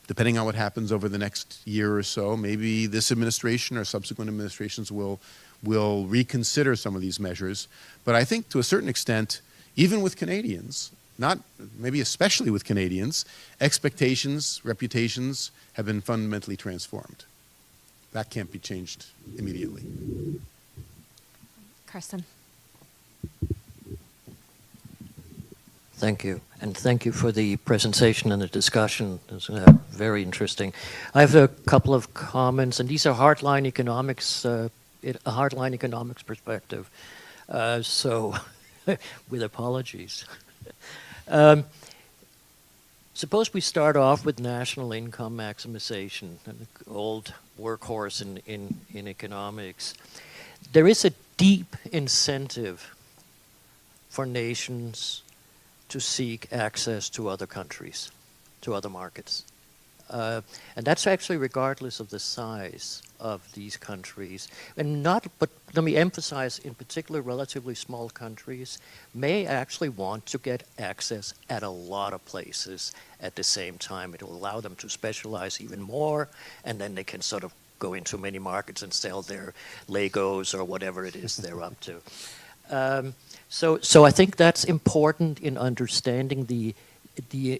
depending on what happens over the next year or so, maybe this administration or subsequent administrations will reconsider some of these measures. But I think to a certain extent, even with Canadians, maybe especially with Canadians, expectations, reputations have been fundamentally transformed. That can't be changed immediately. Carsten. Thank you. And thank you for the presentation and the discussion. It's very interesting. I have a couple of comments, and these are hardline economics, a hardline economics perspective. So, with apologies. Suppose we start off with national income maximization, an old workhorse in economics. There is a deep incentive for nations to seek access to other countries, to other markets. And that's actually regardless of the size of these countries. But let me emphasize, in particular, relatively small countries may actually want to get access at a lot of places at the same time. It will allow them to specialize even more, and then they can sort of go into many markets and sell their Legos or whatever it is they're up to. So I think that's important in understanding the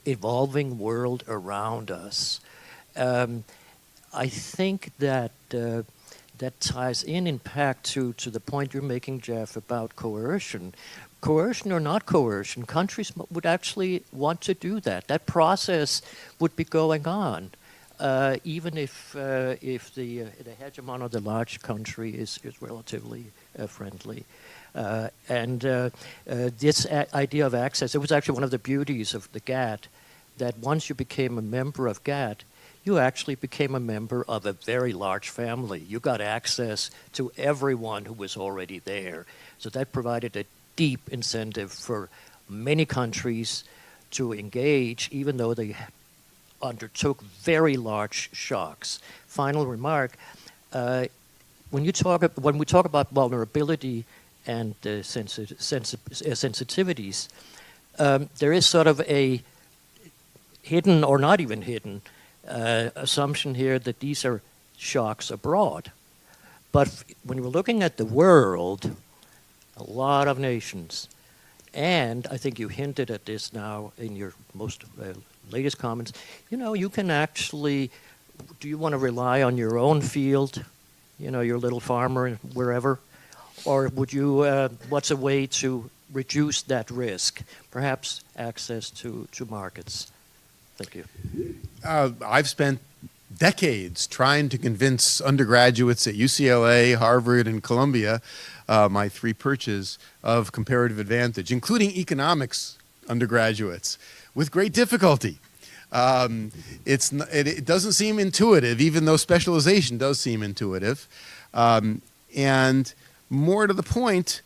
evolving world around us. I think that that ties in fact, to the point you're making, Jeff, about coercion. Coercion or not coercion, countries would actually want to do that. That process would be going on, even if the hegemon of the large country is relatively friendly. This idea of access, it was actually one of the beauties of the GATT, that once you became a member of GATT, you actually became a member of a very large family. You got access to everyone who was already there. So that provided a deep incentive for many countries to engage, even though they undertook very large shocks. Final remark, when we talk about vulnerability and sensitivities, there is sort of a hidden or not even hidden assumption here that these are shocks abroad. But when we're looking at the world, a lot of nations, and I think you hinted at this now in your most latest comments, you can actually, do you want to rely on your own field, your little farmer wherever, or would you, what's a way to reduce that risk? Perhaps access to markets. Thank you. I've spent decades trying to convince undergraduates at UCLA, Harvard, and Columbia, my three perches, of comparative advantage, including economics undergraduates, with great difficulty. It doesn't seem intuitive, even though specialization does seem intuitive. And more to the point,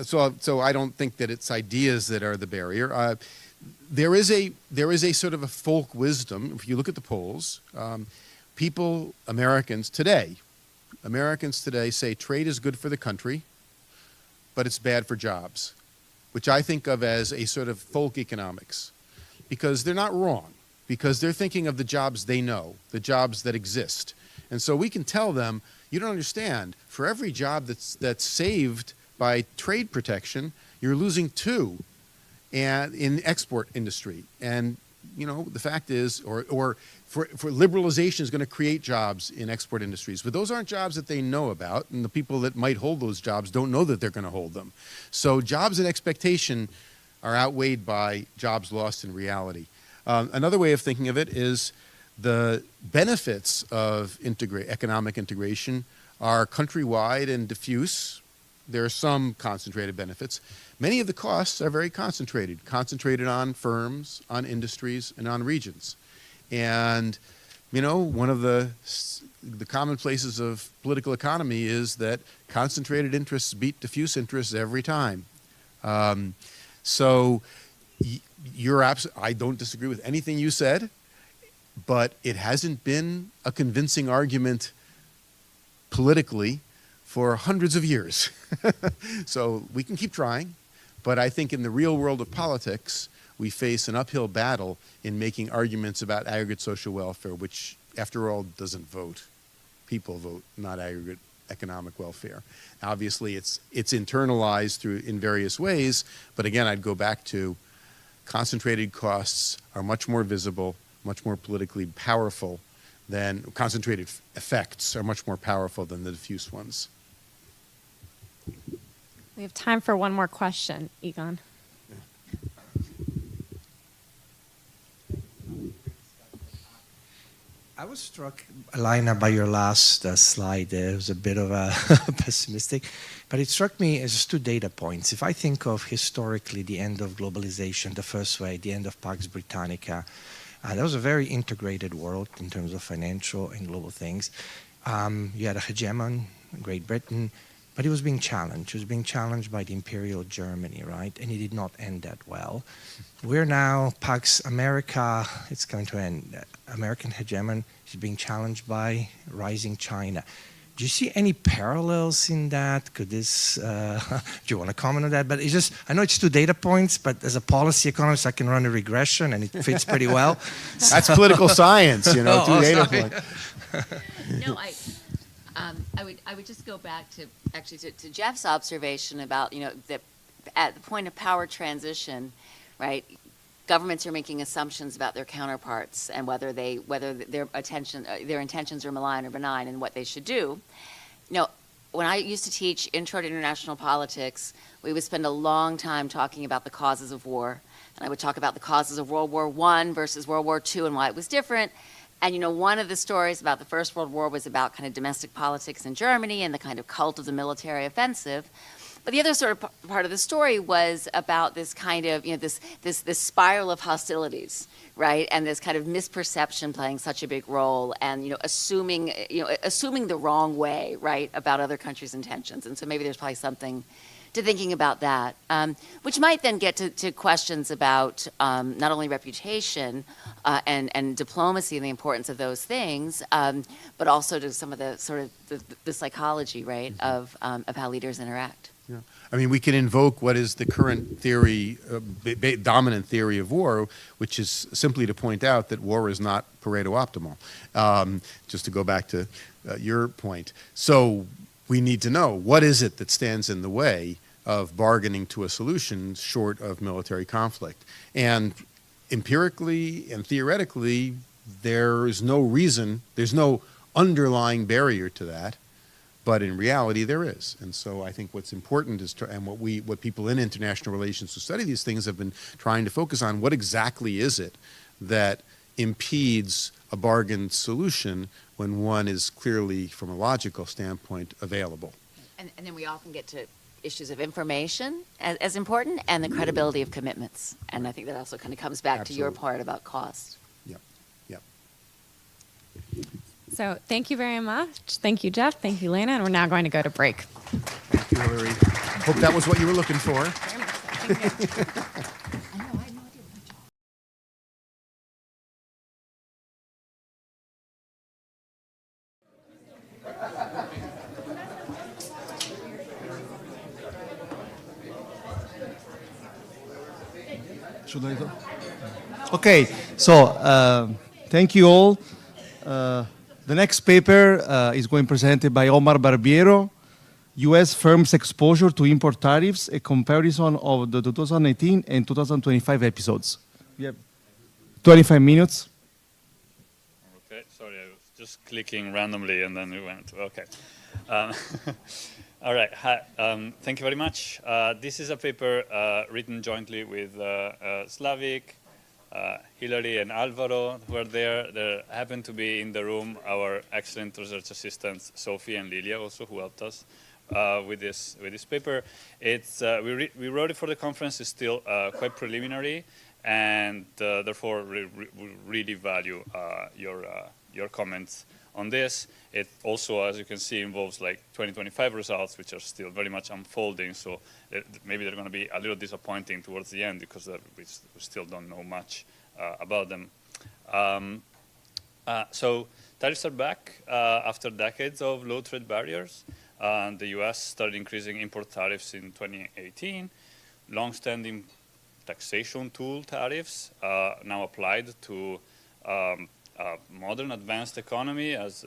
so I don't think that it's ideas that are the barrier. There is a sort of a folk wisdom. If you look at the polls, Americans today say trade is good for the country, but it's bad for jobs, which I think of as a sort of folk economics, because they're not wrong, because they're thinking of the jobs they know, the jobs that exist. And so we can tell them, you don't understand, for every job that's saved by trade protection, you're losing two and in export industry. And the fact is, or for liberalization is going to create jobs in export industries, but those aren't jobs that they know about, and the people that might hold those jobs don't know that they're going to hold them. So jobs and expectation are outweighed by jobs lost in reality. Another way of thinking of it is the benefits of economic integration are countrywide and diffuse. There are some concentrated benefits. Many of the costs are very concentrated on firms, on industries, and on regions. And, one of the commonplaces of political economy is that concentrated interests beat diffuse interests every time. So I don't disagree with anything you said, but it hasn't been a convincing argument politically for hundreds of years. So we can keep trying, but I think in the real world of politics, we face an uphill battle in making arguments about aggregate social welfare, which, after all, doesn't vote. People vote, not aggregate economic welfare. Obviously, it's internalized in various ways, but again, I'd go back to concentrated costs are much more visible, much more politically powerful than concentrated effects are much more powerful than the diffuse ones. We have time for one more question, Egon. I was struck, Alina, by your last slide. It was a bit of a pessimistic, but it struck me as just two data points. If I think of historically the end of globalization, the first wave, the end of Pax Britannica, that was a very integrated world in terms of financial and global things. You had a hegemon, Great Britain, but it was being challenged. It was being challenged by the Imperial Germany, right? And it did not end that well. We're now, Pax America, it's going to end. American hegemon is being challenged by rising China. Do you see any parallels in that? Could this, do you want to comment on that? But it's just, I know it's two data points, but as a policy economist, I can run a regression and it fits pretty well. That's political science, two data points. No, I would just go back to actually to Jeff's observation about that at the point of power transition, right, governments are making assumptions about their counterparts and whether their intentions are malign or benign and what they should do. You know, when I used to teach Intro to International Politics, we would spend a long time talking about the causes of war. And I would talk about the causes of World War I versus World War II and why it was different. And, you know, one of the stories about the First World War was about kind of domestic politics in Germany and the kind of cult of the military offensive. But the other sort of part of the story was about this kind of, you know, this spiral of hostilities, right? And this kind of misperception playing such a big role, and, you know, assuming the wrong way, right, about other countries' intentions. And so maybe there's probably something to thinking about that, which might then get to questions about not only reputation and diplomacy and the importance of those things, but also to some of the sort of the psychology, right, of how leaders interact. Yeah. I mean, we can invoke what is the current theory, dominant theory of war, which is simply to point out that war is not Pareto optimal, just to go back to your point. So we need to know, what is it that stands in the way of bargaining to a solution short of military conflict? And empirically and theoretically, there is no reason, there's no underlying barrier to that. But in reality, there is. And so I think what's important is, and what people in international relations who study these things have been trying to focus on, what exactly is it that impedes a bargained solution when one is clearly, from a logical standpoint, available. And then we often get to issues of information as important, and the credibility of commitments. And I think that also kind of comes back to your part about cost. Yep, yep. So thank you very much. Thank you, Jeff. Thank you, Lena. And we're now going to go to break. Thank you, Hillary. Hope that was what you were looking for. Very much so. Thank you. Should I go? Okay, so thank you all. The next paper is going presented by Omar Barbiero, U.S. firms' exposure to import tariffs, a comparison of the 2018 and 2025 episodes. We have 25 minutes. Okay, sorry, I was just clicking randomly and then it went. Okay. All right, hi, thank you very much. This is a paper written jointly with Slavik, Hillary and Alvaro, who are there. There happen to be in the room our excellent research assistants, Sophie and Lilia, also, who helped us with this paper. It's we wrote it for the conference. It's still quite preliminary, and therefore we really value your comments on this. It also, as you can see, involves like 2025 results, which are still very much unfolding. So maybe they're going to be a little disappointing towards the end because we still don't know much about them. So tariffs are back after decades of low trade barriers. The U.S. started increasing import tariffs in 2018. Long-standing taxation tool tariffs now applied to modern advanced economy, as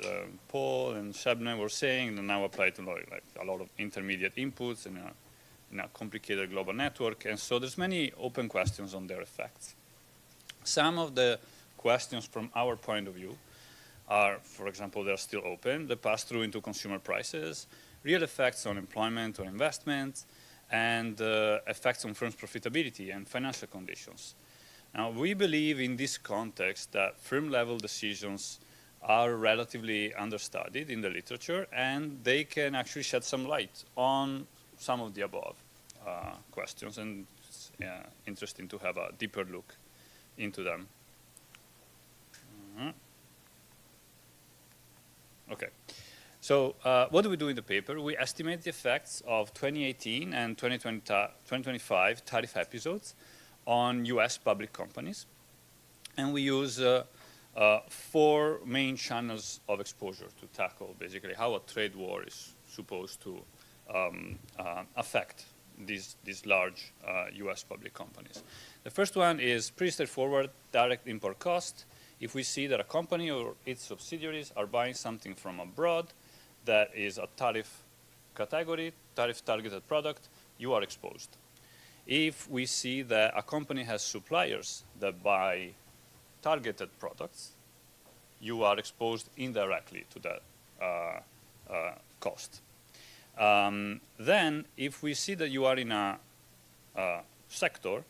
Paul and Shebne were saying, and now apply to like a lot of intermediate inputs in a complicated global network. And so there's many open questions on their effects. Some of the questions from our point of view are, for example, they're still open. The pass-through into consumer prices, real effects on employment or investment, and effects on firms' profitability and financial conditions. Now, we believe in this context that firm-level decisions are relatively understudied in the literature, and they can actually shed some light on some of the above questions, and it's interesting to have a deeper look into them. Okay, so what do we do in the paper? We estimate the effects of 2018 and 2025 tariff episodes on US public companies. And we use 4 main channels of exposure to tackle basically how a trade war is supposed to affect these large US public companies. The first one is pretty straightforward, direct import cost. If we see that a company or its subsidiaries are buying something from abroad that is a tariff category, tariff targeted product, you are exposed. if we see that a company has suppliers that buy targeted products, you are exposed indirectly to that cost. Then, if we see that you are in a sector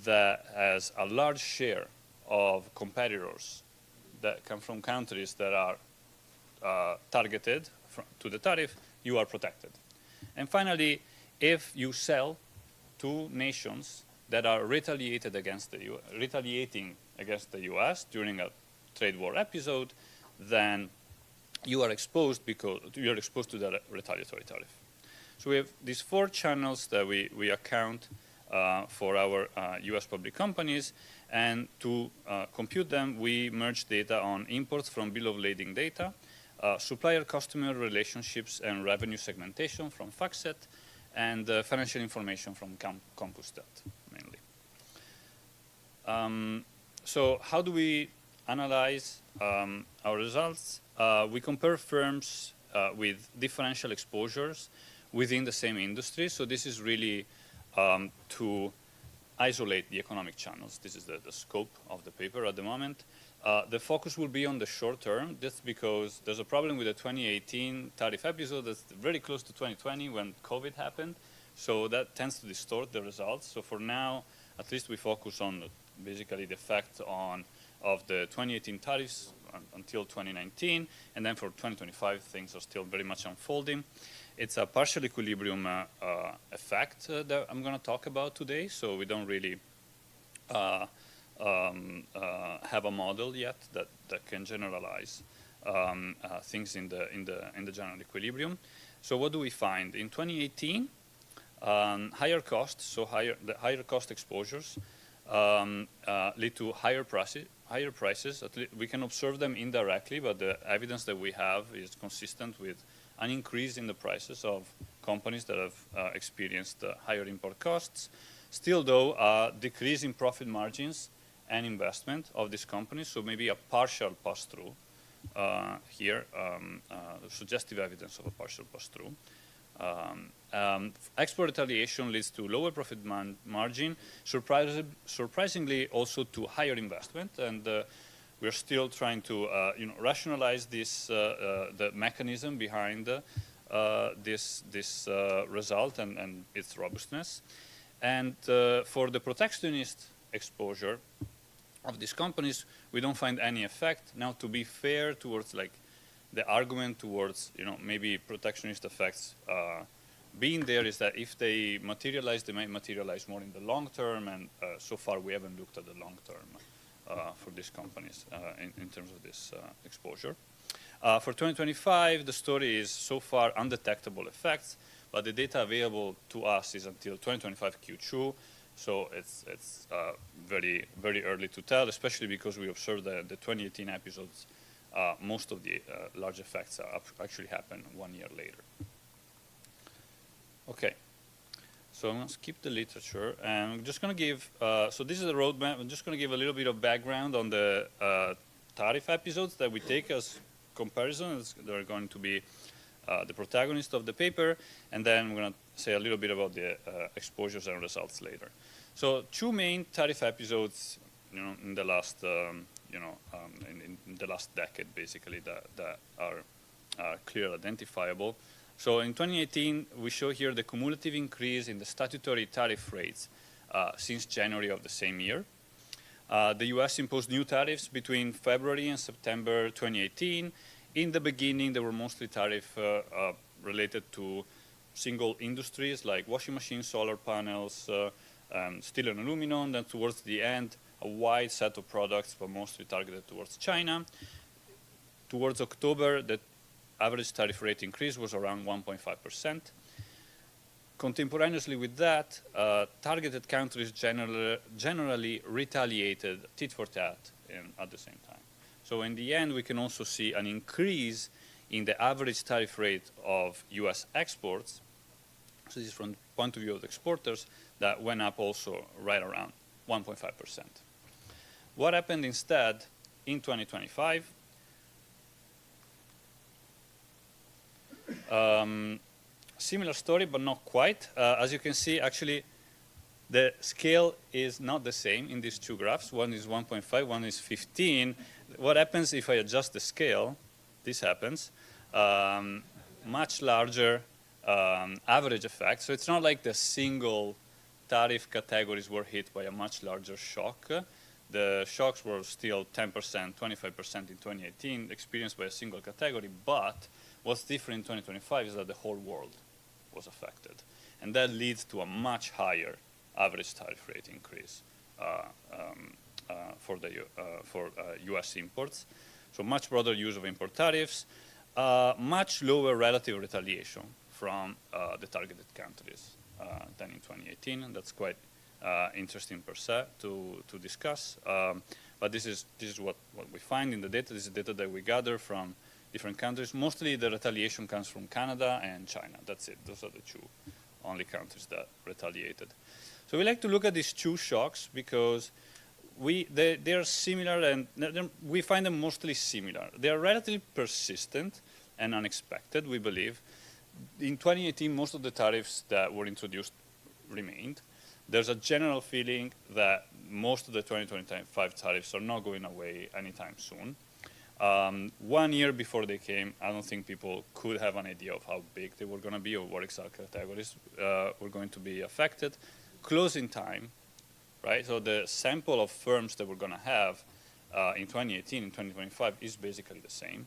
that has a large share of competitors that come from countries that are targeted to the tariff, you are protected. And finally, if you sell to nations that are retaliating against the US during a trade war episode, then you are exposed because you are exposed to the retaliatory tariff. So we have these 4 channels that we account for our US public companies, and to compute them, we merge data on imports from bill of lading data, supplier-customer relationships and revenue segmentation from FactSet, and financial information from CompuStat, mainly. So how do we analyze our results? We compare firms with differential exposures within the same industry. So this is really to isolate the economic channels. This is the scope of the paper at the moment. The focus will be on the short term, just because there's a problem with the 2018 tariff episode that's very close to 2020 when COVID happened. So that tends to distort the results. So for now, at least we focus on basically the effect of the 2018 tariffs until 2019. And then for 2025, things are still very much unfolding. It's a partial equilibrium effect that I'm going to talk about today. So we don't really have a model yet that can generalize things in the general equilibrium. So what do we find? In 2018, higher costs, so the higher cost exposures lead to higher prices. We can observe them indirectly, but the evidence that we have is consistent with an increase in the prices of companies that have experienced higher import costs. Still, though, a decrease in profit margins and investment of these companies, so maybe a partial pass-through here, suggestive evidence of a partial pass-through. Export retaliation leads to lower profit margin, surprisingly also to higher investment, and we're still trying to rationalize this, the mechanism behind this result and its robustness. And for the protectionist exposure of these companies, we don't find any effect. Now, to be fair towards the argument towards maybe protectionist effects being there is that if they materialize, they might materialize more in the long term, and so far we haven't looked at the long term for these companies in terms of this exposure. For 2025, the story is so far undetectable effects, but the data available to us is until 2025 Q2, so it's very, very early to tell, especially because we observed that the 2018 episodes, most of the large effects actually happen 1 year later. Okay, so I'm going to skip the literature, and I'm just going to give, so this is the roadmap. I'm just going to give a little bit of background on the tariff episodes that we take as comparisons. They're going to be the protagonist of the paper, and then I'm going to say a little bit about the exposures and results later. So 2 main tariff episodes, in the last, in the last decade, basically, that are clearly identifiable. So in 2018, we show here the cumulative increase in the statutory tariff rates since January of the same year. The US imposed new tariffs between February and September 2018. In the beginning, they were mostly tariff related to single industries like washing machines, solar panels, steel and aluminum. Then towards the end, a wide set of products, but mostly targeted towards China. Towards October, the average tariff rate increase was around 1.5%. Contemporaneously with that, targeted countries generally retaliated tit for tat at the same time. So in the end, we can also see an increase in the average tariff rate of US exports. So this is from the point of view of the exporters, that went up also right around 1.5%. What happened instead in 2025? Similar story, but not quite. As you can see, actually, The scale is not the same in these two graphs. One is 1.5, one is 15. What happens if I adjust the scale? This happens. Much larger average effect. So it's not like the single tariff categories were hit by a much larger shock. The shocks were still 10%, 25% in 2018, experienced by a single category. But what's different in 2025 is that the whole world was affected. And that leads to a much higher average tariff rate increase for U.S. imports. So much broader use of import tariffs, much lower relative retaliation from the targeted countries than in 2018, and that's quite interesting per se to discuss. But this is what we find in the data. This is data that we gather from different countries. Mostly the retaliation comes from Canada and China. That's it. Those are the two only countries that retaliated. So we like to look at these two shocks because they are similar, and we find them mostly similar. They are relatively persistent and unexpected, we believe. In 2018, most of the tariffs that were introduced remained. There's a general feeling that most of the 2025 tariffs are not going away anytime soon. 1 year before they came, I don't think people could have an idea of how big they were going to be or what exact categories were going to be affected. Closing time, right? So the sample of firms that we're going to have in 2018 and 2025 is basically the same.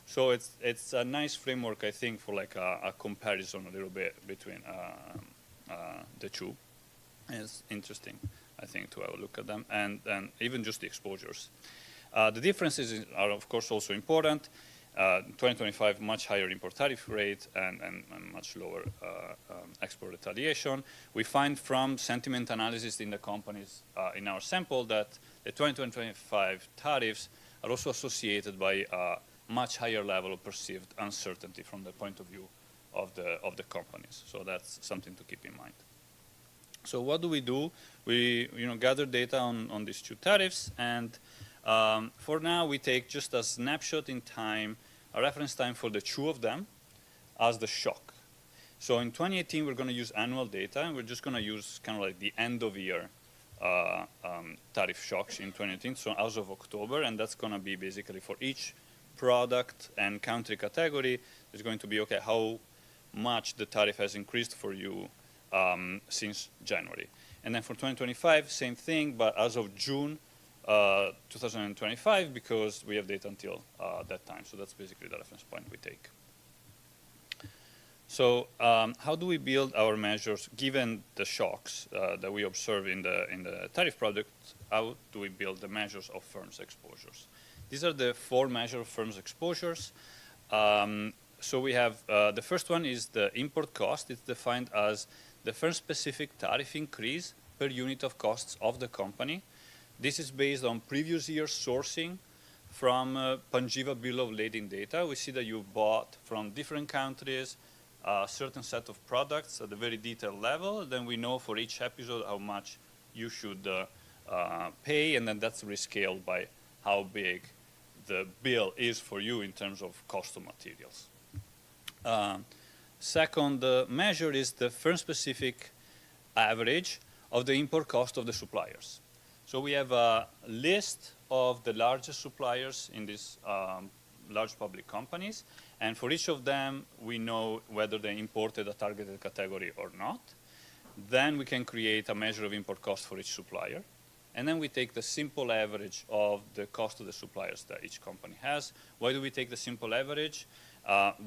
So it's a nice framework, I think, for like a comparison a little bit between the two. And it's interesting, I think, to have a look at them, and even just the exposures. The differences are, of course, also important. 2025, much higher import tariff rate and much lower export retaliation. We find from sentiment analysis in the companies in our sample that the 2025 tariffs are also associated by a much higher level of perceived uncertainty from the point of view of the companies. So that's something to keep in mind. So what do? We gather data on these two tariffs, and for now we take just a snapshot in time, a reference time for the two of them as the shock. So in 2018 we're going to use annual data, and we're just going to use kind of like the end of year tariff shocks in 2018, so as of October, and that's going to be basically for each product and country category. There's going to be, okay, how much the tariff has increased for you since January. And then for 2025, same thing, but as of June 2025, because we have data until that time. So that's basically the reference point we take. So how do we build our measures given the shocks that we observe in the tariff product? How do we build the measures of firms' exposures? These are the 4 measures of firms' exposures. So we have the first one is the import cost. It's defined as the firm-specific tariff increase per unit of costs of the company. This is based on previous year sourcing from Panjiva Bill of Lading data. We see that you bought from different countries a certain set of products at a very detailed level. Then we know for each episode how much you should pay, and then that's rescaled by how big the bill is for you in terms of cost of materials. Second measure is the firm-specific average of the import cost of the suppliers. So we have a list of the largest suppliers in these large public companies, and for each of them, we know whether they imported a targeted category or not. Then we can create a measure of import cost for each supplier, and then we take the simple average of the cost of the suppliers that each company has. Why do we take the simple average?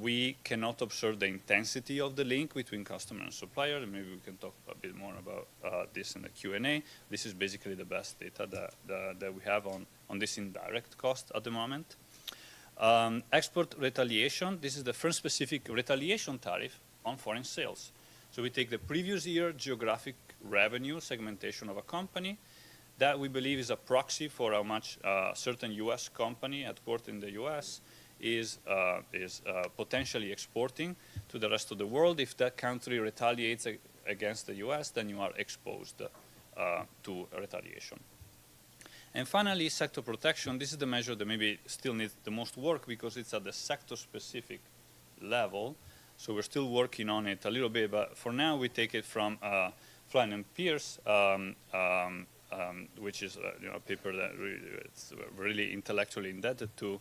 We cannot observe the intensity of the link between customer and supplier. Maybe we can talk a bit more about this in the Q&A. This is basically the best data that we have on this indirect cost at the moment. Export retaliation. This is the firm-specific retaliation tariff on foreign sales. So we take the previous year geographic revenue segmentation of a company. That we believe is a proxy for how much a certain U.S. company headquartered in the U.S. is potentially exporting to the rest of the world. If that country retaliates against the U.S., then you are exposed to retaliation. And finally, sector protection. This is the measure that maybe still needs the most work because it's at the sector-specific level. So we're still working on it a little bit, but for now we take it from Flynn and Pierce, which is a paper that it's really intellectually indebted to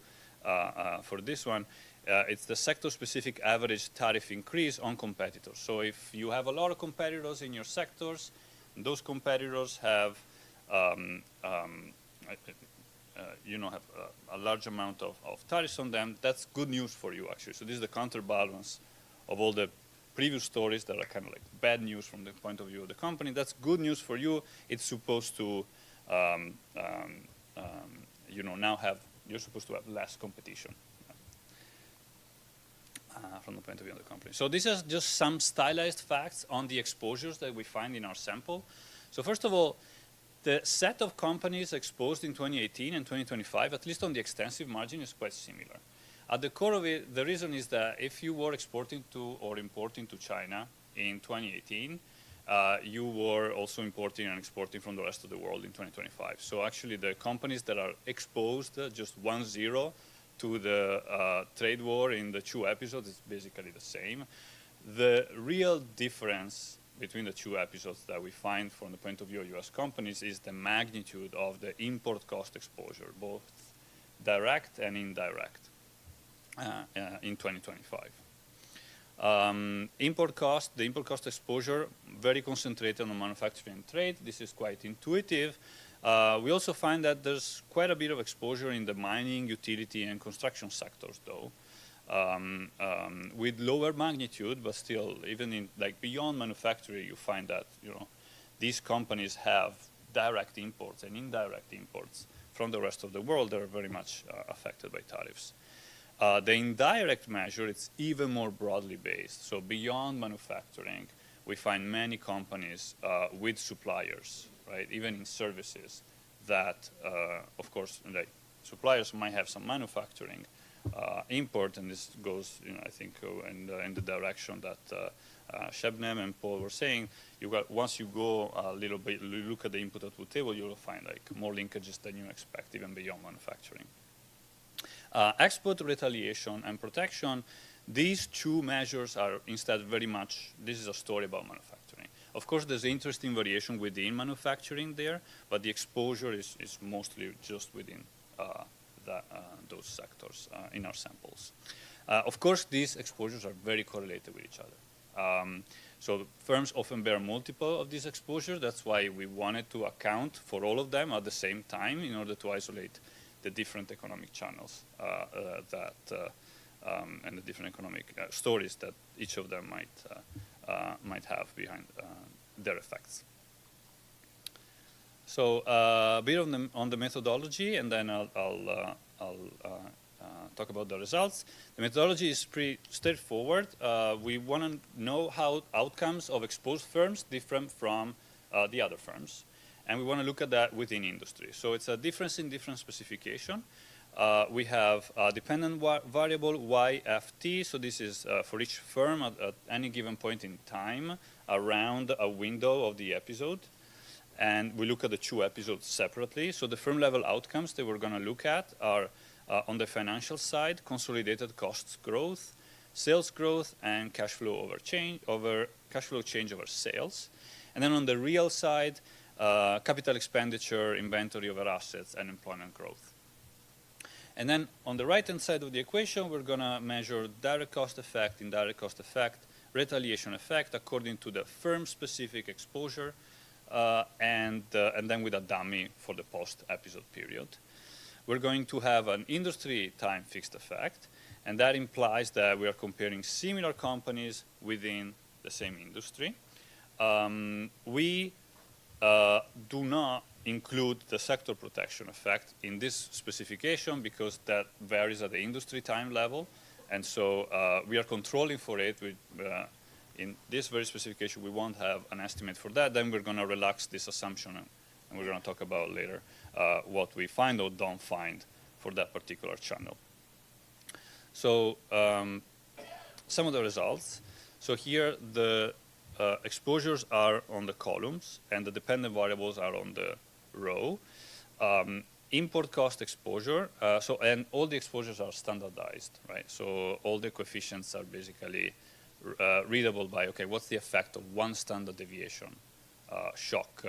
for this one. It's the sector-specific average tariff increase on competitors. So if you have a lot of competitors in your sectors, those competitors have have a large amount of tariffs on them, that's good news for you, actually. So this is the counterbalance of all the previous stories that are kind of like bad news from the point of view of the company. That's good news for you. It's supposed to, you're supposed to have less competition from the point of view of the company. So this is just some stylized facts on the exposures that we find in our sample. So first of all, the set of companies exposed in 2018 and 2025, at least on the extensive margin, is quite similar. At the core of it, the reason is that if you were exporting to or importing to China in 2018, you were also importing and exporting from the rest of the world in 2025. So actually the companies that are exposed, just 1-0, to the trade war in the two episodes is basically the same. The real difference between the two episodes that we find from the point of view of US companies is the magnitude of the import cost exposure, both direct and indirect, in 2025. The import cost exposure, very concentrated on manufacturing and trade. This is quite intuitive. We also find that there's quite a bit of exposure in the mining, utility, and construction sectors, though. With lower magnitude, but still, even in beyond manufacturing, you find that these companies have direct imports and indirect imports from the rest of the world that are very much affected by tariffs. The indirect measure, it's even more broadly based. So beyond manufacturing, we find many companies with suppliers, right? Even in services that, of course, suppliers might have some manufacturing import, and this goes, I think, in the direction that Shebnem and Paul were saying. Once you go a little bit, look at the input-output table, you will find more linkages than you expect, even beyond manufacturing. Export retaliation and protection, these two measures are instead very much, this is a story about manufacturing. Of course, there's interesting variation within manufacturing there, but the exposure is mostly just within those sectors in our samples. Of course, these exposures are very correlated with each other. So firms often bear multiple of these exposures. That's why we wanted to account for all of them at the same time in order to isolate the different economic channels and the different economic stories that each of them might have behind their effects. So a bit on the methodology, and then I'll talk about the results. The methodology is pretty straightforward. We want to know how outcomes of exposed firms differ from the other firms. And we want to look at that within industry. So it's a difference in different specification. We have a dependent variable YFT. So this is for each firm at any given point in time around a window of the episode. And we look at the two episodes separately. So the firm level outcomes that we're going to look at are on the financial side, consolidated costs growth, sales growth, and cash flow change over sales. And then on the real side, capital expenditure, inventory over assets, and employment growth. And then on the right-hand side of the equation, we're going to measure direct cost effect, indirect cost effect, retaliation effect according to the firm-specific exposure, and then with a dummy for the post-episode period. We're going to have an industry time fixed effect, and that implies that we are comparing similar companies within the same industry. We do not include the sector protection effect in this specification because that varies at the industry time level, and so we are controlling for it. In this very specification, we won't have an estimate for that. Then we're going to relax this assumption, and we're going to talk about later what we find or don't find for that particular channel. So some of the results. So here the exposures are on the columns, and the dependent variables are on the row. Import cost exposure, and all the exposures are standardized, right? So all the coefficients are basically readable by, okay, what's the effect of one standard deviation shock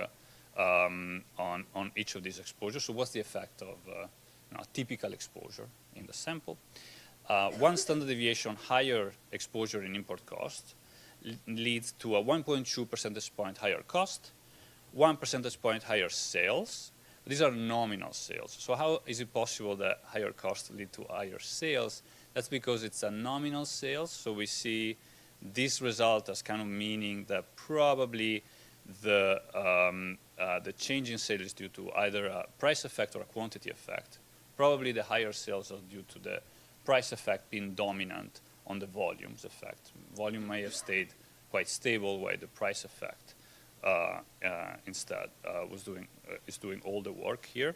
on each of these exposures. So what's the effect of a typical exposure in the sample? One standard deviation higher exposure in import cost leads to a 1.2 percentage point higher cost, 1 percentage point higher sales. These are nominal sales. So how is it possible that higher costs lead to higher sales? That's because it's a nominal sales. So we see this result as kind of meaning that probably the change in sales is due to either a price effect or a quantity effect. Probably the higher sales are due to the price effect being dominant on the volumes effect. Volume may have stayed quite stable, while the price effect instead is doing all the work here.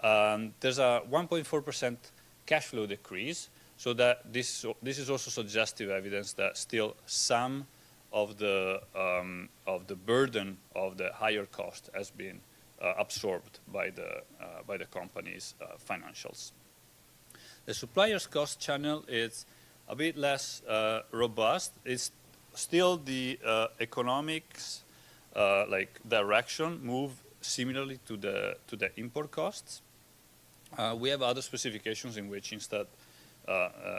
There's a 1.4% cash flow decrease, so that this is also suggestive evidence that still some of the burden of the higher cost has been absorbed by the company's financials. The supplier's cost channel is a bit less robust. It's still the economics like direction move similarly to the import costs. We have other specifications in which instead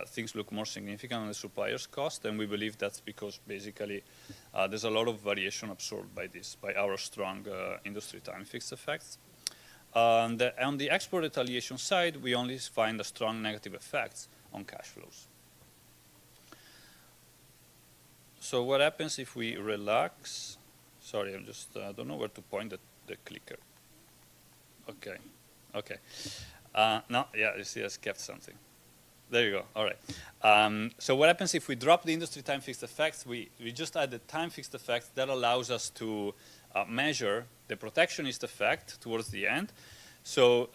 things look more significant on the supplier's cost, and we believe that's because basically there's a lot of variation absorbed by our strong industry time fixed effects. On the export retaliation side, we only find a strong negative effects on cash flows. So what happens if we relax? Sorry, I don't know where to point the clicker. Okay. No, yeah, you see I skipped something. There you go, all right. So what happens if we drop the industry time fixed effects? We just add the time fixed effects. That allows us to measure the protectionist effect towards the end. So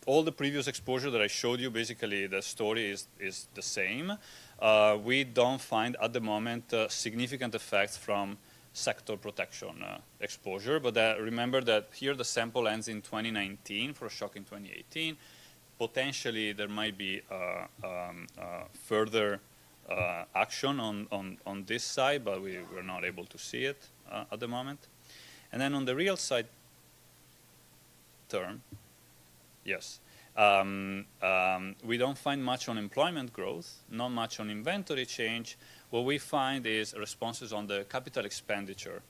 all the previous exposure that I showed you, basically the story is the same. We don't find at the moment significant effects from sector protection exposure, but remember that here the sample ends in 2019 for a shock in 2018. Potentially there might be further action on this side, but we're not able to see it at the moment. And then on the real side term, yes, we don't find much on employment growth, not much on inventory change. What we find is responses on the capital expenditure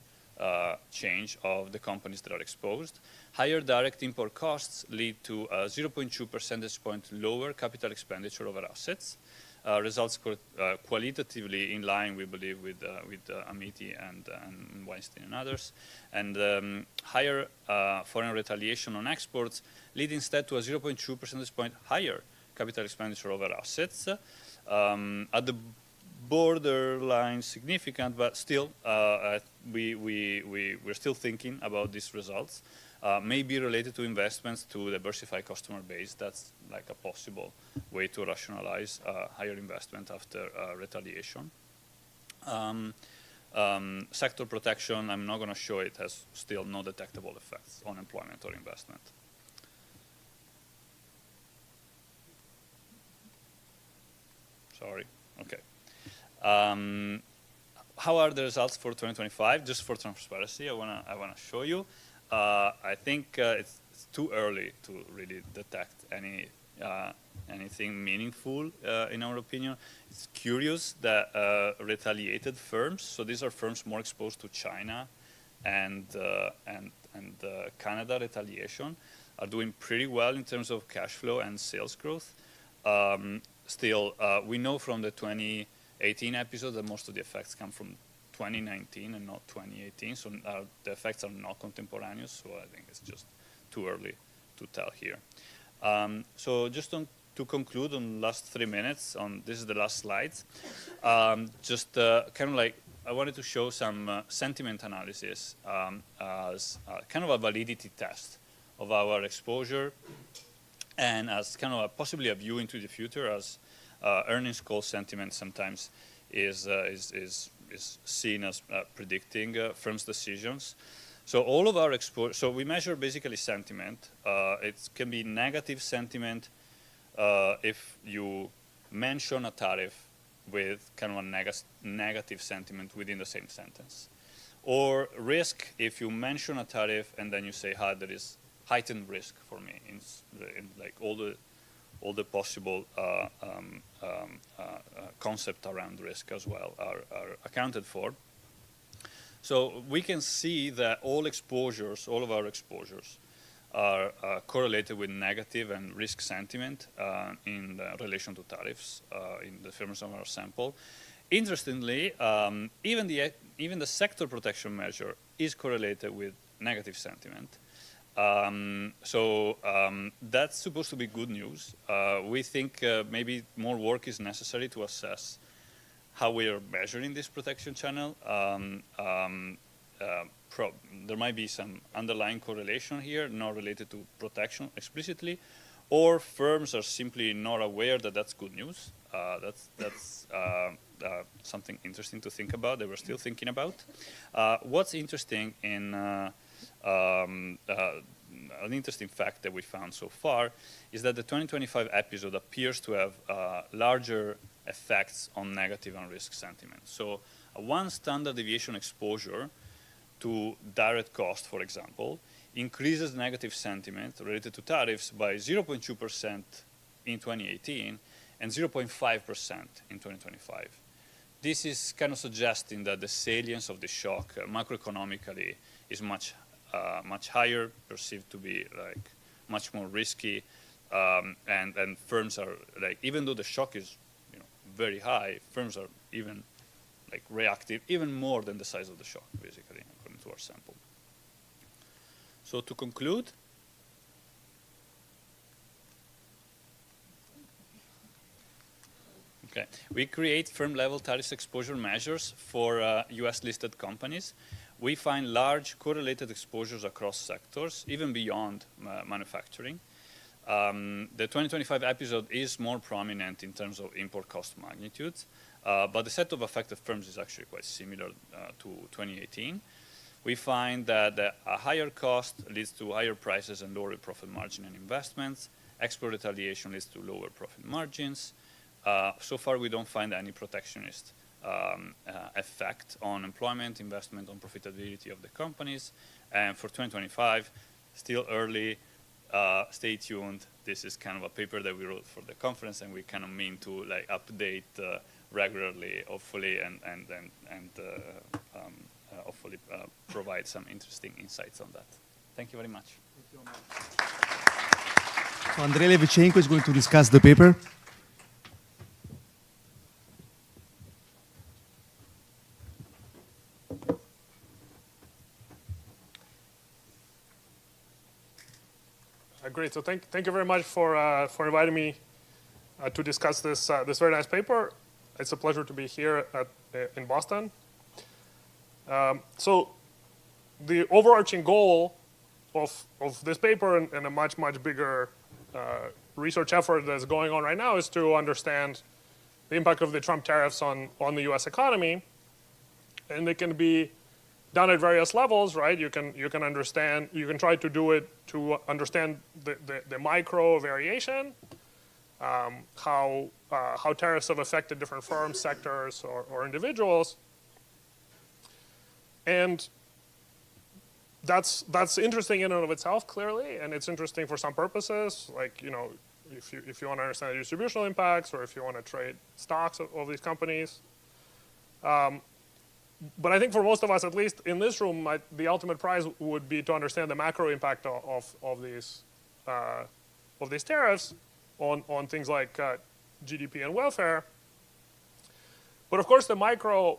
change of the companies that are exposed. Higher direct import costs lead to a 0.2 percentage point lower capital expenditure over assets. Results qualitatively in line, we believe, with Amiti and Weinstein and others. And higher foreign retaliation on exports lead instead to a 0.2 percentage point higher capital expenditure over assets. At the borderline significant, but still we're still thinking about these results. May be related to investments to diversify customer base. That's like a possible way to rationalize higher investment after retaliation. Sector protection, I'm not going to show it, has still no detectable effects on employment or investment. Sorry, okay. How are the results for 2025? Just for transparency, I wanna show you. I think it's too early to really detect anything meaningful in our opinion. It's curious that retaliated firms, so these are firms more exposed to China and Canada retaliation, are doing pretty well in terms of cash flow and sales growth. Still, we know from the 2018 episode that most of the effects come from 2019 and not 2018, so the effects are not contemporaneous, so I think it's just too early to tell here. So just to conclude on the last 3 minutes, this is the last slides, just kind of like I wanted to show some sentiment analysis as kind of a validity test of our exposure and as kind of possibly a view into the future, as earnings call sentiment sometimes is seen as predicting firms' decisions. So all of our exposure, so we measure basically sentiment. It can be negative sentiment if you mention a tariff with kind of a negative sentiment within the same sentence. or risk if you mention a tariff and then you say, there is heightened risk for me in like all the possible concept around risk as well are accounted for. So we can see that all of our exposures are correlated with negative and risk sentiment in relation to tariffs in the firms of our sample. Interestingly, even the sector protection measure is correlated with negative sentiment. That's supposed to be good news. We think maybe more work is necessary to assess how we are measuring this protection channel. There might be some underlying correlation here, not related to protection explicitly, or firms are simply not aware that that's good news. That's something interesting to think about, that we're still thinking about. What's interesting in an interesting fact that we found so far is that the 2025 episode appears to have larger effects on negative and risk sentiment. So one standard deviation exposure to direct cost, for example, increases negative sentiment related to tariffs by 0.2% in 2018 and 0.5% in 2025. This is kind of suggesting that the salience of the shock macroeconomically is much higher, perceived to be like much more risky, and firms are like, even though the shock is very high, firms are even like reactive even more than the size of the shock, basically, according to our sample. So to conclude, okay, we create firm-level tariff exposure measures for US-listed companies. We find large correlated exposures across sectors, even beyond manufacturing. The 2025 episode is more prominent in terms of import cost magnitudes, but the set of affected firms is actually quite similar to 2018. We find that a higher cost leads to higher prices and lower profit margin and investments. Export retaliation leads to lower profit margins. So far, we don't find any protectionist effect on employment, investment, on profitability of the companies. And for 2025, still early, stay tuned. This is kind of a paper that we wrote for the conference, and we kind of mean to like update regularly, hopefully, and hopefully provide some interesting insights on that. Thank you very much. So Andrei Levichenko is going to discuss the paper. Great. So thank you very much for inviting me to discuss this very nice paper. It's a pleasure to be here in Boston. So the overarching goal of this paper and a much bigger research effort that's going on right now is to understand the impact of the Trump tariffs on the U.S. economy, and it can be done at various levels, right? You can try to do it to understand the micro variation, how tariffs have affected different firms, sectors, or individuals, and that's interesting in and of itself, clearly, and it's interesting for some purposes, like if you want to understand the distributional impacts, or if you want to trade stocks of these companies. But I think for most of us, at least in this room, the ultimate prize would be to understand the macro impact of these tariffs on things like GDP and welfare. But of course, the micro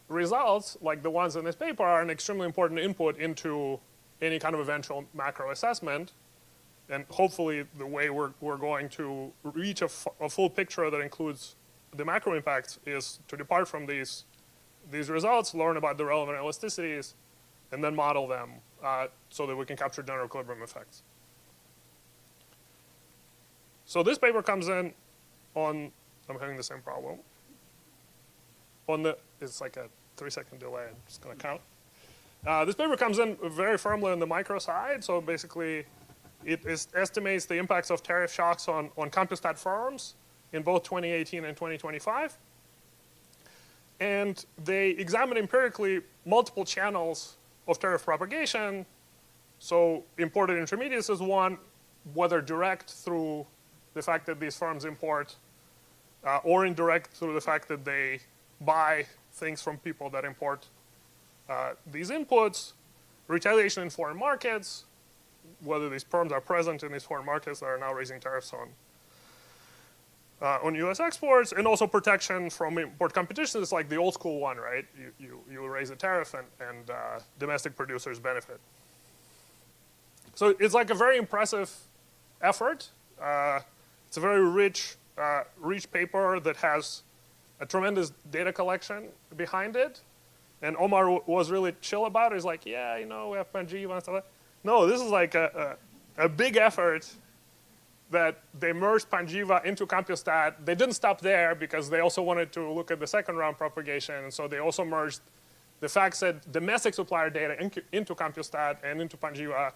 results, like the ones in this paper, are an extremely important input into any kind of eventual macro assessment. And hopefully, the way we're going to reach a full picture that includes the macro impacts is to depart from these results, learn about the relevant elasticities, and then model them so that we can capture general equilibrium effects. So this paper comes in on, I'm having the same problem. It's like a 3-second delay, I'm just going to count. This paper comes in very firmly on the micro side, so basically it estimates the impacts of tariff shocks on Compustat firms in both 2018 and 2025. And they examined empirically multiple channels of tariff propagation. So imported intermediates is one, whether direct through the fact that these firms import, or indirect through the fact that they buy things from people that import these inputs, retaliation in foreign markets, whether these firms are present in these foreign markets that are now raising tariffs on U.S. exports, and also protection from import competition is like the old school one, right? You raise a tariff and domestic producers benefit. So it's like a very impressive effort. It's a very rich paper that has a tremendous data collection behind it. And Omar was really chill about it. He's like, yeah, you know, we have Panjiva and stuff like that. No, this is like a big effort that they merged Panjiva into CompuStat. They didn't stop there because they also wanted to look at the second round propagation. And so they also merged the facts that domestic supplier data into CompuStat and into Panjiva.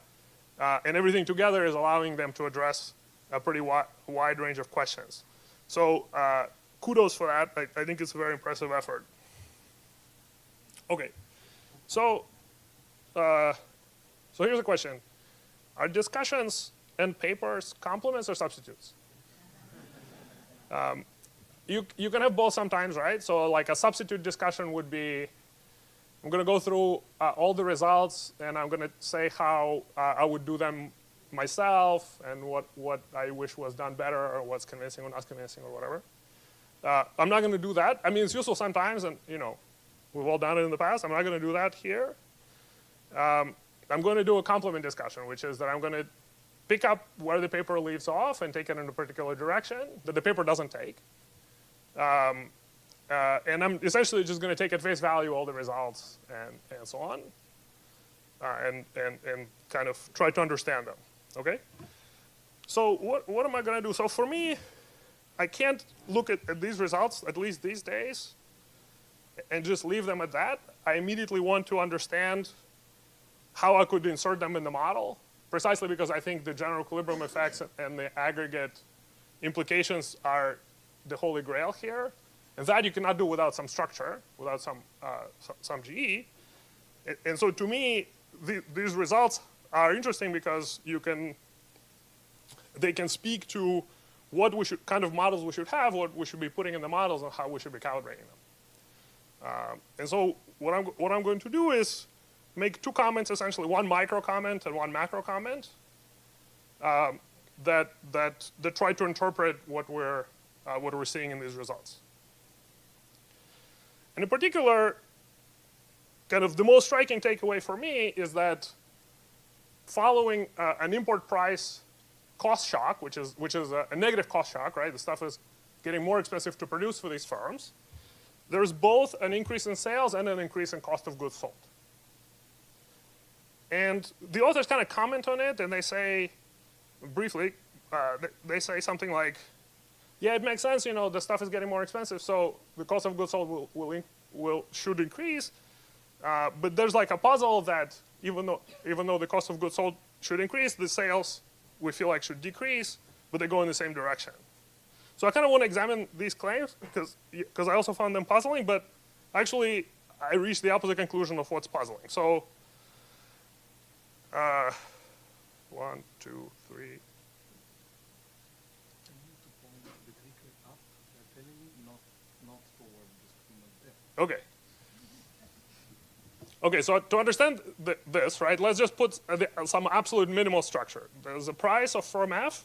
And everything together is allowing them to address a pretty wide range of questions. So kudos for that. I think it's a very impressive effort. Okay, so here's a question. Are discussions and papers complements or substitutes? You can have both sometimes, right? So like a substitute discussion would be, I'm going to go through all the results, and I'm going to say how I would do them myself, and what I wish was done better, or what's convincing or not convincing, or whatever. I'm not going to do that. I mean, it's useful sometimes, and you know, we've all done it in the past. I'm not going to do that here. I'm going to do a complement discussion, which is that I'm going to pick up where the paper leaves off and take it in a particular direction that the paper doesn't take. And I'm essentially just going to take at face value all the results and so on, and kind of try to understand them, okay? So what am I going to do? So for me, I can't look at these results, at least these days, and just leave them at that. I immediately want to understand how I could insert them in the model, precisely because I think the general equilibrium effects and the aggregate implications are the holy grail here. And that you cannot do without some structure, without some GE. And so to me, these results are interesting because they can speak to what kind of models we should have, what we should be putting in the models, and how we should be calibrating them. And so what I'm going to do is make two comments, essentially, one micro comment and one macro comment that try to interpret what we're seeing in these results. And in particular, kind of the most striking takeaway for me is that following an import price cost shock, which is a negative cost shock, right? The stuff is getting more expensive to produce for these firms. There's both an increase in sales and an increase in cost of goods sold. And the authors kind of comment on it, and they say, briefly, they say something like, yeah, it makes sense, you know, the stuff is getting more expensive, so the cost of goods sold should increase. But there's like a puzzle that even though the cost of goods sold should increase, the sales we feel like should decrease, but they go in the same direction. So I kind of want to examine these claims because I also found them puzzling, but actually I reached the opposite conclusion of what's puzzling. So 1, 2, 3. Okay. Okay, so to understand this, right, let's just put some absolute minimal structure. There's a price of firm F,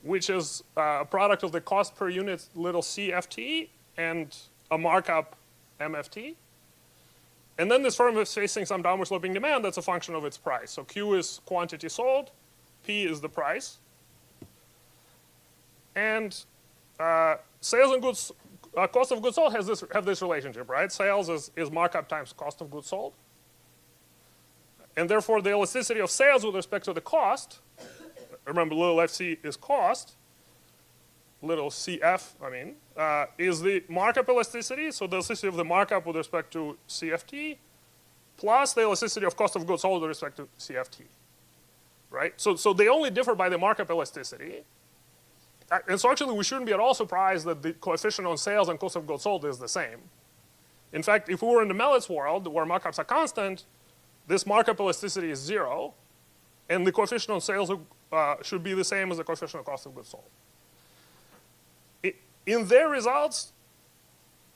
which is a product of the cost per unit little CFT and a markup MFT. And then this firm is facing some downward sloping demand that's a function of its price. So Q is quantity sold, P is the price. And sales and goods, cost of goods sold have this relationship, right? Sales is markup times cost of goods sold. And therefore, the elasticity of sales with respect to the cost, remember little fc is cost, little cf, is the markup elasticity, so the elasticity of the markup with respect to CFT, plus the elasticity of cost of goods sold with respect to CFT, right? So they only differ by the markup elasticity. And so actually, we shouldn't be at all surprised that the coefficient on sales and cost of goods sold is the same. In fact, if we were in the Melitz world, where markups are constant, this markup elasticity is 0, and the coefficient on sales should be the same as the coefficient of cost of goods sold. In their results,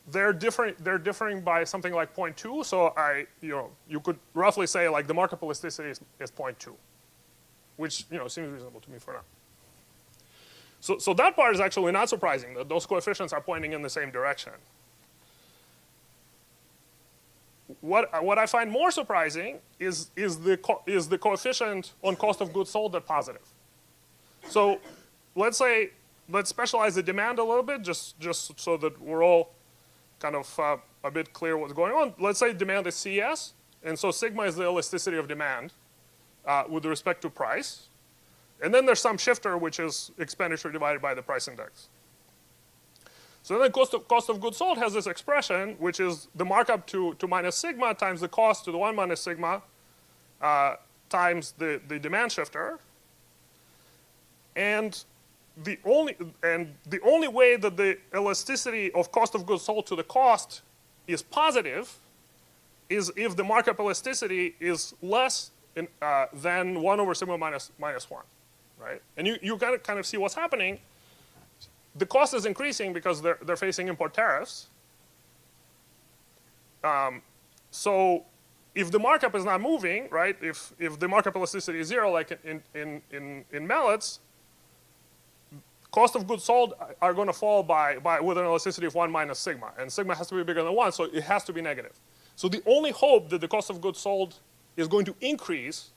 they're differing by something like 0.2. So you could roughly say like the markup elasticity is 0.2, which seems reasonable to me for now. So that part is actually not surprising, that those coefficients are pointing in the same direction. What I find more surprising is the coefficient on cost of goods sold that's positive. So let's specialize the demand a little bit, just so that we're all kind of a bit clear what's going on. Let's say demand is CS, and so sigma is the elasticity of demand with respect to price. And then there's some shifter, which is expenditure divided by the price index. So then cost of goods sold has this expression, which is the markup to minus sigma times the cost to the 1 minus sigma times the demand shifter. And the only way that the elasticity of cost of goods sold to the cost is positive is if the markup elasticity is less than 1 over sigma minus 1, right? And you kind of see what's happening. The cost is increasing because they're facing import tariffs. So if the markup is not moving, right? If the markup elasticity is 0, like in Melitz, cost of goods sold are going to fall with an elasticity of 1 minus sigma, and sigma has to be bigger than 1, so it has to be negative. So the only hope that the cost of goods sold is going to increase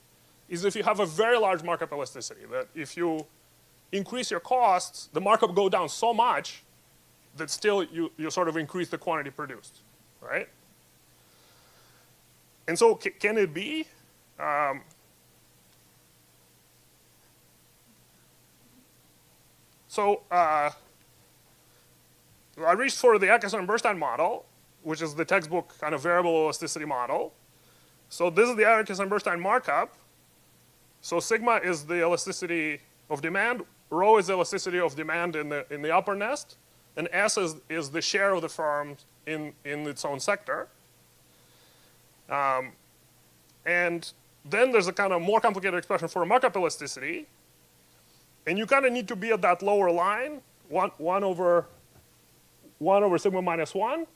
is if you have a very large markup elasticity. That if you increase your costs, the markup go down so much that still you sort of increase the quantity produced, right? And so can it be? So I reached for the Atkinson-Bernstein model, which is the textbook kind of variable elasticity model. So this is the Atkinson-Bernstein markup. So sigma is the elasticity of demand, rho is the elasticity of demand in the upper nest, and S is the share of the firm in its own sector. And then there's a kind of more complicated expression for a markup elasticity. And you kind of need to be at that lower line, 1 over sigma minus 1.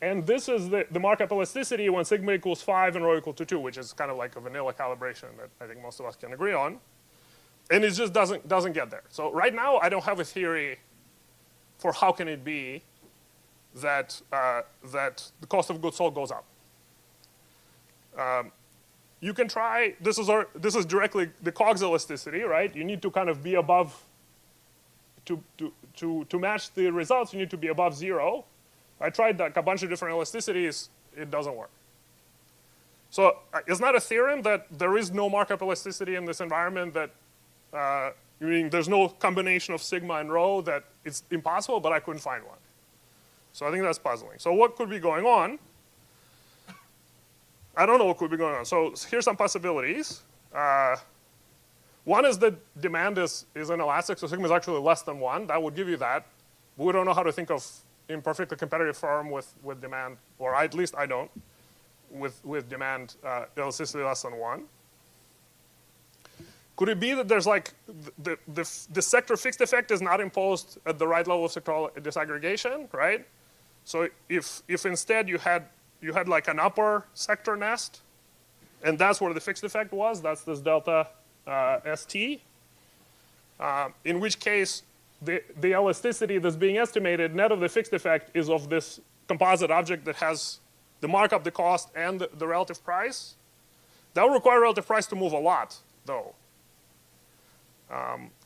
And this is the markup elasticity when sigma equals 5 and rho equal to 2, which is kind of like a vanilla calibration that I think most of us can agree on. And it just doesn't get there. So right now, I don't have a theory for how can it be that the cost of goods sold goes up. You can try, this is directly the COGS elasticity, right? You need to kind of be above, to match the results, you need to be above 0. I tried like a bunch of different elasticities, it doesn't work. So it's not a theorem that there is no markup elasticity in this environment, that meaning there's no combination of sigma and rho, that it's impossible, but I couldn't find one. So I think that's puzzling. So what could be going on? I don't know what could be going on. So here's some possibilities. One is that demand is inelastic, so sigma is actually less than 1. That would give you that. But we don't know how to think of imperfectly competitive firm with demand, or at least I don't, with demand elasticity less than 1. Could it be that there's like the sector fixed effect is not imposed at the right level of sectoral disaggregation, right? So if instead you had like an upper sector nest, and that's where the fixed effect was, that's this delta ST, in which case the elasticity that's being estimated net of the fixed effect is of this composite object that has the markup, the cost, and the relative price. That would require relative price to move a lot, though.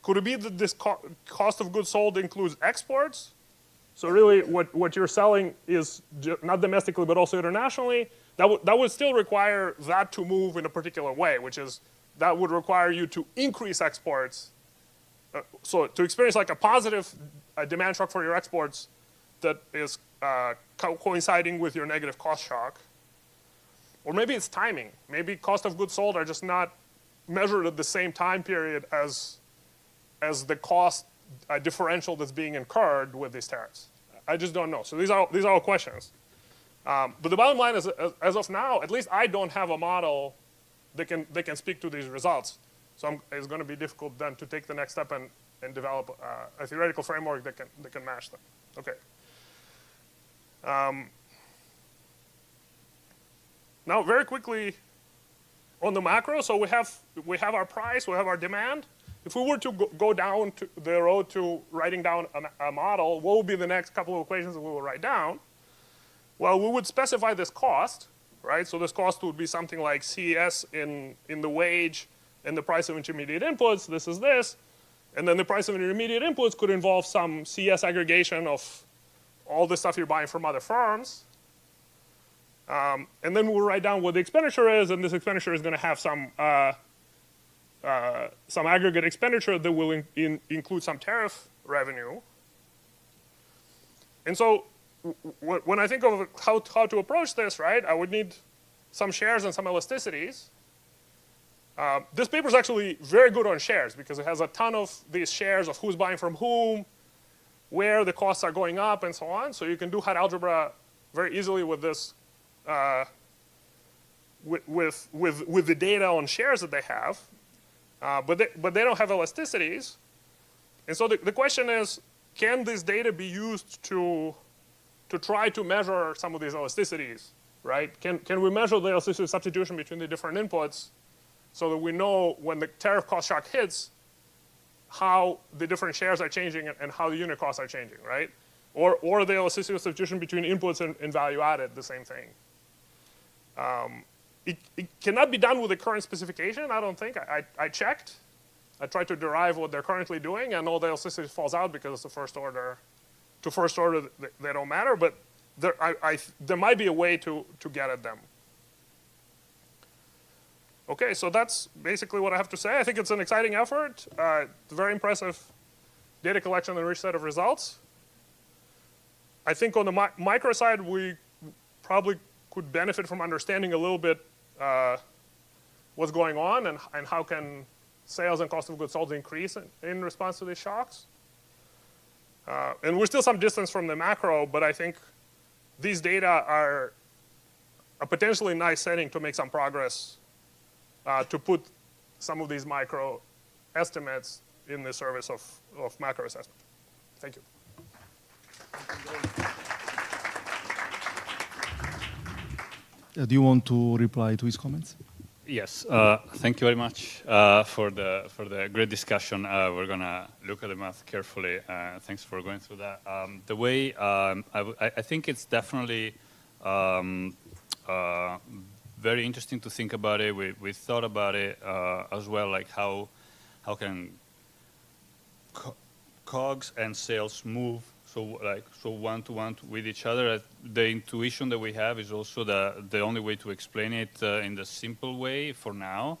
Could it be that this cost of goods sold includes exports? So really what you're selling is not domestically but also internationally. That would still require that to move in a particular way, which is that would require you to increase exports. So to experience like a positive demand shock for your exports that is coinciding with your negative cost shock. Or maybe it's timing. Maybe cost of goods sold are just not measured at the same time period as the cost differential that's being incurred with these tariffs. I just don't know. So these are all questions. But the bottom line is, as of now, at least I don't have a model that can speak to these results. So it's going to be difficult then to take the next step and develop a theoretical framework that can match them. Okay. Now, very quickly on the macro, so we have our price, we have our demand. If we were to go down to the road to writing down a model, what would be the next couple of equations that we will write down? Well, we would specify this cost, right? So this cost would be something like CS in the wage and the price of intermediate inputs. This is this. And then the price of intermediate inputs could involve some CS aggregation of all the stuff you're buying from other firms. And then we'll write down what the expenditure is, and this expenditure is going to have some aggregate expenditure that will include some tariff revenue. And so when I think of how to approach this, right, I would need some shares and some elasticities. This paper is actually very good on shares because it has a ton of these shares of who's buying from whom, where the costs are going up, and so on. So you can do hot algebra very easily with this, with the data on shares that they have. But they don't have elasticities. And so the question is, can this data be used to try to measure some of these elasticities, right? Can we measure the elasticity substitution between the different inputs so that we know when the tariff cost shock hits, how the different shares are changing and how the unit costs are changing, right? Or the elasticity substitution between inputs and value added, the same thing. It cannot be done with the current specification, I don't think. I checked. I tried to derive what they're currently doing, and all the elasticity falls out because it's the first order. To first order, they don't matter, but there might be a way to get at them. Okay, so that's basically what I have to say. I think it's an exciting effort. It's a very impressive data collection and rich set of results. I think on the micro side, we probably could benefit from understanding a little bit what's going on and how can sales and cost of goods sold increase in response to these shocks. And we're still some distance from the macro, but I think these data are a potentially nice setting to make some progress to put some of these micro estimates in the service of macro assessment. Thank you. Do you want to reply to his comments? Yes, thank you very much for the great discussion. We're gonna look at the math carefully. Thanks for going through that. The way I think it's definitely very interesting to think about it. We thought about it as well, like how can COGS and sales move so one to one with each other. The intuition that we have is also the only way to explain it in the simple way for now.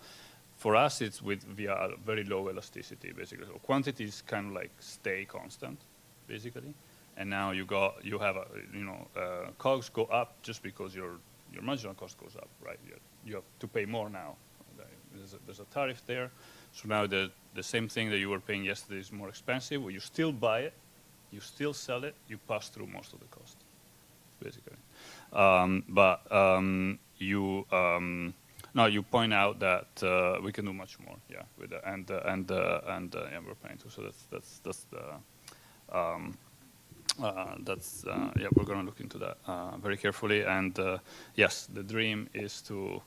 For us, it's via very low elasticity, basically. So quantities kind of like stay constant, basically. And now you have COGS go up just because your marginal cost goes up, right? You have to pay more now. There's a tariff there. So now the same thing that you were paying yesterday is more expensive. Well, you still buy it. You still sell it, you pass through most of the cost, basically. You point out that we can do much more, yeah, with the, and yeah, we're planning to. So yeah, we're going to look into that very carefully. And yes, the dream is to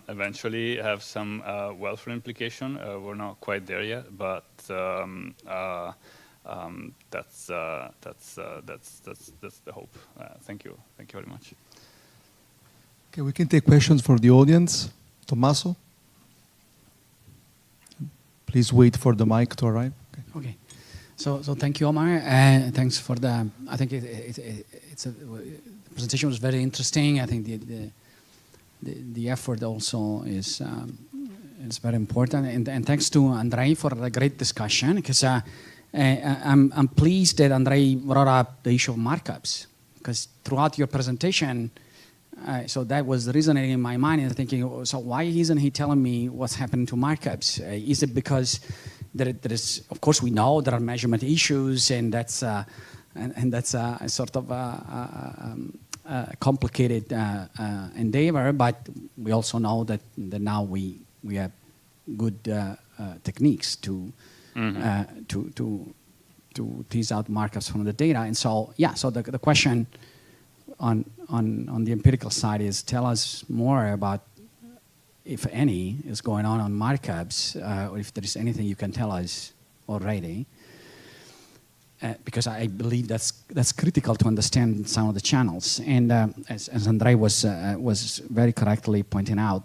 eventually have some welfare implication. We're not quite there yet, but. That's the hope. Thank you very much. Okay, we can take questions for the audience. Tommaso, please wait for the mic to arrive. Okay. So thank you, Omar, and thanks for the. I think the presentation was very interesting. I think the effort also is very important, and thanks to Andrei for the great discussion because. I'm pleased that Andrei brought up the issue of markups because throughout your presentation, so that was resonating in my mind and thinking, so why isn't he telling me what's happening to markups? Is it because there is, of course, we know there are measurement issues and that's sort of complicated endeavor, but we also know that now we have good techniques to tease out markups from the data. And so, yeah, so the question on the empirical side is, tell us more about, if any, is going on markups, or if there is anything you can tell us already. Because I believe that's critical to understand some of the channels. And as Andre was very correctly pointing out,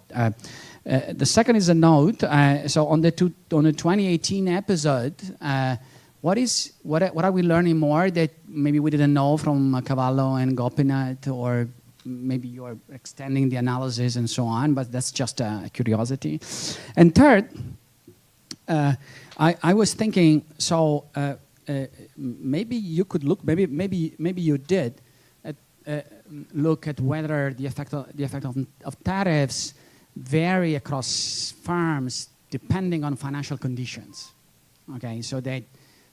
the second is a note. So on the 2018 episode, what are we learning more that maybe we didn't know from Cavallo and Gopinath, or maybe you are extending the analysis and so on, but that's just a curiosity. And third, I was thinking, so maybe you could look, maybe you did look at whether the effect of tariffs vary across firms depending on financial conditions. Okay, so that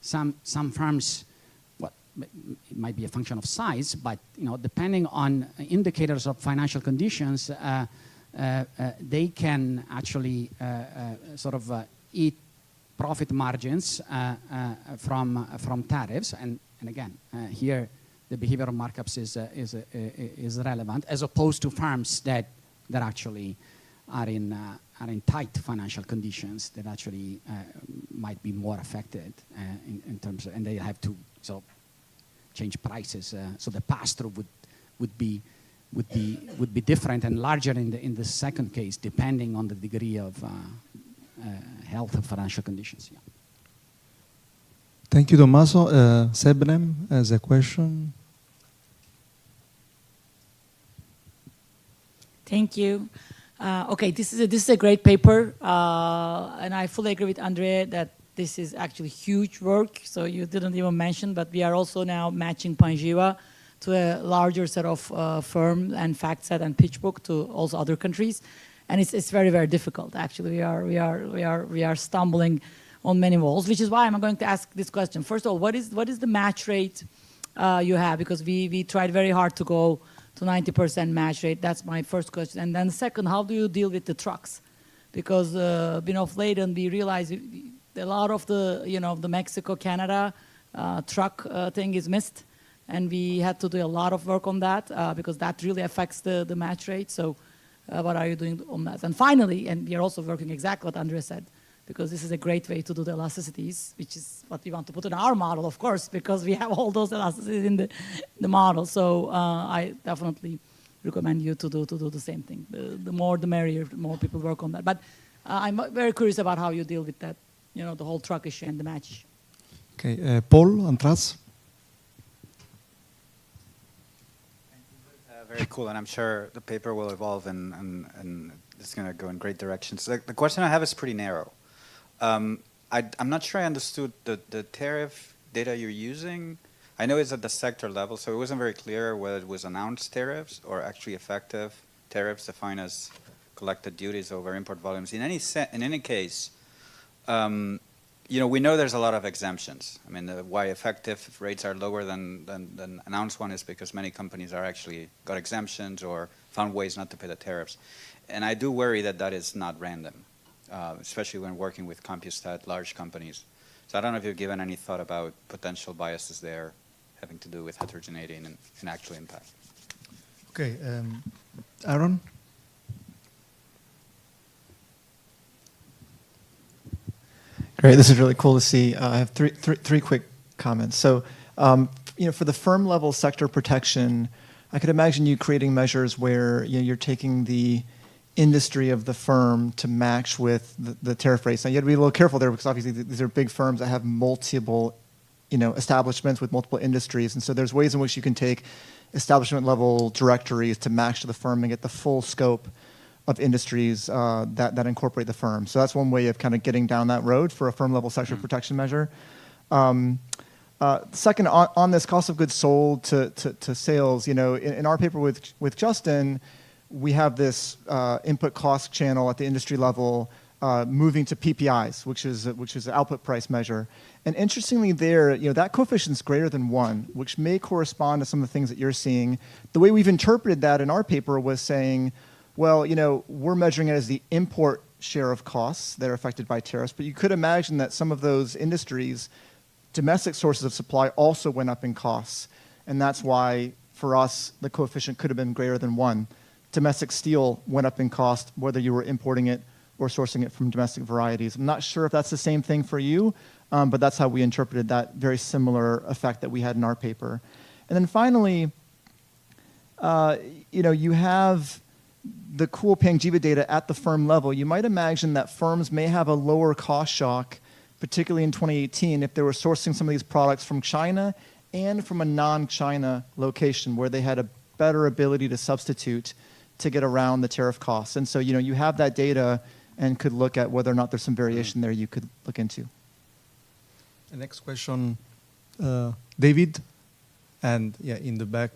some firms, it might be a function of size, but depending on indicators of financial conditions, they can actually sort of eat profit margins from tariffs, and again, here the behavior of markups is relevant, as opposed to firms that actually are in tight financial conditions that actually might be more affected in terms of, and they have to change prices. So the pass-through would be different and larger in the second case, depending on the degree of health of financial conditions. Yeah. Thank you, Tommaso. Sebnem has a question. Thank you. Okay, this is a great paper, and I fully agree with Andre that this is actually huge work. So you didn't even mention, but we are also now matching Panjiva to a larger set of firm and FactSet and PitchBook to also other countries, and it's very, very difficult. Actually, we are stumbling on many walls, which is why I'm going to ask this question. First of all, what is the match rate you have? Because we tried very hard to go to 90% match rate. That's my first question. And then second, how do you deal with the trucks? Because of late, and we realize a lot of the Mexico Canada truck thing is missed, and we had to do a lot of work on that because that really affects the match rate. So what are you doing on that? And finally, and we are also working exactly what Andre said, because this is a great way to do the elasticities, which is what we want to put in our model, of course, because we have all those elasticities in the model. So I definitely recommend you to do the same thing. The more the merrier, the more people work on that. But I'm very curious about how you deal with that, the whole truck issue and the match. Okay, Paul Antras. Very cool, and I'm sure the paper will evolve and it's going to go in great directions. The question I have is pretty narrow. I'm not sure I understood the tariff data you're using. I know it's at the sector level, so it wasn't very clear whether it was announced tariffs or actually effective tariffs defined as collected duties over import volumes. In any case, we know there's a lot of exemptions. I mean, why effective rates are lower than announced one is because many companies are actually got exemptions or found ways not to pay the tariffs. And I do worry that is not random, especially when working with CompuStat, large companies. So I don't know if you've given any thought about potential biases there having to do with heterogeneity and actual impact. Okay, Aaron? Great, this is really cool to see. I have three quick comments. So, for the firm level sector protection, I could imagine you creating measures where you're taking the industry of the firm to match with the tariff rates. Now you have to be a little careful there because obviously these are big firms that have multiple, establishments with multiple industries, and so there's ways in which you can take establishment level directories to match to the firm and get the full scope of industries that incorporate the firm. So that's one way of kind of getting down that road for a firm level sector protection measure. Second, on this cost of goods sold to sales, in our paper with Justin, we have this input cost channel at the industry level moving to PPIs, which is an output price measure. And interestingly there, that coefficient's greater than 1, which may correspond to some of the things that you're seeing. The way we've interpreted that in our paper was saying, well, we're measuring it as the import share of costs that are affected by tariffs, but you could imagine that some of those industries, domestic sources of supply also went up in costs. And that's why, for us, the coefficient could have been greater than 1. Domestic steel went up in cost, whether you were importing it or sourcing it from domestic varieties. I'm not sure if that's the same thing for you, but that's how we interpreted that very similar effect that we had in our paper. And then finally, you have the cool Pangjiva data at the firm level. You might imagine that firms may have a lower cost shock, particularly in 2018, if they were sourcing some of these products from China and from a non-China location where they had a better ability to substitute to get around the tariff costs. And so, you have that data and could look at whether or not there's some variation there you could look into. The next question, David, and in the back.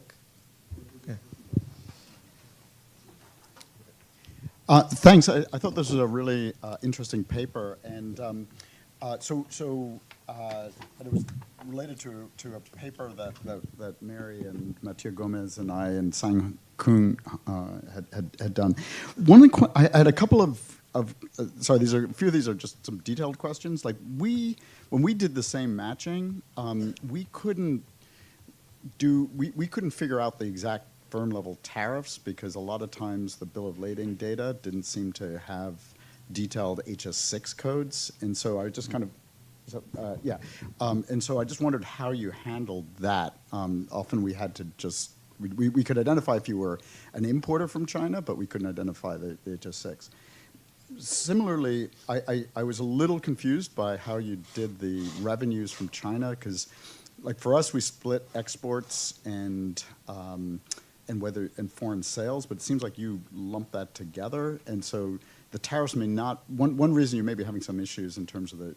Thanks. I thought this was a really interesting paper, and so it was related to a paper that Mary and Mathieu Gomez and I and Sang Kung had done. I had a couple of sorry, a few of these are just some detailed questions. Like when we did the same matching, we couldn't figure out the exact firm level tariffs because a lot of times the bill of lading data didn't seem to have detailed HS6 codes, and so I just kind of and so I just wondered how you handled that. Often we had to just we could identify if you were an importer from China, but we couldn't identify the HS6. Similarly, I was a little confused by how you did the revenues from China because, like for us, we split exports and foreign sales, but it seems like you lump that together, and so the tariffs may not. One reason you may be having some issues in terms of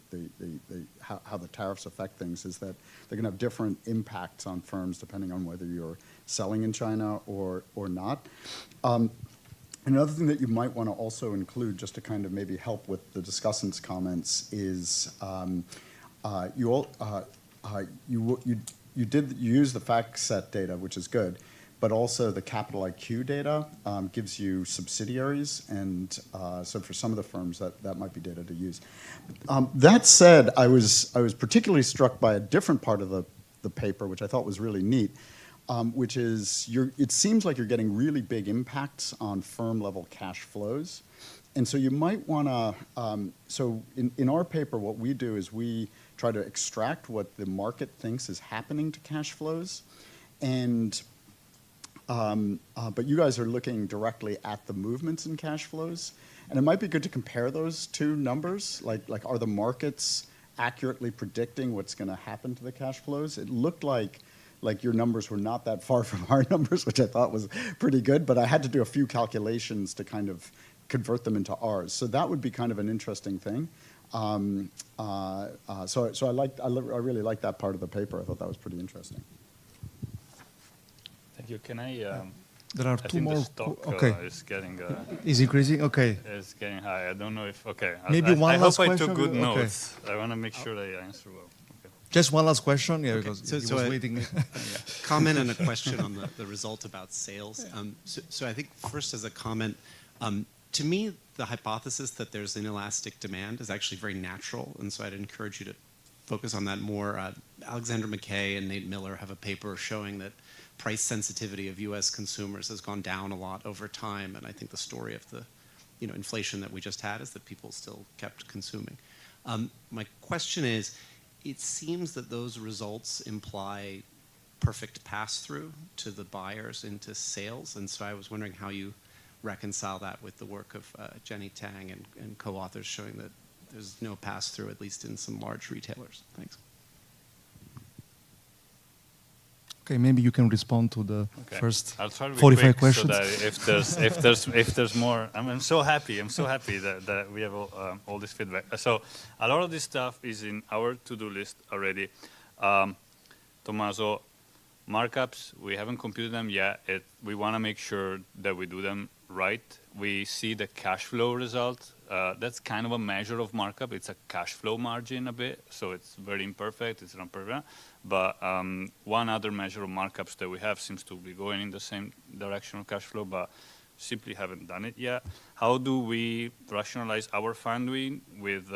how the tariffs affect things is that they're going to have different impacts on firms depending on whether you're selling in China or not. Another thing that you might want to also include, just to kind of maybe help with the discussants' comments, is you use the FactSet data, which is good, but also the Capital IQ data gives you subsidiaries, and so for some of the firms that might be data to use. That said, I was particularly struck by a different part of the paper, which I thought was really neat, which is it seems like you're getting really big impacts on firm level cash flows, and so you might want to. So in our paper, what we do is we try to extract what the market thinks is happening to cash flows, and but you guys are looking directly at the movements in cash flows, and it might be good to compare those two numbers. Like are the markets accurately predicting what's going to happen to the cash flows? It looked like your numbers were not that far from our numbers, which I thought was pretty good, but I had to do a few calculations to kind of convert them into ours. So that would be kind of an interesting thing. So I really liked that part of the paper. I thought that was pretty interesting. Thank you. Can I? There are I two think more. The stock is getting. Is increasing? Okay. It's getting high. I don't know if. Okay. Maybe one last question. I hope I took good notes. I want to make sure I answer well. Just one last question, because he was waiting. Comment and a question on the result about sales. So I think first as a comment, to me, the hypothesis that there's inelastic demand is actually very natural, and so I'd encourage you to focus on that more. Alexander McKay and Nate Miller have a paper showing that price sensitivity of U.S. consumers has gone down a lot over time, and I think the story of the inflation that we just had is that people still kept consuming. My question is, it seems that those results imply perfect pass-through to the buyers into sales, and so I was wondering how you reconcile that with the work of Jenny Tang and co-authors showing that there's no pass-through, at least in some large retailers. Thanks. Okay, maybe you can respond to the first I'll try to be 45 quick questions. So that if there's more, I'm so happy that we have all this feedback. So a lot of this stuff is in our to-do list already. Tommaso, markups, we haven't computed them yet. We want to make sure that we do them right, we see the cash flow result. That's kind of a measure of markup. It's a cash flow margin a bit, so it's very imperfect. It's not perfect. But one other measure of markups that we have seems to be going in the same direction of cash flow, but simply haven't done it yet. How do we rationalize our funding with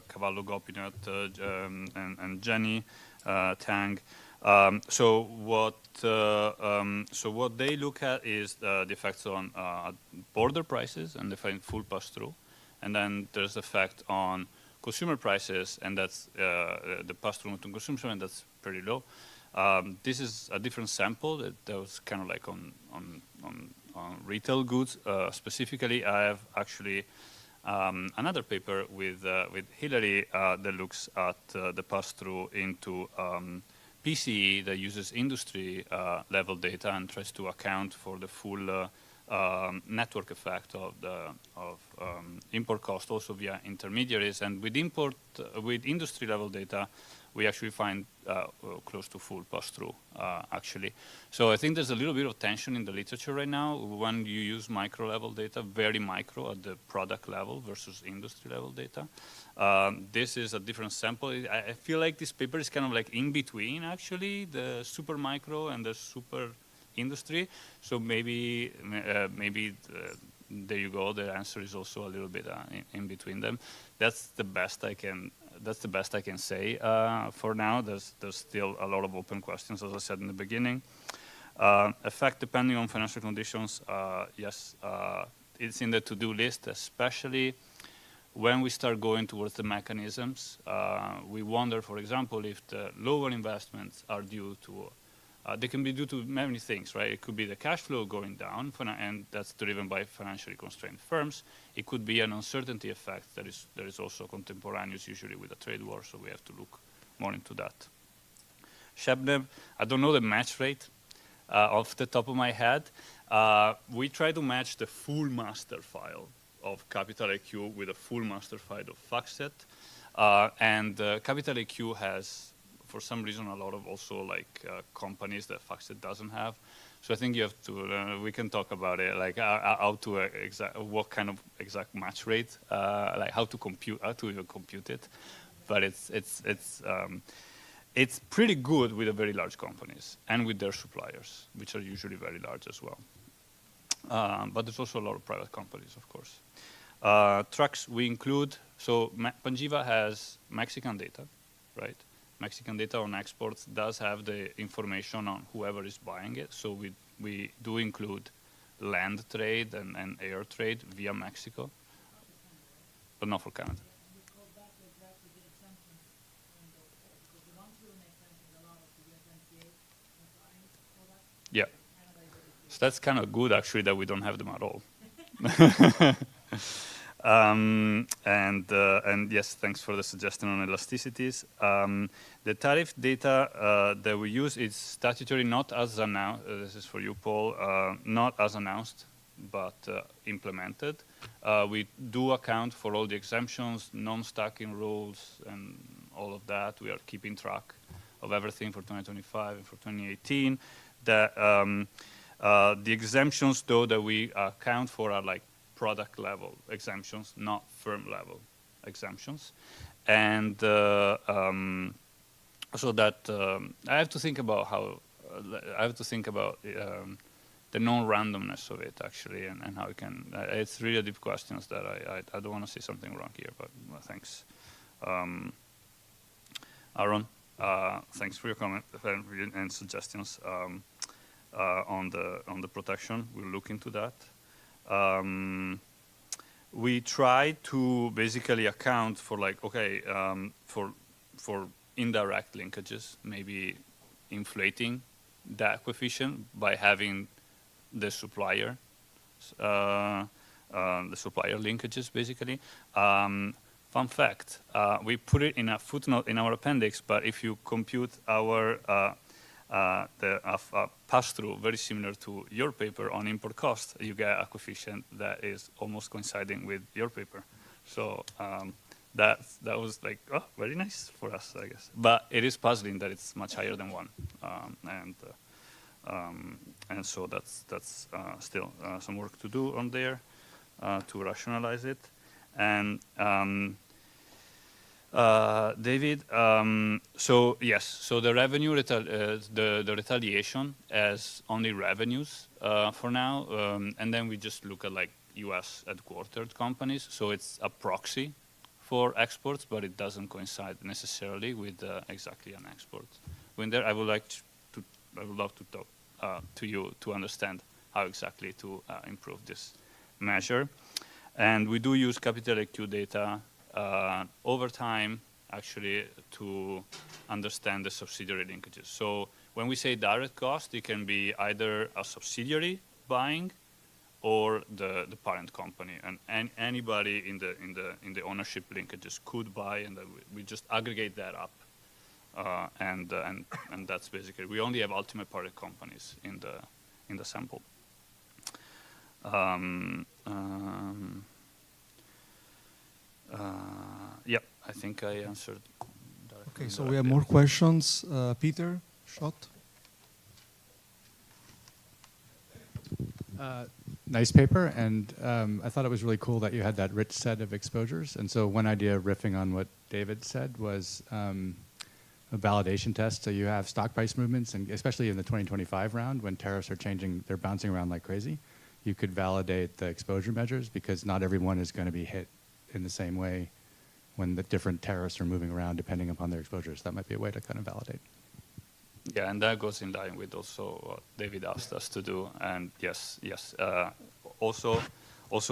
Cavallo Gopinath and Jenny Tang? So what they look at is the effects on border prices, and they find full pass-through. And then there's the effect on consumer prices, and that's the pass-through to consumption, and that's pretty low. This is a different sample that was kind of like on retail goods. Specifically, I have actually another paper with Hillary that looks at the pass-through into PCE that uses industry level data and tries to account for the full network effect of import cost also via intermediaries. And with industry level data, we actually find close to full pass-through, actually. So I think there's a little bit of tension in the literature right now when you use micro-level data, very micro at the product level versus industry-level data. This is a different sample. I feel like this paper is kind of like in between, actually, the super micro and the super industry. So maybe there you go. The answer is also a little bit in between them. That's the best I can say for now. There's still a lot of open questions, as I said in the beginning. Effect depending on financial conditions, yes, it's in the to-do list, especially when we start going towards the mechanisms. We wonder, for example, if the lower investments are due to, they can be due to many things, right? It could be the cash flow going down, and that's driven by financially constrained firms. It could be an uncertainty effect that is also contemporaneous, usually with a trade war, so we have to look more into that. Shebneb, I don't know the match rate off the top of my head. We try to match the full master file of Capital IQ with a full master file of FactSet. And Capital IQ has, for some reason, a lot of also like companies that FactSet doesn't have. So I think you have to, we can talk about it, like how to what kind of exact match rate, like how to even compute it. But it's pretty good with the very large companies and with their suppliers, which are usually very large as well. But there's also a lot of private companies, of course. Trucks we include, so Panjiva has Mexican data, right? Mexican data on exports does have the information on whoever is buying it. So we do include land trade and air trade via Mexico, but not for Canada. Yeah. So that's kind of good, actually, that we don't have them at all. And yes, thanks for the suggestion on elasticities. The tariff data that we use is statutory, not as announced. This is for you, Paul. Not as announced, but implemented. We do account for all the exemptions, non-stacking rules, and all of that. We are keeping track of everything for 2025 and for 2018. The exemptions, though, that we account for are like product level exemptions, not firm level exemptions. And so that I have to think about the non-randomness of it, actually, and how it can, it's really deep questions that I don't want to say something wrong here, but thanks. Aaron, thanks for your comment and suggestions on the protection. We'll look into that. We try to basically account for like, okay, for indirect linkages, maybe inflating that coefficient by having the supplier linkages, basically. Fun fact, we put it in a footnote in our appendix, but if you compute our pass-through very similar to your paper on import cost, you get a coefficient that is almost coinciding with your paper. So that was like, oh, very nice for us, I guess. But it is puzzling that it's much higher than 1. And so that's still some work to do on there to rationalize it. And David, so yes, so the revenue, the retaliation as only revenues for now, and then we just look at like U.S. headquartered companies. So it's a proxy for exports, but it doesn't coincide necessarily with exactly an export window. I would love to talk to you to understand how exactly to improve this measure. And we do use Capital IQ data over time, actually, to understand the subsidiary linkages. So when we say direct cost, it can be either a subsidiary buying or the parent company, and anybody in the ownership linkages could buy, and then we just aggregate that up, and that's basically, we only have ultimate parent companies in the sample. Yeah, I think I answered. Okay, so we have more questions. Peter, Schott. Nice paper, and I thought it was really cool that you had that rich set of exposures. And so one idea, riffing on what David said, was a validation test. So you have stock price movements, and especially in the 2025 round, when tariffs are changing, they're bouncing around like crazy. You could validate the exposure measures because not everyone is going to be hit in the same way when the different tariffs are moving around depending upon their exposures. That might be a way to kind of validate. Yeah, and that goes in line with also what David asked us to do. And yes. Also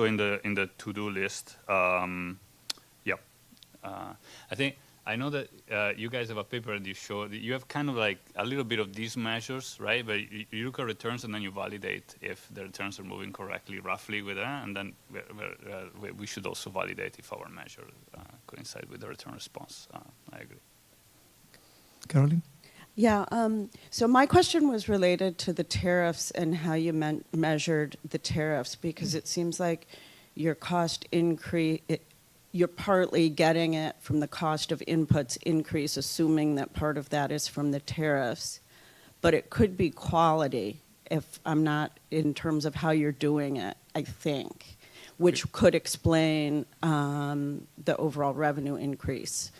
in the to-do list. I know that you guys have a paper and you show that you have kind of like a little bit of these measures, right? But you look at returns and then you validate if the returns are moving correctly, roughly with that, and then we should also validate if our measure coincide with the return response. I agree. Caroline? Yeah, so my question was related to the tariffs and how you measured the tariffs, because it seems like your cost increase, you're partly getting it from the cost of inputs increase, assuming that part of that is from the tariffs. But it could be quality, if I'm not, in terms of how you're doing it, I think, which could explain the overall revenue increase.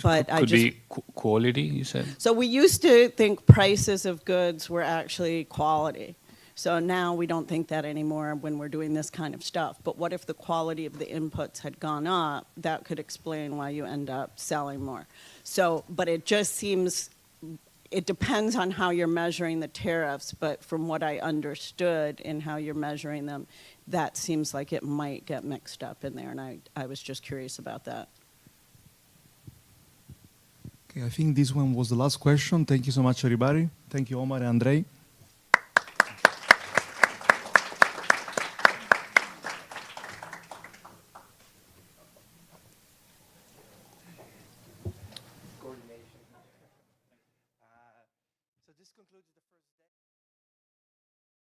But could be quality, you said? So we used to think prices of goods were actually quality. So now we don't think that anymore when we're doing this kind of stuff. But what if the quality of the inputs had gone up? That could explain why you end up selling more. So, but it just seems, it depends on how you're measuring the tariffs, but from what I understood in how you're measuring them, that seems like it might get mixed up in there, and I was just curious about that. Okay, I think this one was the last question. Thank you so much, everybody. Thank you, Omar and Andrei.